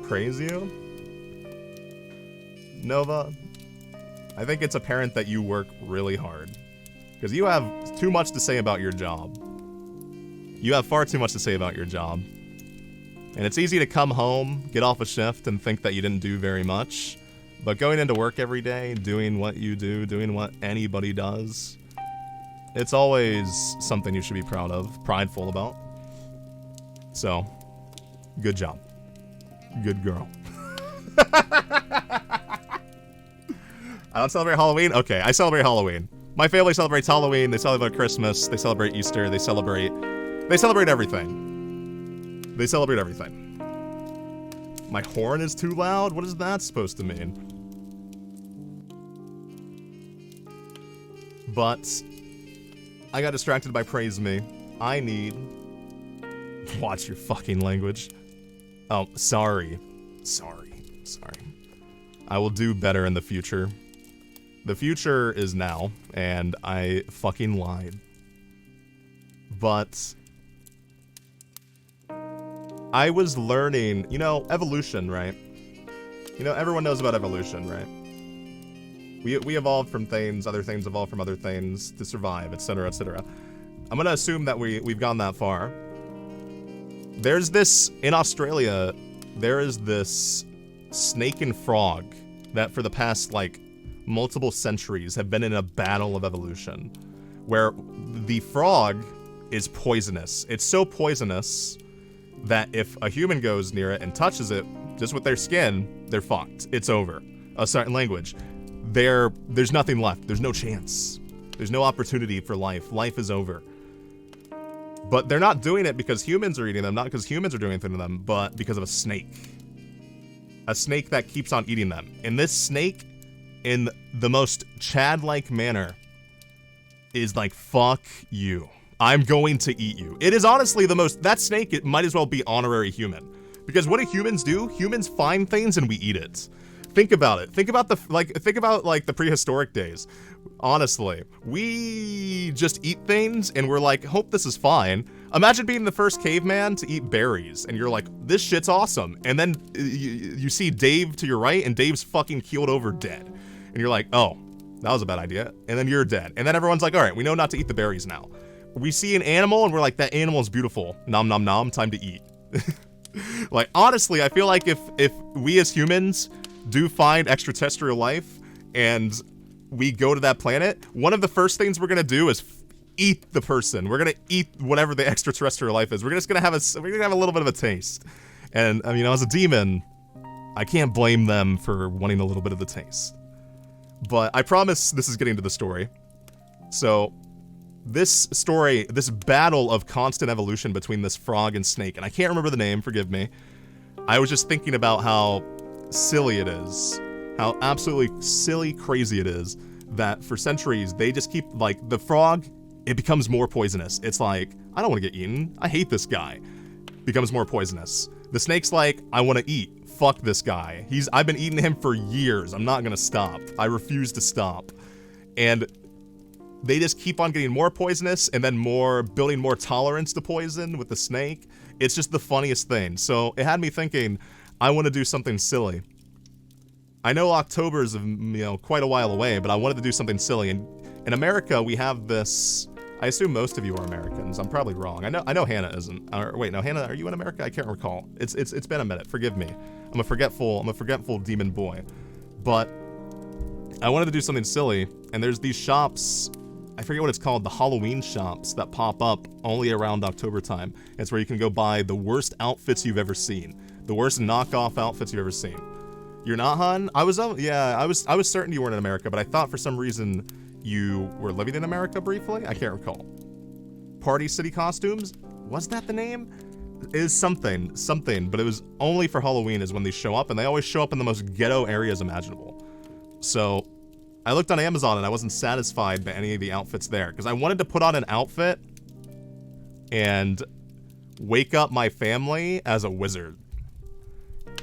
Praise you? Nova, I think it's apparent that you work really hard. Because you have too much to say about your job. You have far too much to say about your job. And it's easy to come home, get off a shift, and think that you didn't do very much. But going into work every day, doing what you do, doing what anybody does, it's always something you should be proud of, prideful about. So, good job. Good girl. I don't celebrate Halloween? Okay, I celebrate Halloween. My family celebrates Halloween, they celebrate Christmas, they celebrate Easter, they celebrate everything. They celebrate everything. My horn is too loud? What is that supposed to mean? But I got distracted by Praise Me. I need... Watch your fucking language. Oh, sorry. Sorry. I will do better in the future. The future is now, and I fucking lied. But I was learning, you know, evolution, right? You know, everyone knows about evolution, right? We evolved from things, other things evolved from other things to survive, etc., etc. I'm gonna assume that we've gone that far. There's this, in Australia, there is this snake and frog that for the past, like, multiple centuries have been in a battle of evolution, where the frog is poisonous. It's so poisonous that if a human goes near it and touches it, just with their skin, they're fucked. It's over. A certain language. There's nothing left. There's no chance. There's no opportunity for life. Life is over. But they're not doing it because humans are eating them, not because humans are doing anything to them, but because of a snake. A snake that keeps on eating them. And this snake, in the most Chad-like manner, is like, fuck you. I'm going to eat you. It is honestly the most, that snake, it might as well be honorary human. Because what do humans do? Humans find things and we eat it. Think about it. Think about the prehistoric days. Honestly, we just eat things and we're like, hope this is fine. Imagine being the first caveman to eat berries and you're like, this shit's awesome. And then you see Dave to your right and Dave's fucking keeled over dead. And you're like, oh, that was a bad idea. And then you're dead. And then everyone's like, all right, we know not to eat the berries now. We see an animal and we're like, that animal is beautiful. Nom nom nom, time to eat. Like, honestly, I feel like if we as humans do find extraterrestrial life and we go to that planet, one of the first things we're gonna do is eat the person. We're gonna eat whatever the extraterrestrial life is. We're just gonna have a little bit of a taste. And you know, as a demon, I can't blame them for wanting a little bit of the taste. But I promise this is getting to the story. So this story, this battle of constant evolution between this frog and snake, and I can't remember the name, forgive me. I was just thinking about how silly it is, how absolutely silly, crazy it is that for centuries they just keep, like, the frog, it becomes more poisonous. It's like, I don't want to get eaten. I hate this guy. Becomes more poisonous. The snake's like, I want to eat. Fuck this guy. I've been eating him for years. I'm not gonna stop. I refuse to stop. And they just keep on getting more poisonous and then building more tolerance to poison with the snake. It's just the funniest thing. So it had me thinking, I want to do something silly. I know October's, you know, quite a while away, but I wanted to do something silly. And in America, we have this. I assume most of you are Americans. I'm probably wrong. I know Hannah isn't. Wait, no, Hannah, are you in America? I can't recall. It's been a minute. Forgive me. I'm a forgetful demon boy. But I wanted to do something silly, and there's these shops. I forget what it's called, the Halloween shops that pop up only around October time. It's where you can go buy the worst outfits you've ever seen. The worst knockoff outfits you've ever seen. You're not, hun? I was certain you weren't in America, but I thought for some reason you were living in America briefly? I can't recall. Party City Costumes? Was that the name? It is something, but it was only for Halloween is when they show up, and they always show up in the most ghetto areas imaginable. So I looked on Amazon and I wasn't satisfied by any of the outfits there, because I wanted to put on an outfit and wake up my family as a wizard.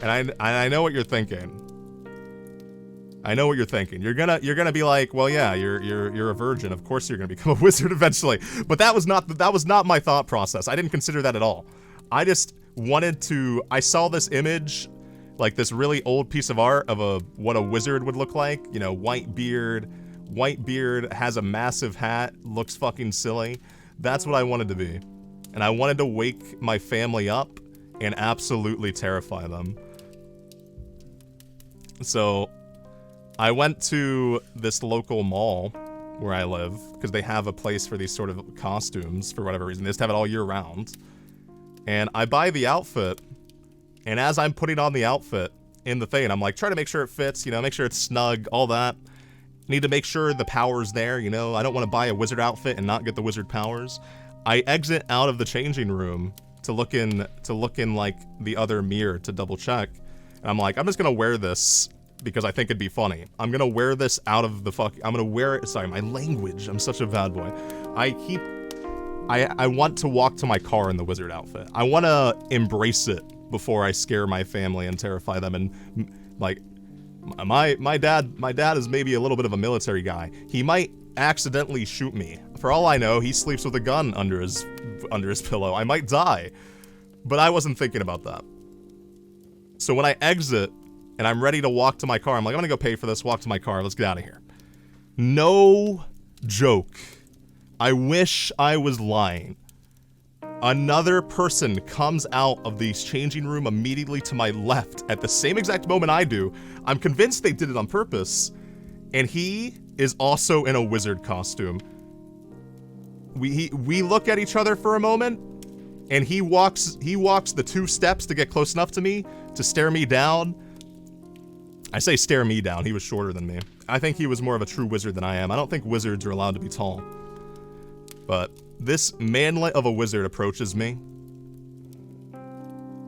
And I know what you're thinking. I know what you're thinking. You're gonna be like, well, yeah, you're a virgin. Of course you're gonna become a wizard eventually. But that was not my thought process. I didn't consider that at all. I just wanted to. I saw this image, like this really old piece of art of what a wizard would look like. You know, white beard, has a massive hat, looks fucking silly. That's what I wanted to be, and I wanted to wake my family up and absolutely terrify them. So I went to this local mall where I live, because they have a place for these sort of costumes for whatever reason. They just have it all year round. And I buy the outfit, and as I'm putting on the outfit in the thing, I'm like, trying to make sure it fits, you know, make sure it's snug, all that. Need to make sure the power's there, you know. I don't want to buy a wizard outfit and not get the wizard powers. I exit out of the changing room to look in like the other mirror to double check. And I'm like, I'm just gonna wear this because I think it'd be funny. I'm gonna wear this out of the I'm gonna wear it. Sorry, my language. I'm such a bad boy. I want to walk to my car in the wizard outfit. I want to embrace it before I scare my family and terrify them. And like, my dad is maybe a little bit of a military guy. He might accidentally shoot me. For all I know, he sleeps with a gun under his pillow. I might die. But I wasn't thinking about that. So when I exit and I'm ready to walk to my car, I'm like, I'm gonna go pay for this, walk to my car, let's get out of here. No joke. I wish I was lying. Another person comes out of the changing room immediately to my left at the same exact moment I do. I'm convinced they did it on purpose. And he is also in a wizard costume. We look at each other for a moment, and he walks the 2 steps to get close enough to me to stare me down. I say stare me down, he was shorter than me. I think he was more of a true wizard than I am. I don't think wizards are allowed to be tall. But this manlet of a wizard approaches me.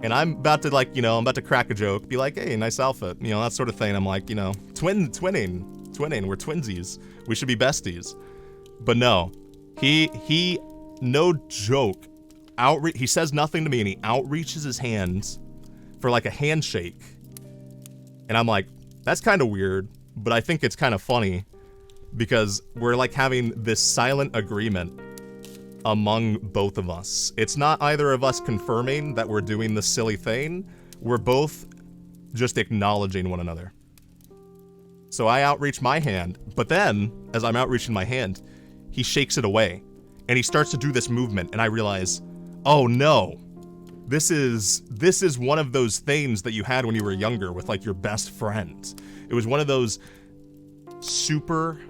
And I'm about to, like, you know, I'm about to crack a joke, be like, hey, nice outfit, you know, that sort of thing. I'm like, you know, twinning, we're twinsies. We should be besties. But no, he no joke, he says nothing to me and he outreaches his hands for like a handshake. And I'm like, that's kind of weird, but I think it's kind of funny because we're like having this silent agreement among both of us. It's not either of us confirming that we're doing this silly thing. We're both just acknowledging one another. So I outreach my hand, but then, as I'm outreaching my hand, he shakes it away. And he starts to do this movement, and I realize, oh no, this is one of those things that you had when you were younger with like your best friend. It was one of those super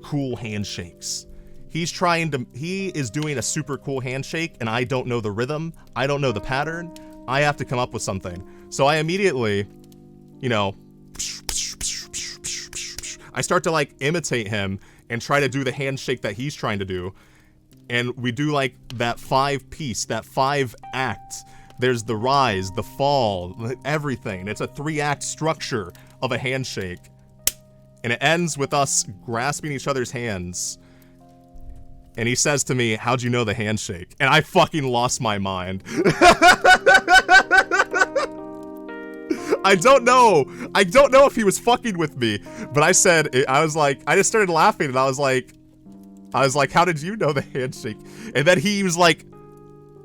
cool handshakes. He is doing a super cool handshake, and I don't know the rhythm, I don't know the pattern, I have to come up with something. So I immediately, you know, I start to like imitate him and try to do the handshake that he's trying to do. And we do like that 5-piece, that 5-act. There's the rise, the fall, everything. It's a 3-act structure of a handshake. And it ends with us grasping each other's hands. And he says to me, how'd you know the handshake? And I fucking lost my mind. I don't know if he was fucking with me, but I said, I just started laughing and I was like, how did you know the handshake? And then he was like,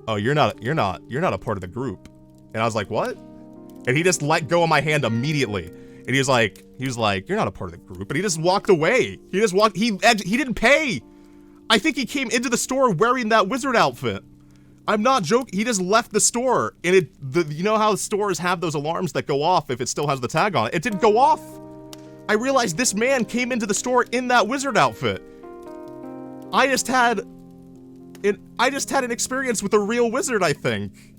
oh, you're not a part of the group. And I was like, what? And he just let go of my hand immediately. And he was like, you're not a part of the group. And he just walked away. He didn't pay. I think he came into the store wearing that wizard outfit. I'm not joking. He just left the store, and you know how stores have those alarms that go off if it still has the tag on it? It didn't go off. I realized this man came into the store in that wizard outfit. I just had an experience with a real wizard, I think.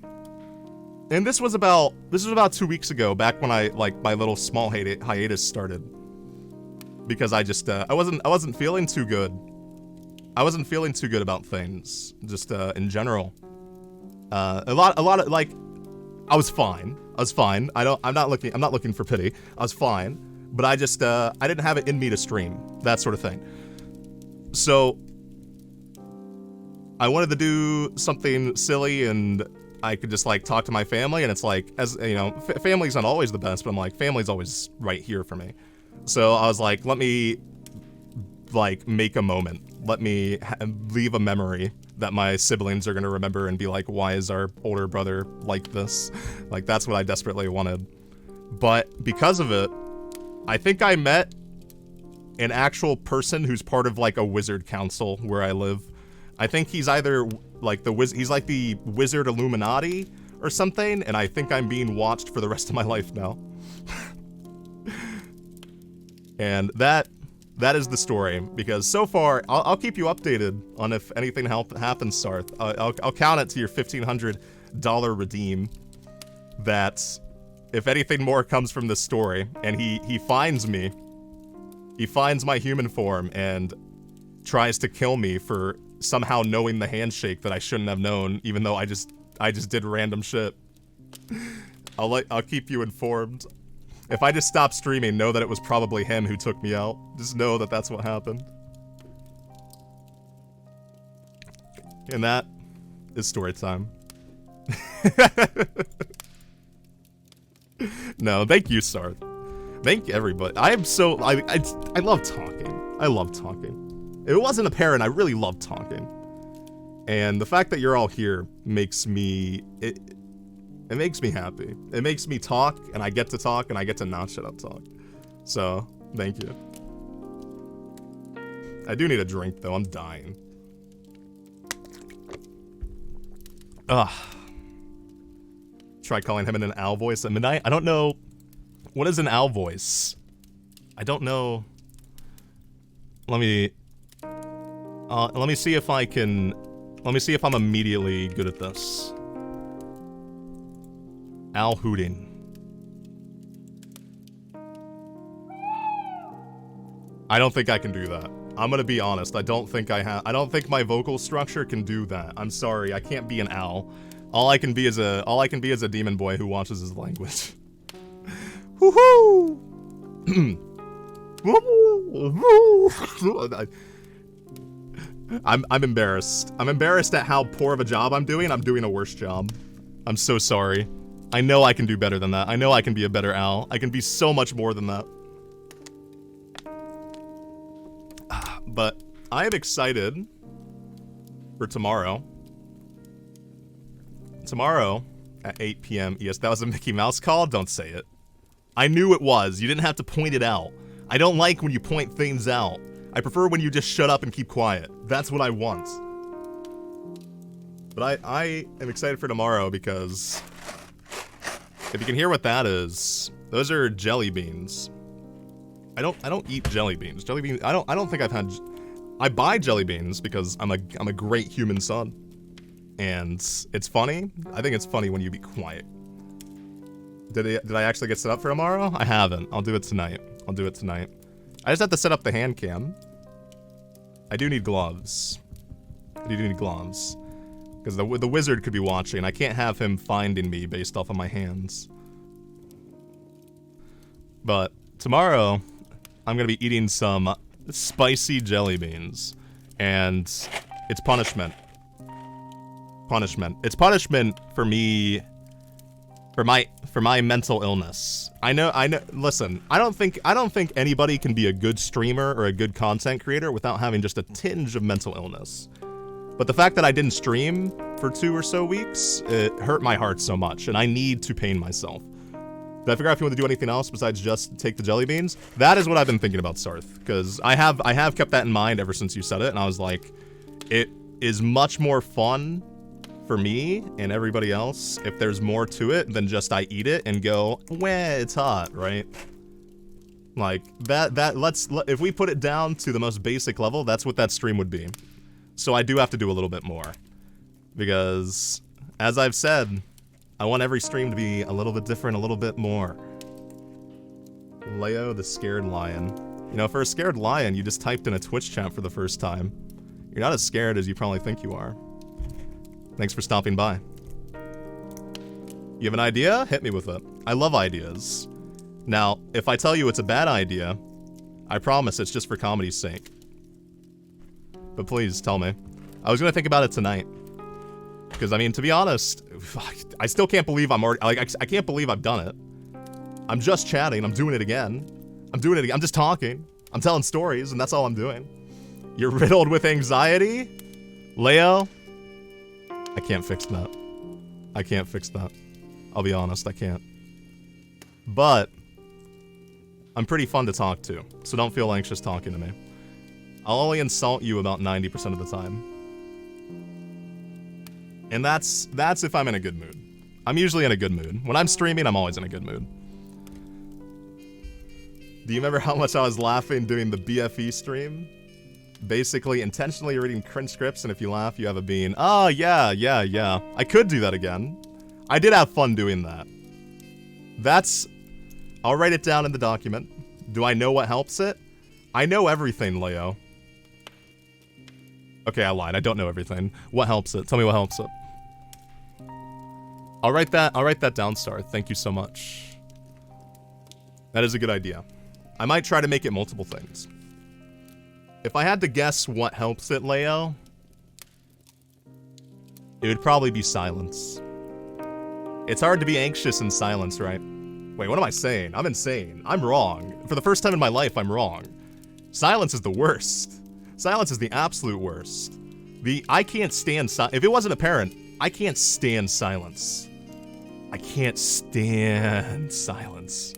And this was about 2 weeks ago, back when my little small hiatus started. Because I wasn't feeling too good. I wasn't feeling too good about things, just in general. A lot of like, I was fine. I'm not looking for pity. I was fine, but I didn't have it in me to stream, that sort of thing. So I wanted to do something silly, and I could just like talk to my family, and it's like, as you know, family's not always the best, but I'm like, family's always right here for me. So I was like, let me like make a moment. Let me leave a memory that my siblings are going to remember and be like, why is our older brother like this? Like, that's what I desperately wanted. But because of it, I think I met an actual person who's part of like a wizard council where I live. I think he's either like he's like the wizard Illuminati or something, and I think I'm being watched for the rest of my life now. And that is the story, because so far, I'll keep you updated on if anything happens, Sarth. I'll count it to your $1,500 redeem, that if anything more comes from this story, and he finds me, he finds my human form, and tries to kill me for somehow knowing the handshake that I shouldn't have known, even though I just did random shit. I'll keep you informed. If I just stop streaming, know that it was probably him who took me out. Just know that that's what happened. And that is story time. No, thank you, Sarth. Thank everybody. I love talking. I love talking. If it wasn't apparent, I really love talking. And the fact that you're all here makes me... It makes me happy. It makes me talk, and I get to talk, and I get to not shut up talk. So, thank you. I do need a drink, though. I'm dying. Ugh. Try calling him in an owl voice at midnight. I don't know. What is an owl voice? I don't know. Let me see if I can... Let me see if I'm immediately good at this. Owl hooting. I don't think I can do that. I'm gonna be honest. I don't think my vocal structure can do that. I'm sorry. I can't be an owl. All I can be is a demon boy who watches his language. Woohoo! I'm embarrassed. I'm embarrassed at how poor of a job I'm doing. I'm doing a worse job. I'm so sorry. I know I can do better than that. I know I can be a better owl. I can be so much more than that. But I am excited for tomorrow. Tomorrow at 8 p.m. Yes, that was a Mickey Mouse call? Don't say it. I knew it was. You didn't have to point it out. I don't like when you point things out. I prefer when you just shut up and keep quiet. That's what I want. But I am excited for tomorrow because... if you can hear what that is, those are jelly beans. I don't eat jelly beans. Jelly beans, I don't think I've had... I buy jelly beans because I'm a great human son. And it's funny. I think it's funny when you be quiet. Did I actually get set up for tomorrow? I haven't. I'll do it tonight. I'll do it tonight. I just have to set up the hand cam. I do need gloves. I do need gloves. Because the wizard could be watching. I can't have him finding me based off of my hands. But tomorrow, I'm going to be eating some spicy jelly beans. And it's punishment. Punishment. It's punishment for me... For my mental illness. I know, listen, I don't think anybody can be a good streamer or a good content creator without having just a tinge of mental illness. But the fact that I didn't stream for 2 or so weeks, it hurt my heart so much, and I need to pain myself. Did I figure out if you want to do anything else besides just take the jelly beans? That is what I've been thinking about, Sarth, because I have kept that in mind ever since you said it, and I was like, it is much more fun for me and everybody else if there's more to it than just I eat it and go, weh, it's hot, right? Like, if we put it down to the most basic level, that's what that stream would be. So I do have to do a little bit more. Because, as I've said, I want every stream to be a little bit different, a little bit more. Leo the Scared Lion. You know, for a scared lion, you just typed in a Twitch chat for the first time. You're not as scared as you probably think you are. Thanks for stopping by. You have an idea? Hit me with it. I love ideas. Now, if I tell you it's a bad idea, I promise it's just for comedy's sake. But please, tell me. I was gonna think about it tonight. Because, I mean, to be honest, I still can't believe I'm already... Like, I can't believe I've done it. I'm just chatting. I'm doing it again. I'm doing it again. I'm just talking. I'm telling stories, and that's all I'm doing. You're riddled with anxiety? Leo? I can't fix that. I can't fix that. I'll be honest, I can't. But I'm pretty fun to talk to, so don't feel anxious talking to me. I'll only insult you about 90% of the time. And that's if I'm in a good mood. I'm usually in a good mood. When I'm streaming, I'm always in a good mood. Do you remember how much I was laughing doing the BFE stream? Basically, intentionally reading cringe scripts, and if you laugh, you have a bean. Oh, yeah. I could do that again. I did have fun doing that. I'll write it down in the document. Do I know what helps it? I know everything, Leo. Okay, I lied. I don't know everything. What helps it? Tell me what helps it. I'll write that down, Star. Thank you so much. That is a good idea. I might try to make it multiple things. If I had to guess what helps it, Leo, it would probably be silence. It's hard to be anxious in silence, right? Wait, what am I saying? I'm insane. I'm wrong. For the first time in my life, I'm wrong. Silence is the worst. Silence is the absolute worst. I can't stand if it wasn't apparent, I can't stand silence. I can't stand silence.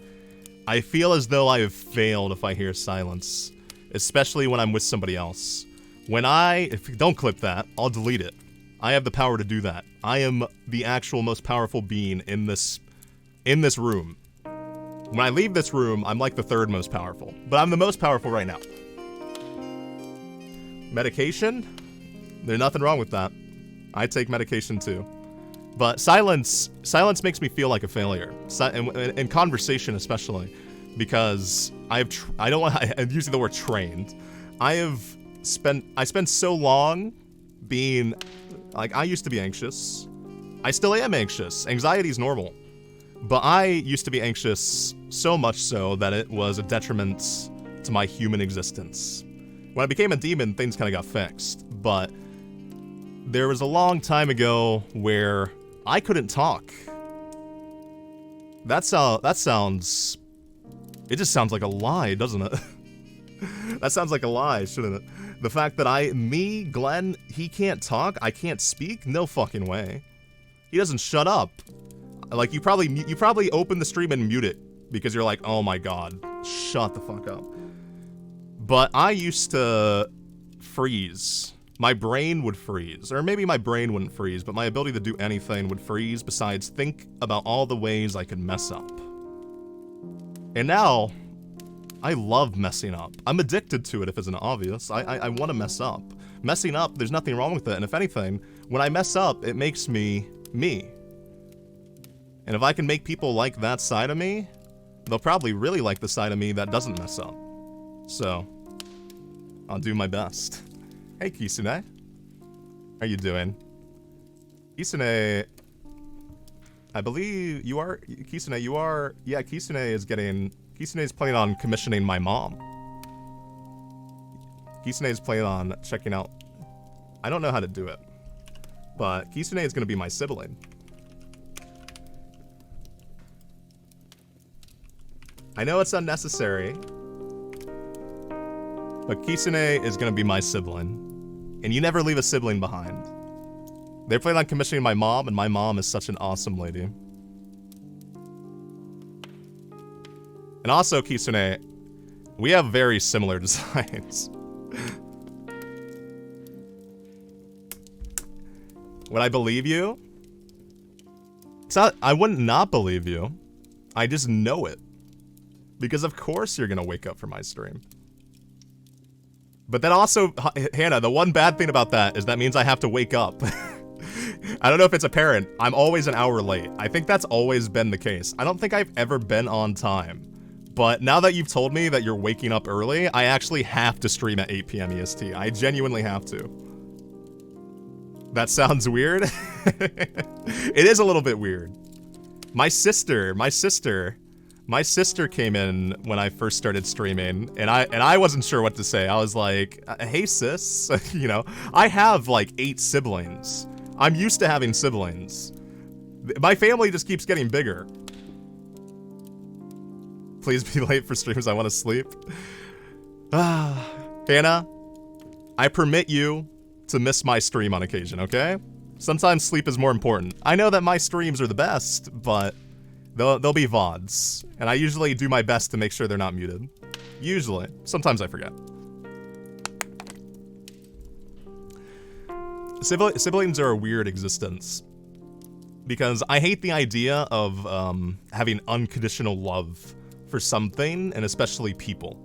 I feel as though I have failed if I hear silence, especially when I'm with somebody else. Don't clip that, I'll delete it. I have the power to do that. I am the actual most powerful being in this room. When I leave this room, I'm like the third most powerful, but I'm the most powerful right now. Medication? There's nothing wrong with that. I take medication too. But silence makes me feel like a failure. In conversation especially, because I'm using the word trained. I spent so long being, like, I used to be anxious. I still am anxious. Anxiety is normal. But I used to be anxious so much so that it was a detriment to my human existence. When I became a demon, things kind of got fixed. But there was a long time ago where I couldn't talk. That sounds... It just sounds like a lie, doesn't it? That sounds like a lie, shouldn't it? The fact that Glen, he can't talk, I can't speak? No fucking way. He doesn't shut up. Like, you probably open the stream and mute it because you're like, oh my god, shut the fuck up. But I used to freeze. My brain would freeze. Or maybe my brain wouldn't freeze, but my ability to do anything would freeze besides think about all the ways I could mess up. And now, I love messing up. I'm addicted to it if it's not obvious. I want to mess up. Messing up, there's nothing wrong with it, and if anything, when I mess up, it makes me, me. And if I can make people like that side of me, they'll probably really like the side of me that doesn't mess up. So, I'll do my best. Hey, Kisune. How you doing? Kisune, I believe you are, Kisune, you are, yeah, Kisune is planning on commissioning my mom. Kisune is planning on checking out, I don't know how to do it, but Kisune is going to be my sibling. I know it's unnecessary, but Kisune is going to be my sibling. And you never leave a sibling behind. They're planning on commissioning my mom, and my mom is such an awesome lady. And also, Kisune, we have very similar designs. Would I believe you? I wouldn't not believe you. I just know it. Because of course you're gonna wake up for my stream. But then also, Hannah, the one bad thing about that is that means I have to wake up. I don't know if it's apparent. I'm always an hour late. I think that's always been the case. I don't think I've ever been on time. But now that you've told me that you're waking up early, I actually have to stream at 8 p.m. EST. I genuinely have to. That sounds weird? It is a little bit weird. My sister came in when I first started streaming, and I wasn't sure what to say. I was like, hey sis, you know, I have like 8 siblings. I'm used to having siblings. My family just keeps getting bigger. Please be late for streams, I want to sleep. Hannah, I permit you to miss my stream on occasion, okay? Sometimes sleep is more important. I know that my streams are the best, but they'll be VODs, and I usually do my best to make sure they're not muted. Usually. Sometimes I forget. Siblings are a weird existence. Because I hate the idea of having unconditional love for something, and especially people.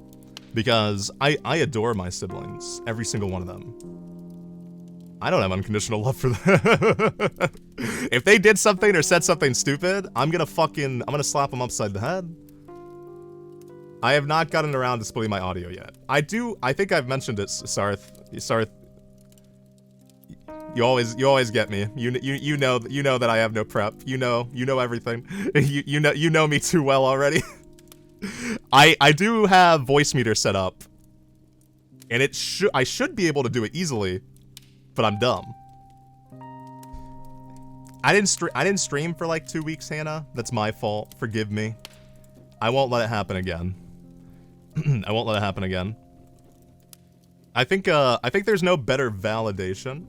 Because I adore my siblings, every single one of them. I don't have unconditional love for them. If they did something or said something stupid, I'm gonna slap them upside the head. I have not gotten around to splitting my audio yet. I think I've mentioned it, Sarth. You always get me. You know that I have no prep. You know everything. you know me too well already. I do have voice meter set up, and I should be able to do it easily, but I'm dumb. I didn't stream for like 2 weeks, Hannah. That's my fault. Forgive me. I won't let it happen again. I won't let it happen again. I think there's no better validation.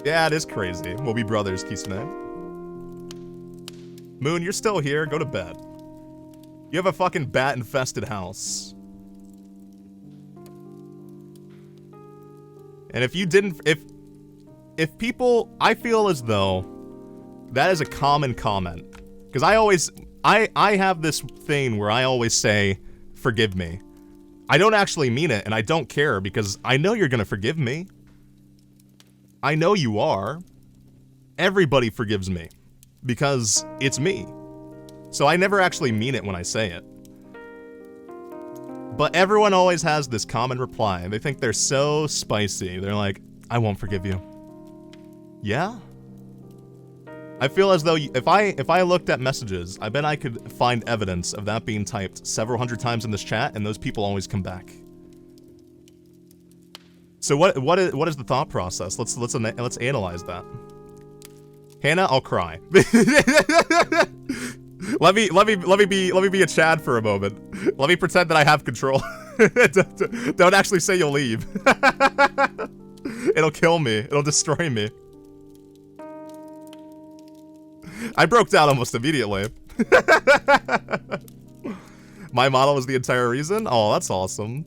Yeah, it is crazy. We'll be brothers, Kisame. Moon, you're still here. Go to bed. You have a fucking bat-infested house. And if you didn't... If people... I feel as though that is a common comment. Because I have this thing where I always say, forgive me. I don't actually mean it, and I don't care, because I know you're gonna forgive me. I know you are. Everybody forgives me. Because it's me. So I never actually mean it when I say it. But everyone always has this common reply. They think they're so spicy. They're like, I won't forgive you. Yeah? I feel as though if I looked at messages, I bet I could find evidence of that being typed several hundred times in this chat, and those people always come back. So what is the thought process? Let's analyze that. Hannah, I'll cry. Let me be a Chad for a moment. Let me pretend that I have control. Don't actually say you'll leave. It'll kill me. It'll destroy me. I broke down almost immediately. My model was the entire reason? Oh, that's awesome.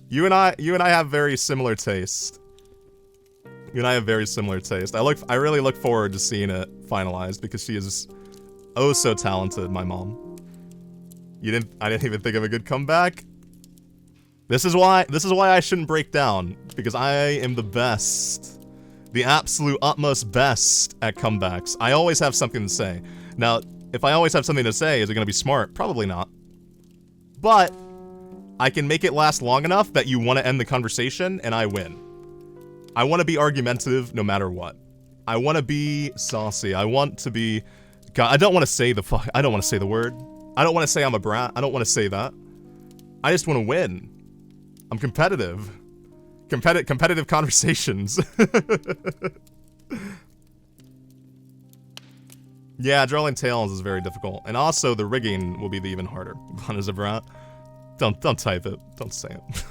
You and I have very similar taste. You and I have very similar taste. I really look forward to seeing it finalized because she is oh so talented, my mom. I didn't even think of a good comeback. This is why I shouldn't break down, because I am the best. The absolute utmost best at comebacks. I always have something to say. Now, if I always have something to say, is it gonna be smart? Probably not. But I can make it last long enough that you want to end the conversation, and I win. I want to be argumentative no matter what. I want to be saucy. I want to be... God, I don't want to say the fuck... I don't want to say the word. I don't want to say I'm a brat. I don't want to say that. I just want to win. I'm competitive. Competitive conversations. Yeah, drawing tails is very difficult. And also, the rigging will be even harder. Fun as a brat. Don't type it. Don't say it.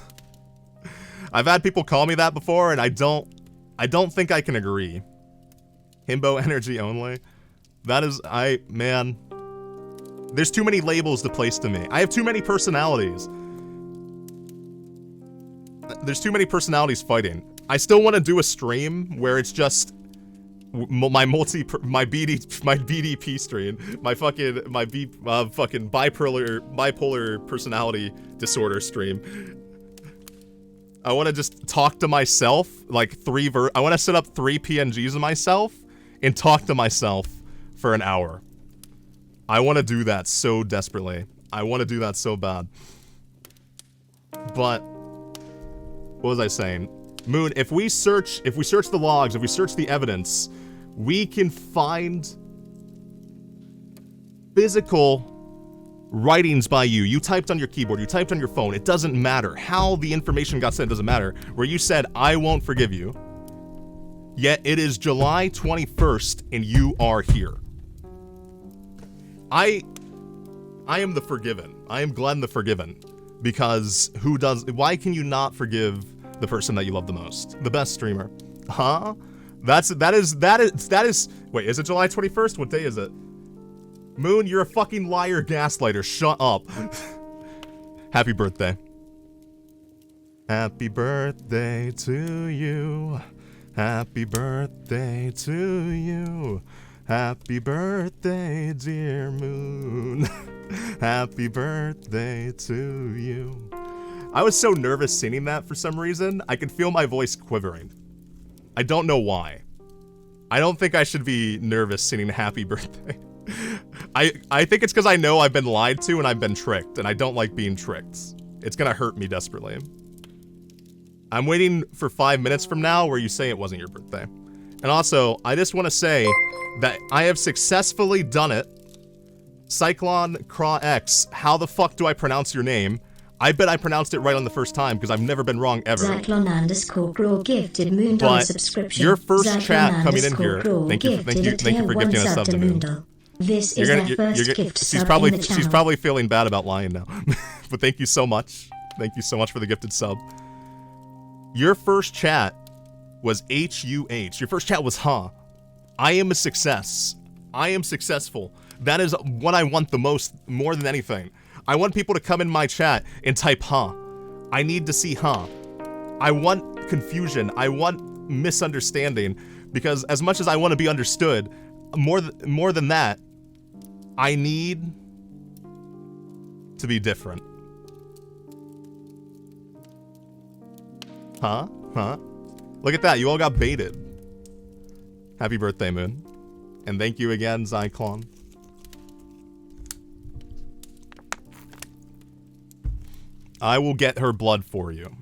I've had people call me that before, and I don't think I can agree. Himbo energy only. That is, man. There's too many labels to place to me. I have too many personalities. There's too many personalities fighting. I still want to do a stream where it's just my BDP stream, my fucking bipolar personality disorder stream. I want to just talk to myself, like I want to set up 3 PNGs of myself and talk to myself for an hour. I want to do that so desperately. I want to do that so bad. But what was I saying? Moon, if we search the logs, if we search the evidence, we can find physical writings by you. You typed on your keyboard, you typed on your phone. It doesn't matter. How the information got sent doesn't matter. Where you said, I won't forgive you. Yet it is July 21st and you are here. I am the forgiven. I am Glen the forgiven. Because why can you not forgive the person that you love the most? The best streamer. Huh? That is, wait, is it July 21st? What day is it? Moon, you're a fucking liar gaslighter. Shut up. Happy birthday. Happy birthday to you. Happy birthday to you. Happy birthday, dear moon. Happy birthday to you. I was so nervous singing that for some reason. I could feel my voice quivering. I don't know why. I don't think I should be nervous singing happy birthday. I think it's because I know I've been lied to and I've been tricked, and I don't like being tricked. It's gonna hurt me desperately. I'm waiting for 5 minutes from now where you say it wasn't your birthday. And also, I just want to say that I have successfully done it. Cyclone Craw X, how the fuck do I pronounce your name? I bet I pronounced it right on the first time because I've never been wrong ever. Cyclone_Craw gifted Moondle subscription. Your first chat coming in here. Thank you for gifting a sub to Moondle. This is their first gift she's sub in the she's channel. probably feeling bad about lying now. But thank you so much. Thank you so much for the gifted sub. Your first chat was HUH. Your first chat was huh. I am a success. I am successful. That is what I want the most, more than anything. I want people to come in my chat and type huh. I need to see huh. I want confusion. I want misunderstanding, because as much as I want to be understood, more than that, I need to be different. Huh? Huh? Look at that, you all got baited. Happy birthday, Moon. And thank you again, Zyklon. I will get her blood for you.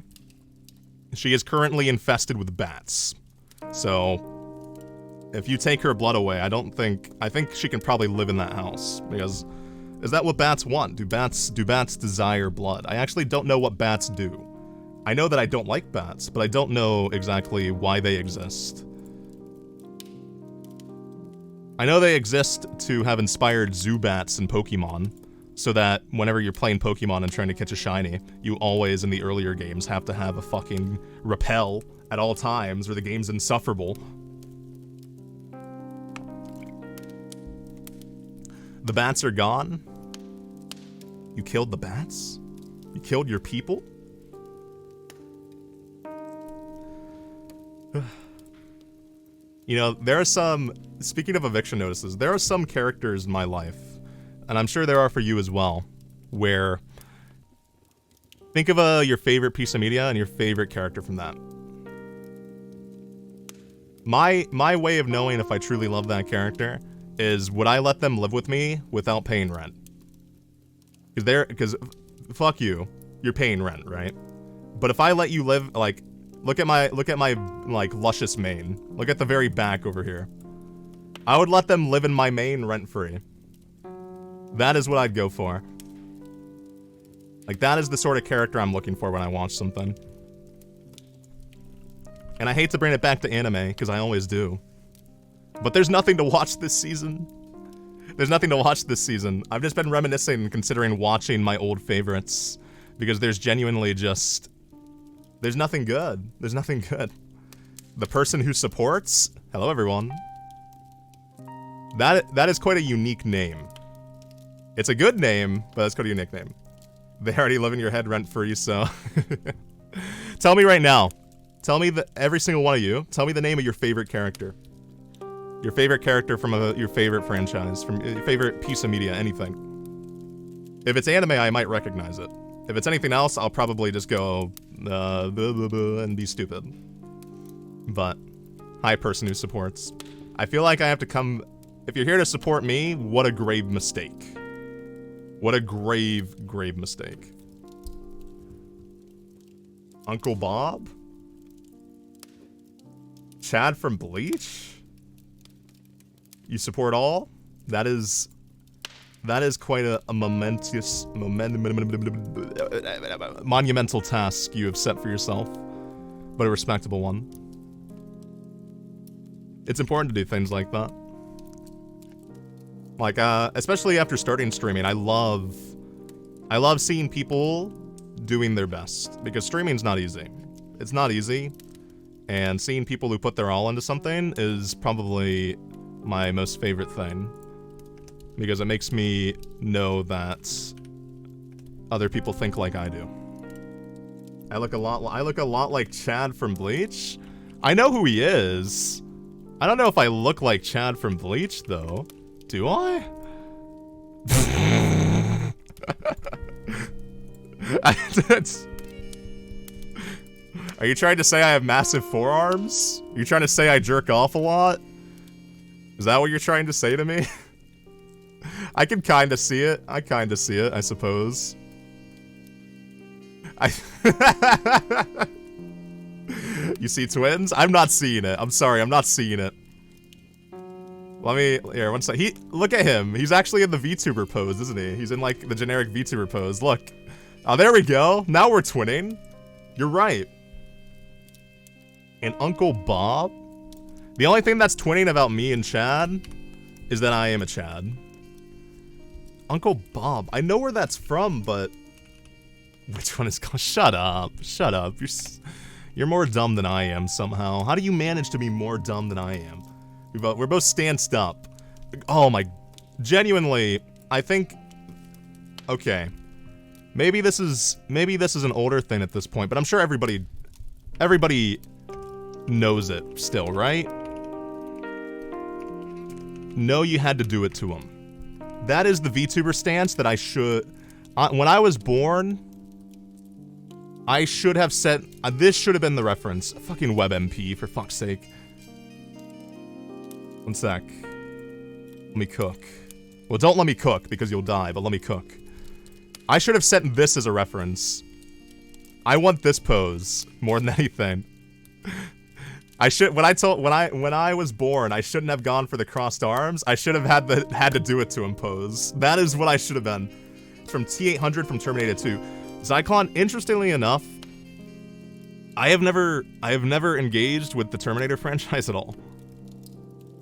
She is currently infested with bats. So, if you take her blood away, I think she can probably live in that house. Because, is that what bats want? Do bats desire blood? I actually don't know what bats do. I know that I don't like bats, but I don't know exactly why they exist. I know they exist to have inspired Zubats in Pokemon, so that whenever you're playing Pokemon and trying to catch a shiny, you always, in the earlier games, have to have a fucking repel at all times, or the game's insufferable. The bats are gone? You killed the bats? You killed your people? You know, there are some, speaking of eviction notices, there are some characters in my life, and I'm sure there are for you as well, where, think of your favorite piece of media and your favorite character from that. My way of knowing if I truly love that character is, would I let them live with me without paying rent? Because fuck you, you're paying rent, right? But if I let you live, like, look at my like luscious mane. Look at the very back over here. I would let them live in my mane rent-free. That is what I'd go for. Like, that is the sort of character I'm looking for when I watch something. And I hate to bring it back to anime, because I always do. But there's nothing to watch this season. There's nothing to watch this season. I've just been reminiscing and considering watching my old favorites, because there's genuinely just... there's nothing good. There's nothing good. The person who supports... hello, everyone. That is quite a unique name. It's a good name, but that's quite a unique name. They already live in your head rent-free, so... Tell me right now. Tell me, every single one of you, tell me the name of your favorite character. Your favorite character from your favorite franchise, from your favorite piece of media, anything. If it's anime, I might recognize it. If it's anything else, I'll probably just go, blah, blah, blah, and be stupid. But, hi, person who supports. I feel like I have to come... if you're here to support me, what a grave mistake. What a grave, grave mistake. Uncle Bob? Chad from Bleach? You support all? That is quite a monumental task you have set for yourself, but a respectable one. It's important to do things like that. Like, especially after starting streaming, I love seeing people doing their best, because streaming's not easy. It's not easy, and seeing people who put their all into something is probably my most favorite thing, because it makes me know that other people think like I do. I look a lot like Chad from Bleach. I know who he is. I don't know if I look like Chad from Bleach, though. Do I? Are you trying to say I have massive forearms? Are you trying to say I jerk off a lot? Is that what you're trying to say to me? I can kind of see it. I kind of see it, I suppose. You see twins? I'm not seeing it. I'm sorry, I'm not seeing it. Let me, here, one sec. Look at him. He's actually in the VTuber pose, isn't he? He's in, like, the generic VTuber pose. Look. Oh, there we go. Now we're twinning. You're right. And Uncle Bob? The only thing that's twinning about me and Chad is that I am a Chad. Uncle Bob. I know where that's from, but... Which one is called? Shut up. Shut up. You're more dumb than I am, somehow. How do you manage to be more dumb than I am? We're both stanced up. Oh my... Genuinely, I think... Okay. Maybe this is an older thing at this point, but I'm sure everybody knows it still, right? No, you had to do it to him. That is the VTuber stance that I should... when I was born, I should have said... this should have been the reference. Fucking WebMP, for fuck's sake. One sec. Let me cook. Well, don't let me cook, because you'll die, but let me cook. I should have set this as a reference. I want this pose more than anything. I should when I was born, I shouldn't have gone for the crossed arms. I should have had to do it to him pose. That is what I should have been. It's from T800 from Terminator 2. Zyklon, interestingly enough, I have never engaged with the Terminator franchise at all.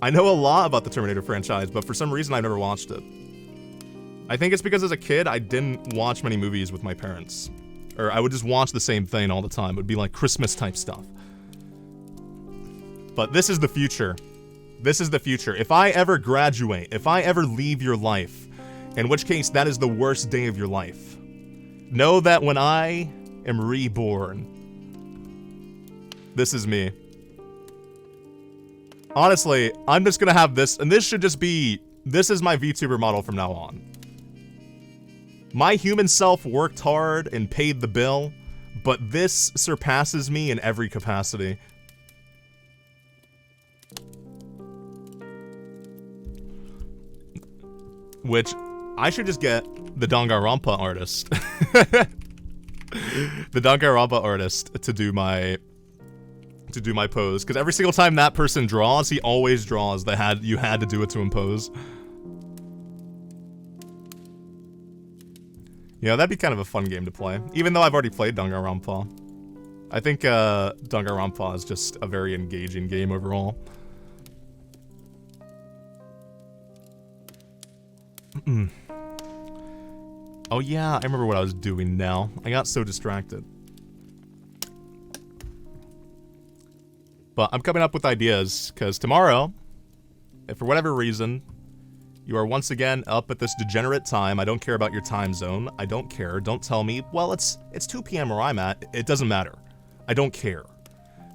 I know a lot about the Terminator franchise, but for some reason I never watched it. I think it's because as a kid, I didn't watch many movies with my parents. Or I would just watch the same thing all the time. It would be like Christmas type stuff. But this is the future. This is the future. If I ever graduate, if I ever leave your life, in which case that is the worst day of your life, know that when I am reborn, this is me. Honestly, I'm just gonna have this, and this should just be, this is my VTuber model from now on. My human self worked hard and paid the bill, but this surpasses me in every capacity. Which, I should just get the Danganronpa artist. The Danganronpa artist to do my pose, because every single time that person draws, he always draws the you had to do it to him pose. Yeah, that'd be kind of a fun game to play, even though I've already played Danganronpa. I think Danganronpa is just a very engaging game overall. Oh yeah, I remember what I was doing now. I got so distracted. But I'm coming up with ideas, because tomorrow, if for whatever reason, you are once again up at this degenerate time, I don't care about your time zone, I don't care, don't tell me, well, it's 2 p.m. where I'm at, it doesn't matter. I don't care.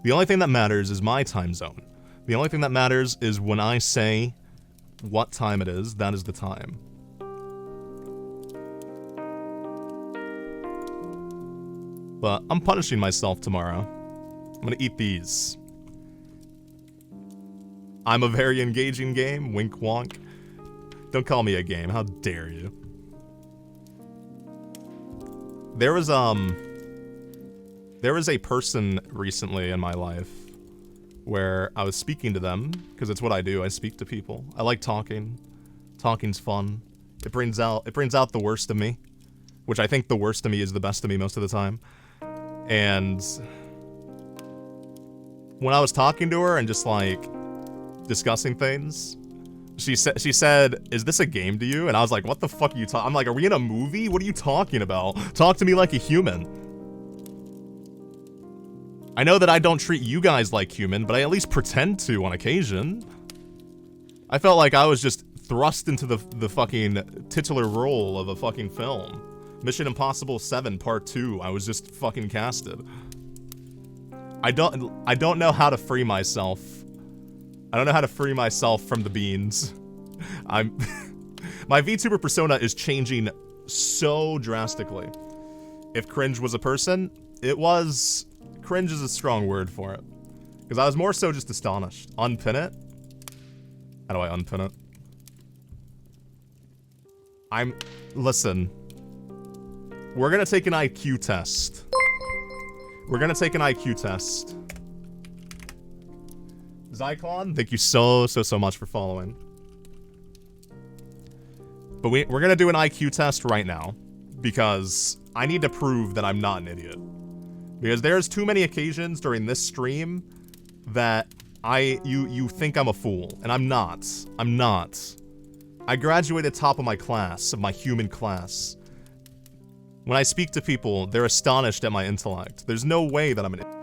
The only thing that matters is my time zone. The only thing that matters is when I say what time it is, that is the time. But I'm punishing myself tomorrow. I'm gonna eat these. I'm a very engaging game, wink wonk. Don't call me a game, how dare you. There was a person recently in my life where I was speaking to them, because it's what I do, I speak to people. I like talking. Talking's fun. It brings out the worst of me, which I think the worst of me is the best of me most of the time. And when I was talking to her and just like discussing things, she said, "Is this a game to you?" And I was like, "What the fuck are you talking?" I'm like, "Are we in a movie? What are you talking about? Talk to me like a human." I know that I don't treat you guys like human, but I at least pretend to on occasion. I felt like I was just thrust into the fucking titular role of a fucking film. Mission Impossible 7 Part 2, I was just fucking casted. I don't know how to free myself I don't know how to free myself from the beans. I'm... My VTuber persona is changing so drastically. If cringe was a person, it was... Cringe is a strong word for it. Because I was more so just astonished. Unpin it? How do I unpin it? Listen. We're gonna take an IQ test. We're gonna take an IQ test. Zyklon, thank you so much for following. But we're gonna do an IQ test right now. Because I need to prove that I'm not an idiot. Because there's too many occasions during this stream that you think I'm a fool. And I'm not. I'm not. I graduated top of my class, of my human class. When I speak to people, they're astonished at my intellect. There's no way that I'm an idiot.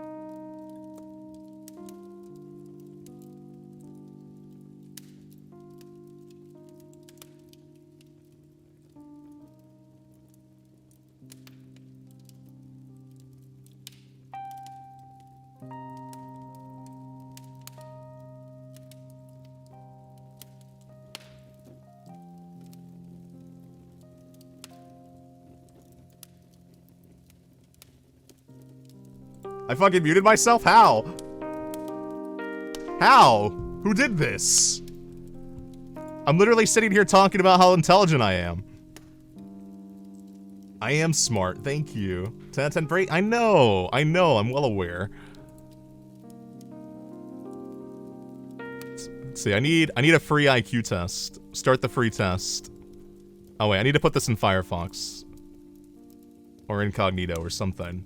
I fucking muted myself? How? How? Who did this? I'm literally sitting here talking about how intelligent I am. I am smart, thank you. 10 out of 10 break? I know, I'm well aware. Let's see, I need a free IQ test. Start the free test. Oh wait, I need to put this in Firefox. Or incognito or something.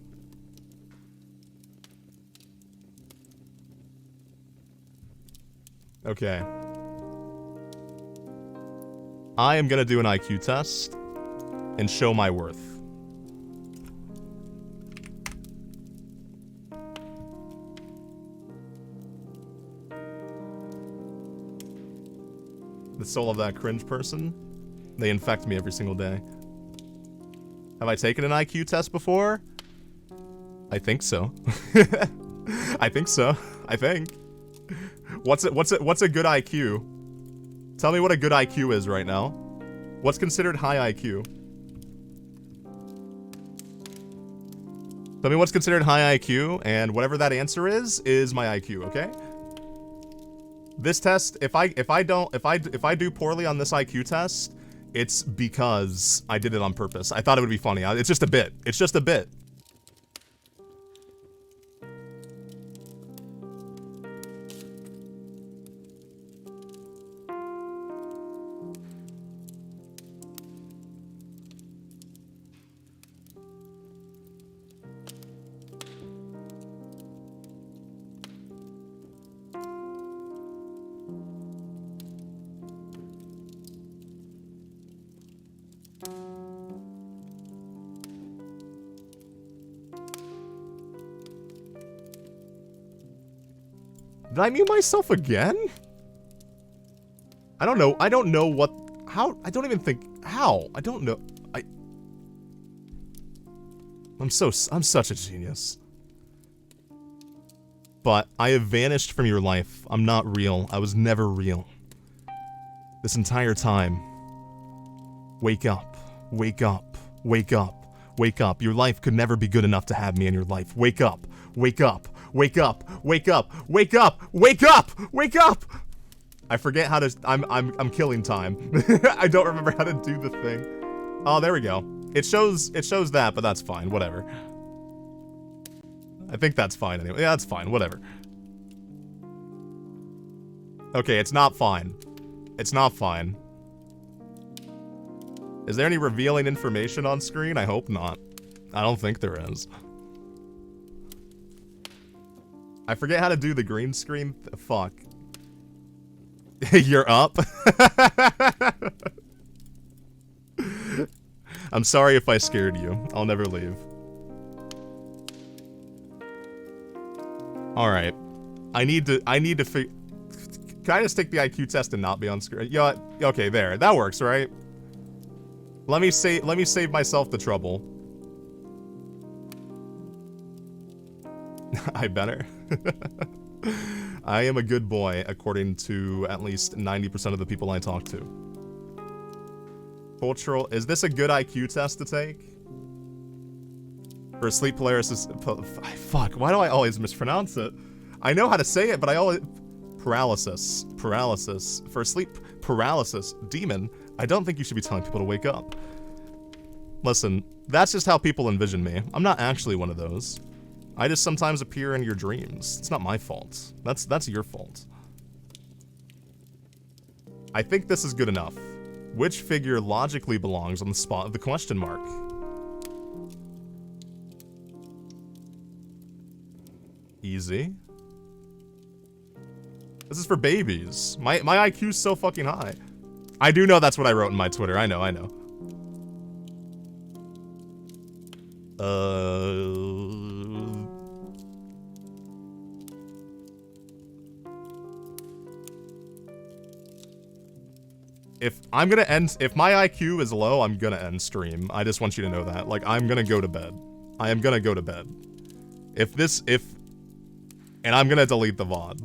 Okay. I am gonna do an IQ test and show my worth. The soul of that cringe person, they infect me every single day. Have I taken an IQ test before? I think so. I think so. I think. What's a good IQ? Tell me what a good IQ is right now. What's considered high IQ? Tell me what's considered high IQ, and whatever that answer is my IQ, okay? This test, if I do poorly on this IQ test, it's because I did it on purpose. I thought it would be funny. It's just a bit. It's just a bit. Did I mute myself again? I don't know what, how, I don't even think, how, I don't know, I'm such a genius. But I have vanished from your life. I'm not real. I was never real. This entire time. Wake up. Wake up. Wake up. Wake up. Your life could never be good enough to have me in your life. Wake up. Wake up. Wake up. Wake up. Wake up. Wake up. Wake up. I forget how to, I'm killing time. I don't remember how to do the thing. Oh, there we go. It shows that, but that's fine. Whatever. I think that's fine anyway. Yeah, that's fine. Whatever. Okay, it's not fine. It's not fine. Is there any revealing information on screen? I hope not. I don't think there is. I forget how to do the green screen. Fuck. You're up? I'm sorry if I scared you. I'll never leave. Alright. I need to figure... Can I just take the IQ test and not be on screen? Yeah, okay, there. That works, right? Let me save myself the trouble. I better. I am a good boy, according to at least 90% of the people I talk to. Cultural, is this a good IQ test to take? For sleep paralysis, fuck, why do I always mispronounce it? I know how to say it, but I always, paralysis, for sleep paralysis, demon, I don't think you should be telling people to wake up. Listen, that's just how people envision me. I'm not actually one of those. I just sometimes appear in your dreams. It's not my fault. That's your fault. I think this is good enough. Which figure logically belongs on the spot of the question mark? Easy. This is for babies. My IQ's so fucking high. I do know that's what I wrote in my Twitter. I know. If my IQ is low, I'm gonna end stream. I just want you to know that. Like, I'm gonna go to bed. I am gonna go to bed. And I'm gonna delete the VOD.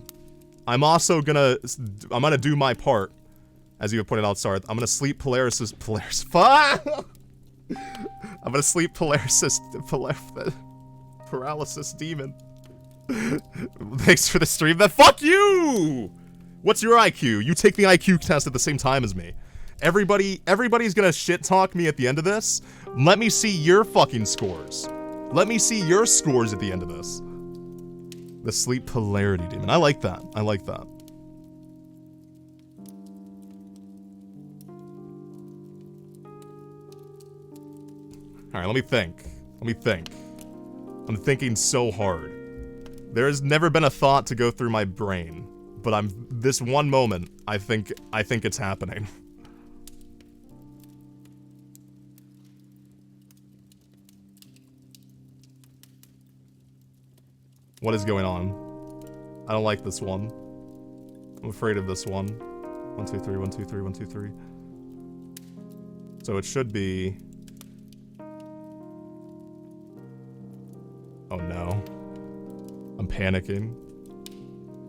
I'm gonna do my part, as you have pointed out, Sarth. I'm gonna sleep paralysis, fuck! I'm gonna sleep paralysis demon. Thanks for the stream. Then fuck you! What's your IQ? You take the IQ test at the same time as me. Everybody's gonna shit talk me at the end of this. Let me see your fucking scores. Let me see your scores at the end of this. The sleep polarity demon. I like that. Alright, let me think. I'm thinking so hard. There's never been a thought to go through my brain, but this one moment, I think it's happening. What is going on? I don't like this one. I'm afraid of this one. 1, 2, 3, 1, 2, 3, 1, 2, 3. So it should be... Oh no. I'm panicking.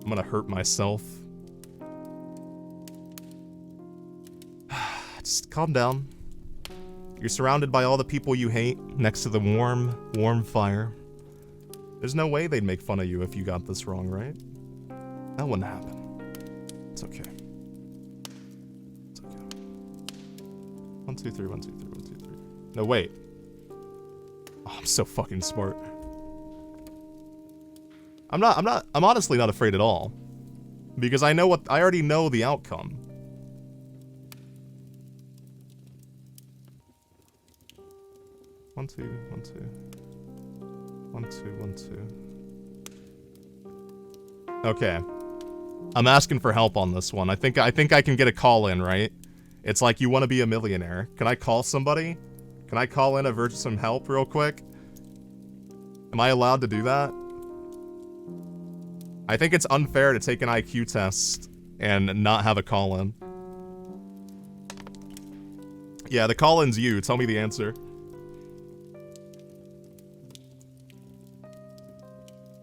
I'm gonna hurt myself. Just calm down. You're surrounded by all the people you hate, next to the warm fire. There's no way they'd make fun of you if you got this wrong, right? That wouldn't happen. It's okay. 1, 2, 3, 1, 2, 3, 1, 2, 3. No, wait. Oh, I'm so fucking smart. I'm honestly not afraid at all. Because I already know the outcome. One, two, 1, 2. 1, 2, 1, 2. Okay. I'm asking for help on this one. I think I can get a call in, right? It's like you want to be a millionaire. Can I call somebody? Can I call in avert some help real quick? Am I allowed to do that? I think it's unfair to take an IQ test and not have a call-in. Yeah, the call-in's you. Tell me the answer.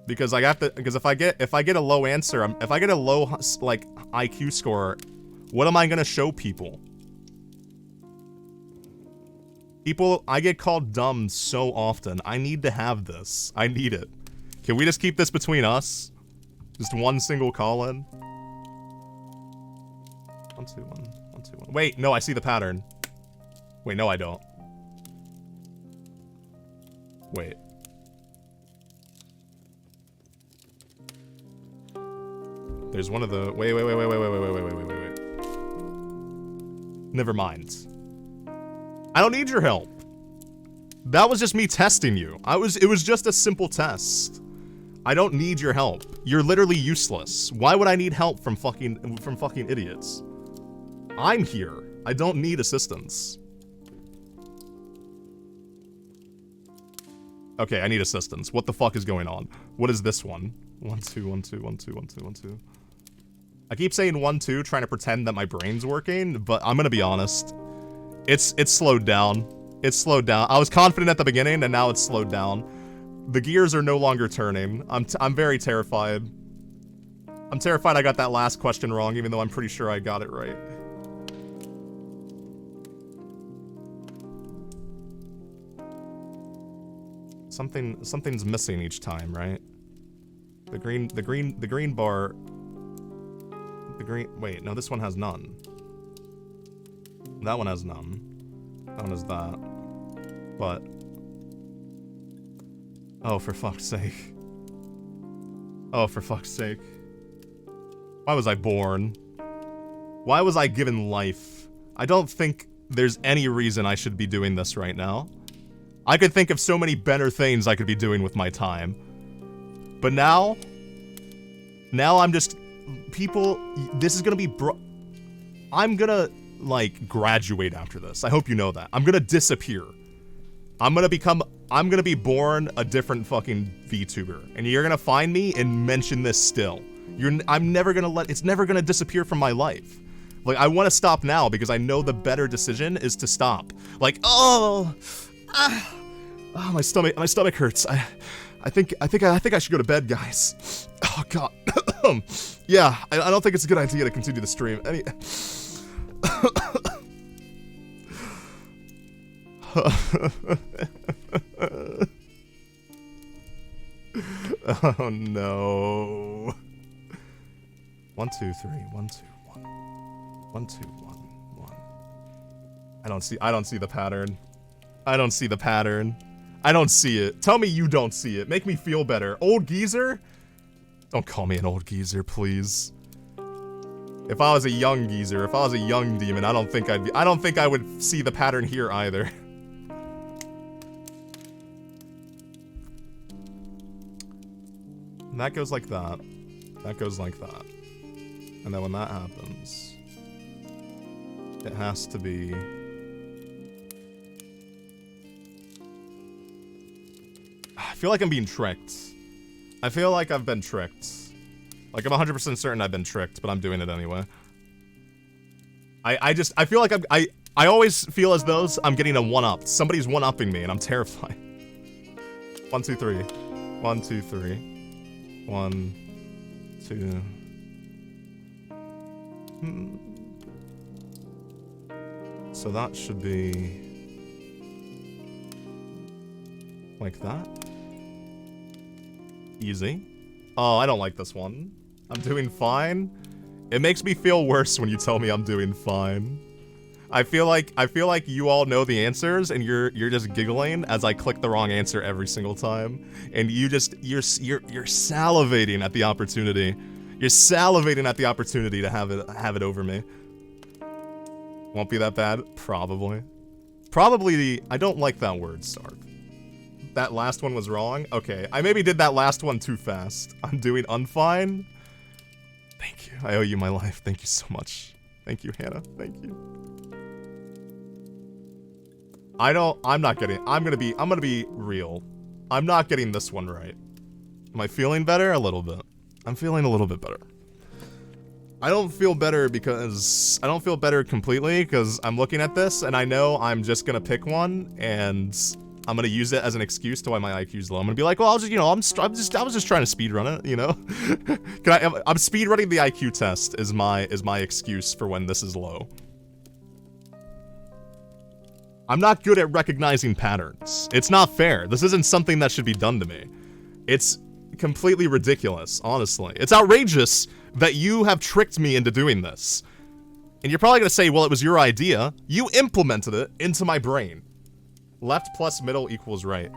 Because if I get a low answer, if I get a low like IQ score, what am I gonna show people? I get called dumb so often. I need to have this. I need it. Can we just keep this between us? Just one single call-in. 1, 2, 1, 1, 2, 1. Wait, no, I see the pattern. Wait, no, I don't. Wait. There's one of the. Wait. Never mind. I don't need your help. That was just me testing you. It was just a simple test. I don't need your help. You're literally useless. Why would I need help from fucking idiots? I'm here. I don't need assistance. Okay, I need assistance. What the fuck is going on? What is this one? 1, 2, 1, 2, 1, 2, 1, 2, 1, 2. I keep saying 1, 2, trying to pretend that my brain's working, but I'm gonna be honest. It's slowed down. It's slowed down. I was confident at the beginning, and now it's slowed down. The gears are no longer turning. I'm very terrified. I'm terrified I got that last question wrong, even though I'm pretty sure I got it right. Something's missing each time, right? The green bar. Wait, no, this one has none. That one has none. That one has that. But. Oh, for fuck's sake. Oh, for fuck's sake. Why was I born? Why was I given life? I don't think there's any reason I should be doing this right now. I could think of so many better things I could be doing with my time. But now I'm just... People, this is gonna be I'm gonna, like, graduate after this. I hope you know that. I'm gonna disappear. I'm gonna be born a different fucking VTuber. And you're gonna find me and mention this still. I'm never gonna it's never gonna disappear from my life. Like, I wanna stop now because I know the better decision is to stop. Like, my stomach hurts. I think I should go to bed, guys. Oh god. Yeah, I don't think it's a good idea to continue the stream. I mean, oh no. 1 2 3 1 2 1 1 2 1 1. I don't see the pattern. I don't see the pattern. I don't see it. Tell me you don't see it. Make me feel better. Old geezer? Don't call me an old geezer, please. If I was a young geezer, if I was a young demon, I don't think I would see the pattern here either. And that goes like that. That goes like that. And then when that happens, it has to be... I feel like I'm being tricked. I feel like I've been tricked. Like, I'm 100% certain I've been tricked, but I'm doing it anyway. I feel like I always feel as though I'm getting a one-up. Somebody's one-upping me, and I'm terrified. 1 2 3. 1 2 3. 1 2. So that should be... like that. Easy. Oh, I don't like this one. I'm doing fine. It makes me feel worse when you tell me I'm doing fine. I feel like you all know the answers and you're just giggling as I click the wrong answer every single time. And you're salivating at the opportunity. You're salivating at the opportunity to have it over me. Won't be that bad? Probably. Probably I don't like that word, Sark. That last one was wrong? Okay, I maybe did that last one too fast. I'm doing unfine. Thank you. I owe you my life. Thank you so much. Thank you, Hannah. Thank you. I'm gonna be real. I'm not getting this one right. Am I feeling better? A little bit. I'm feeling a little bit better. I don't feel better completely because I'm looking at this and I know I'm just gonna pick one and I'm gonna use it as an excuse to why my IQ's low. I'm gonna be like, well, I was just trying to speedrun it, you know? I'm speedrunning the IQ test is my excuse for when this is low. I'm not good at recognizing patterns. It's not fair. This isn't something that should be done to me. It's completely ridiculous, honestly. It's outrageous that you have tricked me into doing this. And you're probably gonna say, well, it was your idea. You implemented it into my brain. Left plus middle equals right.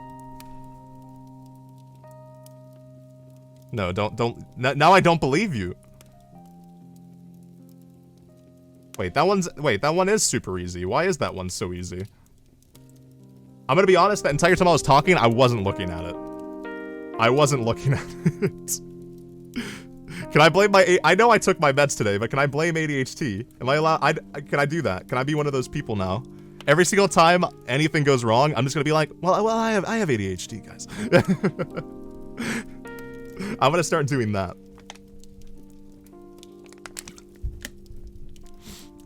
No, don't. Now I don't believe you. Wait, that one is super easy. Why is that one so easy? I'm gonna be honest, the entire time I was talking, I wasn't looking at it. I wasn't looking at it. Can I blame I know I took my meds today, but can I blame ADHD? Am I allowed? Can I do that? Can I be one of those people now? Every single time anything goes wrong, I'm just gonna be like, well, I have ADHD, guys. I'm gonna start doing that.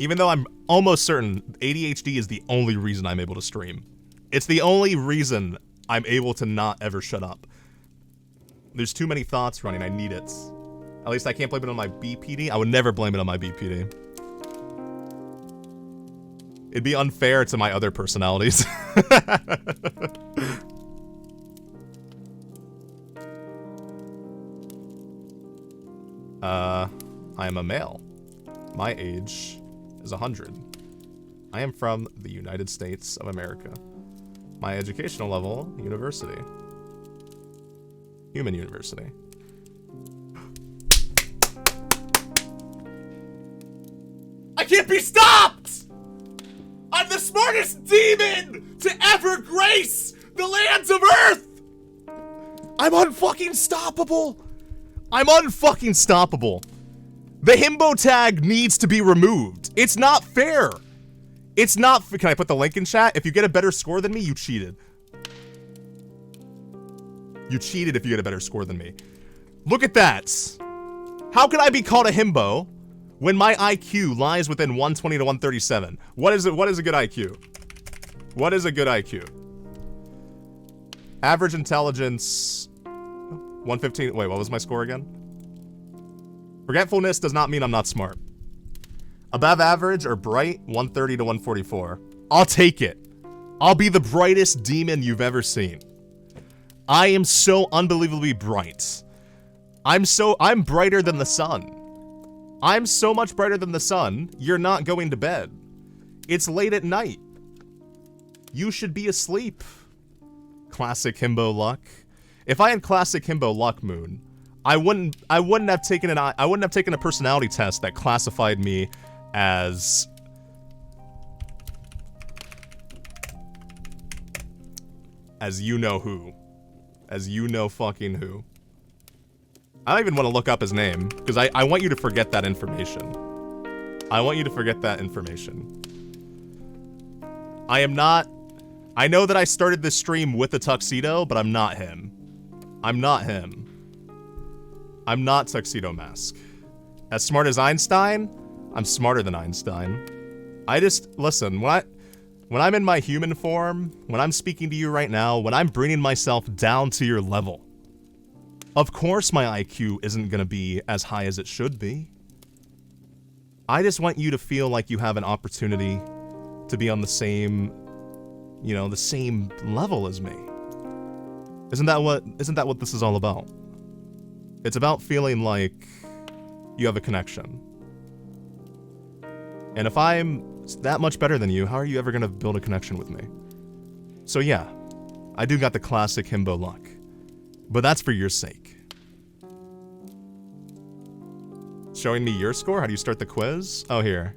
Even though I'm almost certain ADHD is the only reason I'm able to stream. It's the only reason I'm able to not ever shut up. There's too many thoughts running, I need it. At least I can't blame it on my BPD. I would never blame it on my BPD. It'd be unfair to my other personalities. I am a male. My age is 100. I am from the United States of America. My educational level, university. Human university. I can't be stopped! I'm the smartest demon to ever grace the lands of Earth! I'm unfucking stoppable! I'm unfucking stoppable. The himbo tag needs to be removed. It's not fair. It's not. Can I put the link in chat? If you get a better score than me, you cheated. You cheated if you get a better score than me. Look at that. How can I be called a himbo when my IQ lies within 120 to 137? What is it? What is a good IQ? What is a good IQ? Average intelligence 115. Wait, what was my score again? Forgetfulness does not mean I'm not smart. Above average or bright, 130 to 144. I'll take it. I'll be the brightest demon you've ever seen. I am so unbelievably bright. I'm brighter than the sun. I'm so much brighter than the sun, you're not going to bed. It's late at night. You should be asleep. Classic himbo luck. If I had classic himbo luck, Moon, I wouldn't have taken a personality test that classified me as you know who. As you know fucking who. I don't even want to look up his name, because I want you to forget that information. I want you to forget that information. I know that I started this stream with a tuxedo, but I'm not him. I'm not him. I'm not Tuxedo Mask. As smart as Einstein, I'm smarter than Einstein. Listen, when I'm in my human form, when I'm speaking to you right now, when I'm bringing myself down to your level, of course my IQ isn't gonna be as high as it should be. I just want you to feel like you have an opportunity to be on the same, the same level as me. Isn't that what this is all about? It's about feeling like you have a connection. And if I'm that much better than you, how are you ever gonna build a connection with me? So yeah, I do got the classic himbo luck. But that's for your sake. Showing me your score? How do you start the quiz? Oh, here.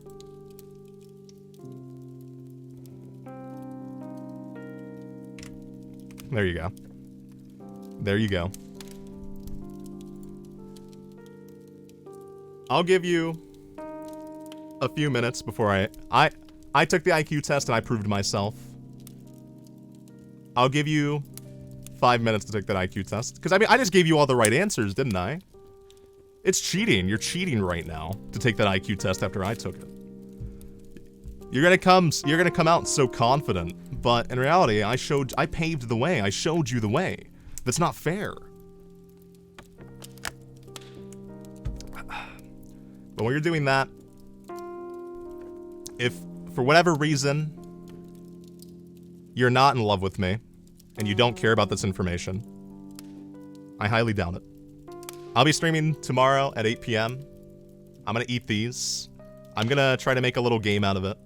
There you go. There you go. I'll give you a few minutes before I took the IQ test and I proved myself. I'll give you 5 minutes to take that IQ test. Because, I just gave you all the right answers, didn't I? It's cheating. You're cheating right now to take that IQ test after I took it. You're gonna come out so confident, but in reality, I paved the way. I showed you the way. That's not fair. But when you're doing that, if for whatever reason you're not in love with me and you don't care about this information, I highly doubt it. I'll be streaming tomorrow at 8 p.m. I'm gonna eat these. I'm gonna try to make a little game out of it.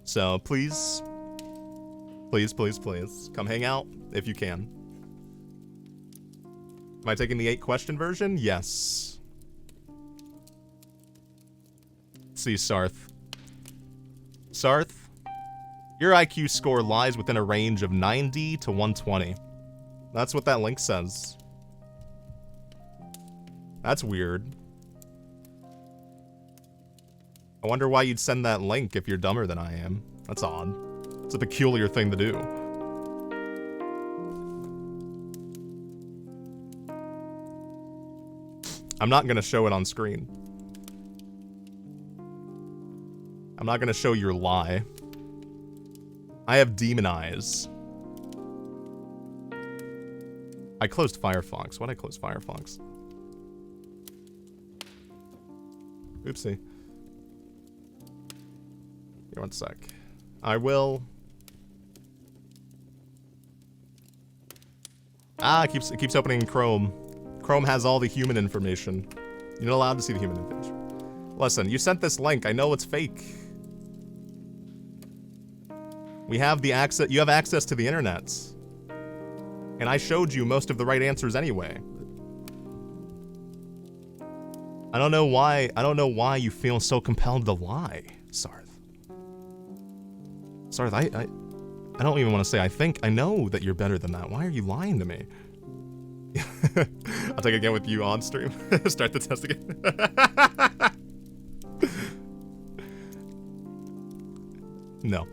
So please, please, please, please, come hang out if you can. Am I taking the 8-question version? Yes. See, Sarth. Sarth, your IQ score lies within a range of 90 to 120. That's what that link says. That's weird. I wonder why you'd send that link if you're dumber than I am. That's odd. It's a peculiar thing to do. I'm not gonna show it on screen. I'm not gonna show your lie. I have demon eyes. I closed Firefox. Why'd I close Firefox? Oopsie. Here, one sec. I will... Ah, it keeps opening Chrome. Chrome has all the human information. You're not allowed to see the human information. Listen, you sent this link. I know it's fake. We have the access. You have access to the internet. And I showed you most of the right answers anyway. I don't know why you feel so compelled to lie, Sarth. Sarth, I don't even want to say I know that you're better than that. Why are you lying to me? I'll take it again with you on stream. Start the test again. No.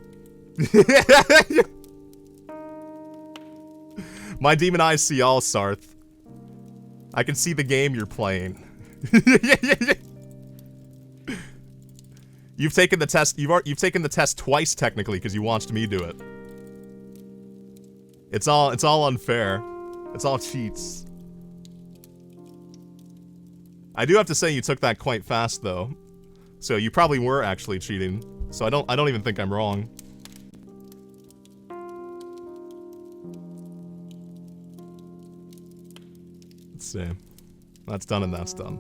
My demon eyes see all, Sarth. I can see the game you're playing. You've taken the test. You've taken the test twice technically because you watched me do it. It's all unfair. It's all cheats. I do have to say you took that quite fast though, so you probably were actually cheating. So I don't even think I'm wrong. Let's see. That's done and that's done.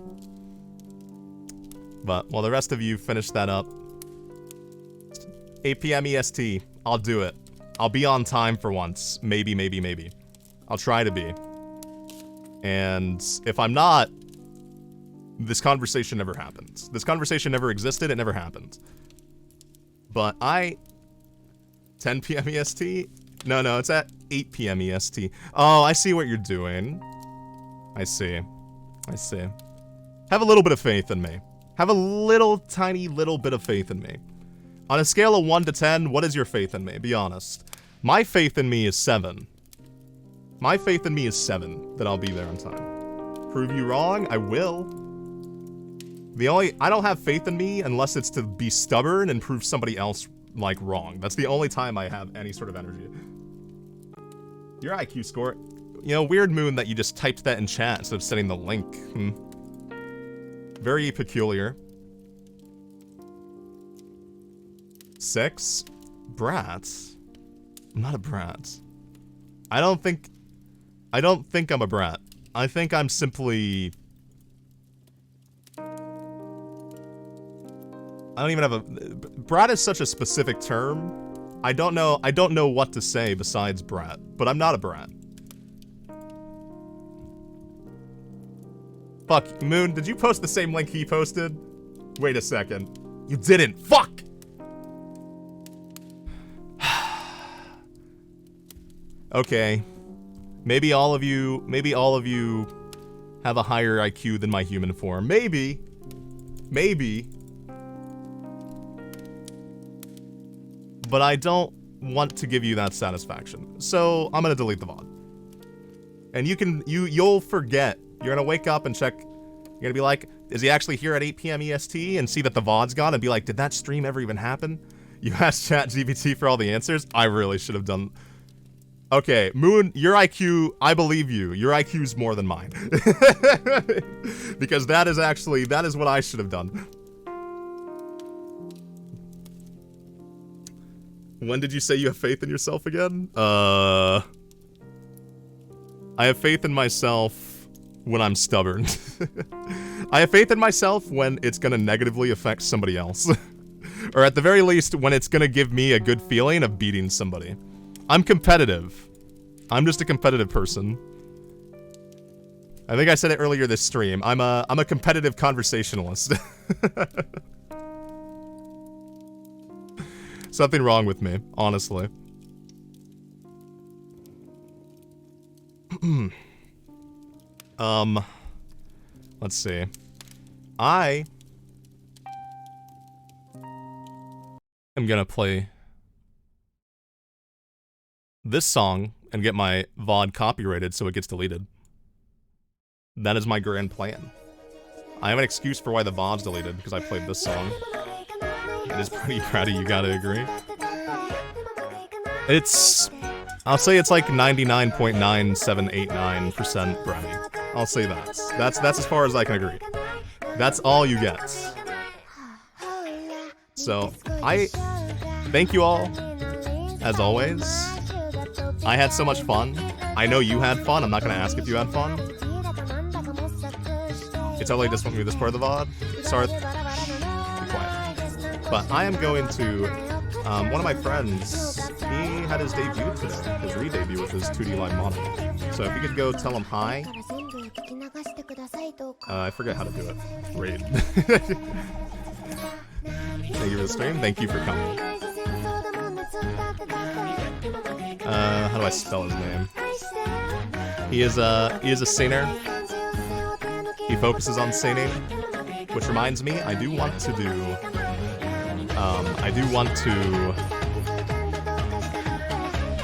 But while the rest of you finish that up, 8 PM EST, I'll do it. I'll be on time for once. Maybe. I'll try to be. And if I'm not, this conversation never happened. This conversation never existed, it never happened. But 10 PM EST? No, it's at 8 PM EST. Oh, I see what you're doing. I see. Have a little bit of faith in me. Have a tiny little bit of faith in me. On a scale of 1 to 10, what is your faith in me? Be honest. My faith in me is 7. My faith in me is 7 that I'll be there on time. Prove you wrong? I will. I don't have faith in me unless it's to be stubborn and prove somebody else, like, wrong. That's the only time I have any sort of energy. Your IQ score... You know, weird Moon that you just typed that in chat instead of sending the link. Very peculiar. 6? Brats? I'm not a brat. I don't think I'm a brat. I think I'm simply... I don't even have a... Brat is such a specific term. I don't know what to say besides brat, but I'm not a brat. Fuck, Moon, did you post the same link he posted? Wait a second. You didn't. Fuck! Okay. Maybe all of you have a higher IQ than my human form. Maybe. But I don't want to give you that satisfaction. So, I'm gonna delete the VOD. And you'll forget. You're gonna wake up and check. You're gonna be like, is he actually here at 8 PM EST? And see that the VOD's gone and be like, did that stream ever even happen? You asked ChatGPT for all the answers? I really should have done... Okay, Moon, your IQ, I believe you. Your IQ's more than mine. Because that is what I should have done. When did you say you have faith in yourself again? I have faith in myself when I'm stubborn. I have faith in myself when it's gonna negatively affect somebody else. Or at the very least, when it's gonna give me a good feeling of beating somebody. I'm competitive. I'm just a competitive person. I think I said it earlier this stream. I'm a competitive conversationalist. Something wrong with me, honestly. Let's see. I am gonna play this song and get my VOD copyrighted so it gets deleted. That is my grand plan. I have an excuse for why the VOD's deleted, because I played this song. It is pretty proud of you, gotta agree. I'll say it's like 99.9789% brownie. I'll say that. That's as far as I can agree. That's all you get. So I thank you all, as always. I had so much fun. I know you had fun. I'm not gonna ask if you had fun. It's totally just went through this part of the VOD. Sorry, be quiet. But I am going to, one of my friends, he had his debut today, his re-debut with his 2D line model. So if you could go tell him hi. I forget how to do it. Raid. Thank you for the stream. Thank you for coming. How do I spell his name? He is a singer. He focuses on singing, which reminds me, I do want to do.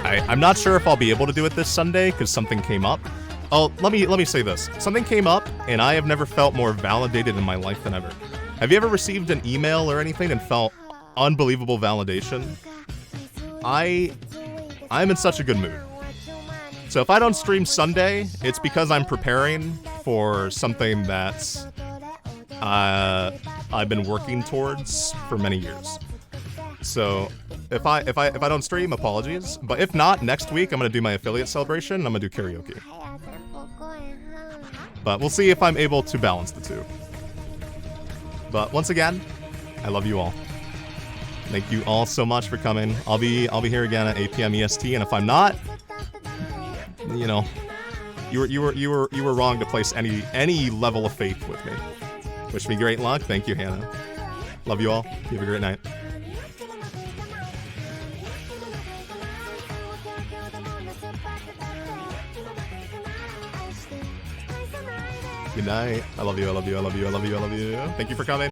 I'm not sure if I'll be able to do it this Sunday because something came up. Oh, let me say this. Something came up, and I have never felt more validated in my life than ever. Have you ever received an email or anything and felt unbelievable validation? I'm in such a good mood. So if I don't stream Sunday, it's because I'm preparing for something that's I've been working towards for many years. So if I don't stream, apologies. But if not, next week I'm gonna do my affiliate celebration and I'm gonna do karaoke. But we'll see if I'm able to balance the two. But once again, I love you all. Thank you all so much for coming. I'll be here again at 8 p.m. EST, and if I'm not, you know, you were wrong to place any level of faith with me. Wish me great luck. Thank you, Hannah. Love you all. You have a great night. Good night. I love you. I love you. I love you. I love you. I love you. Thank you for coming.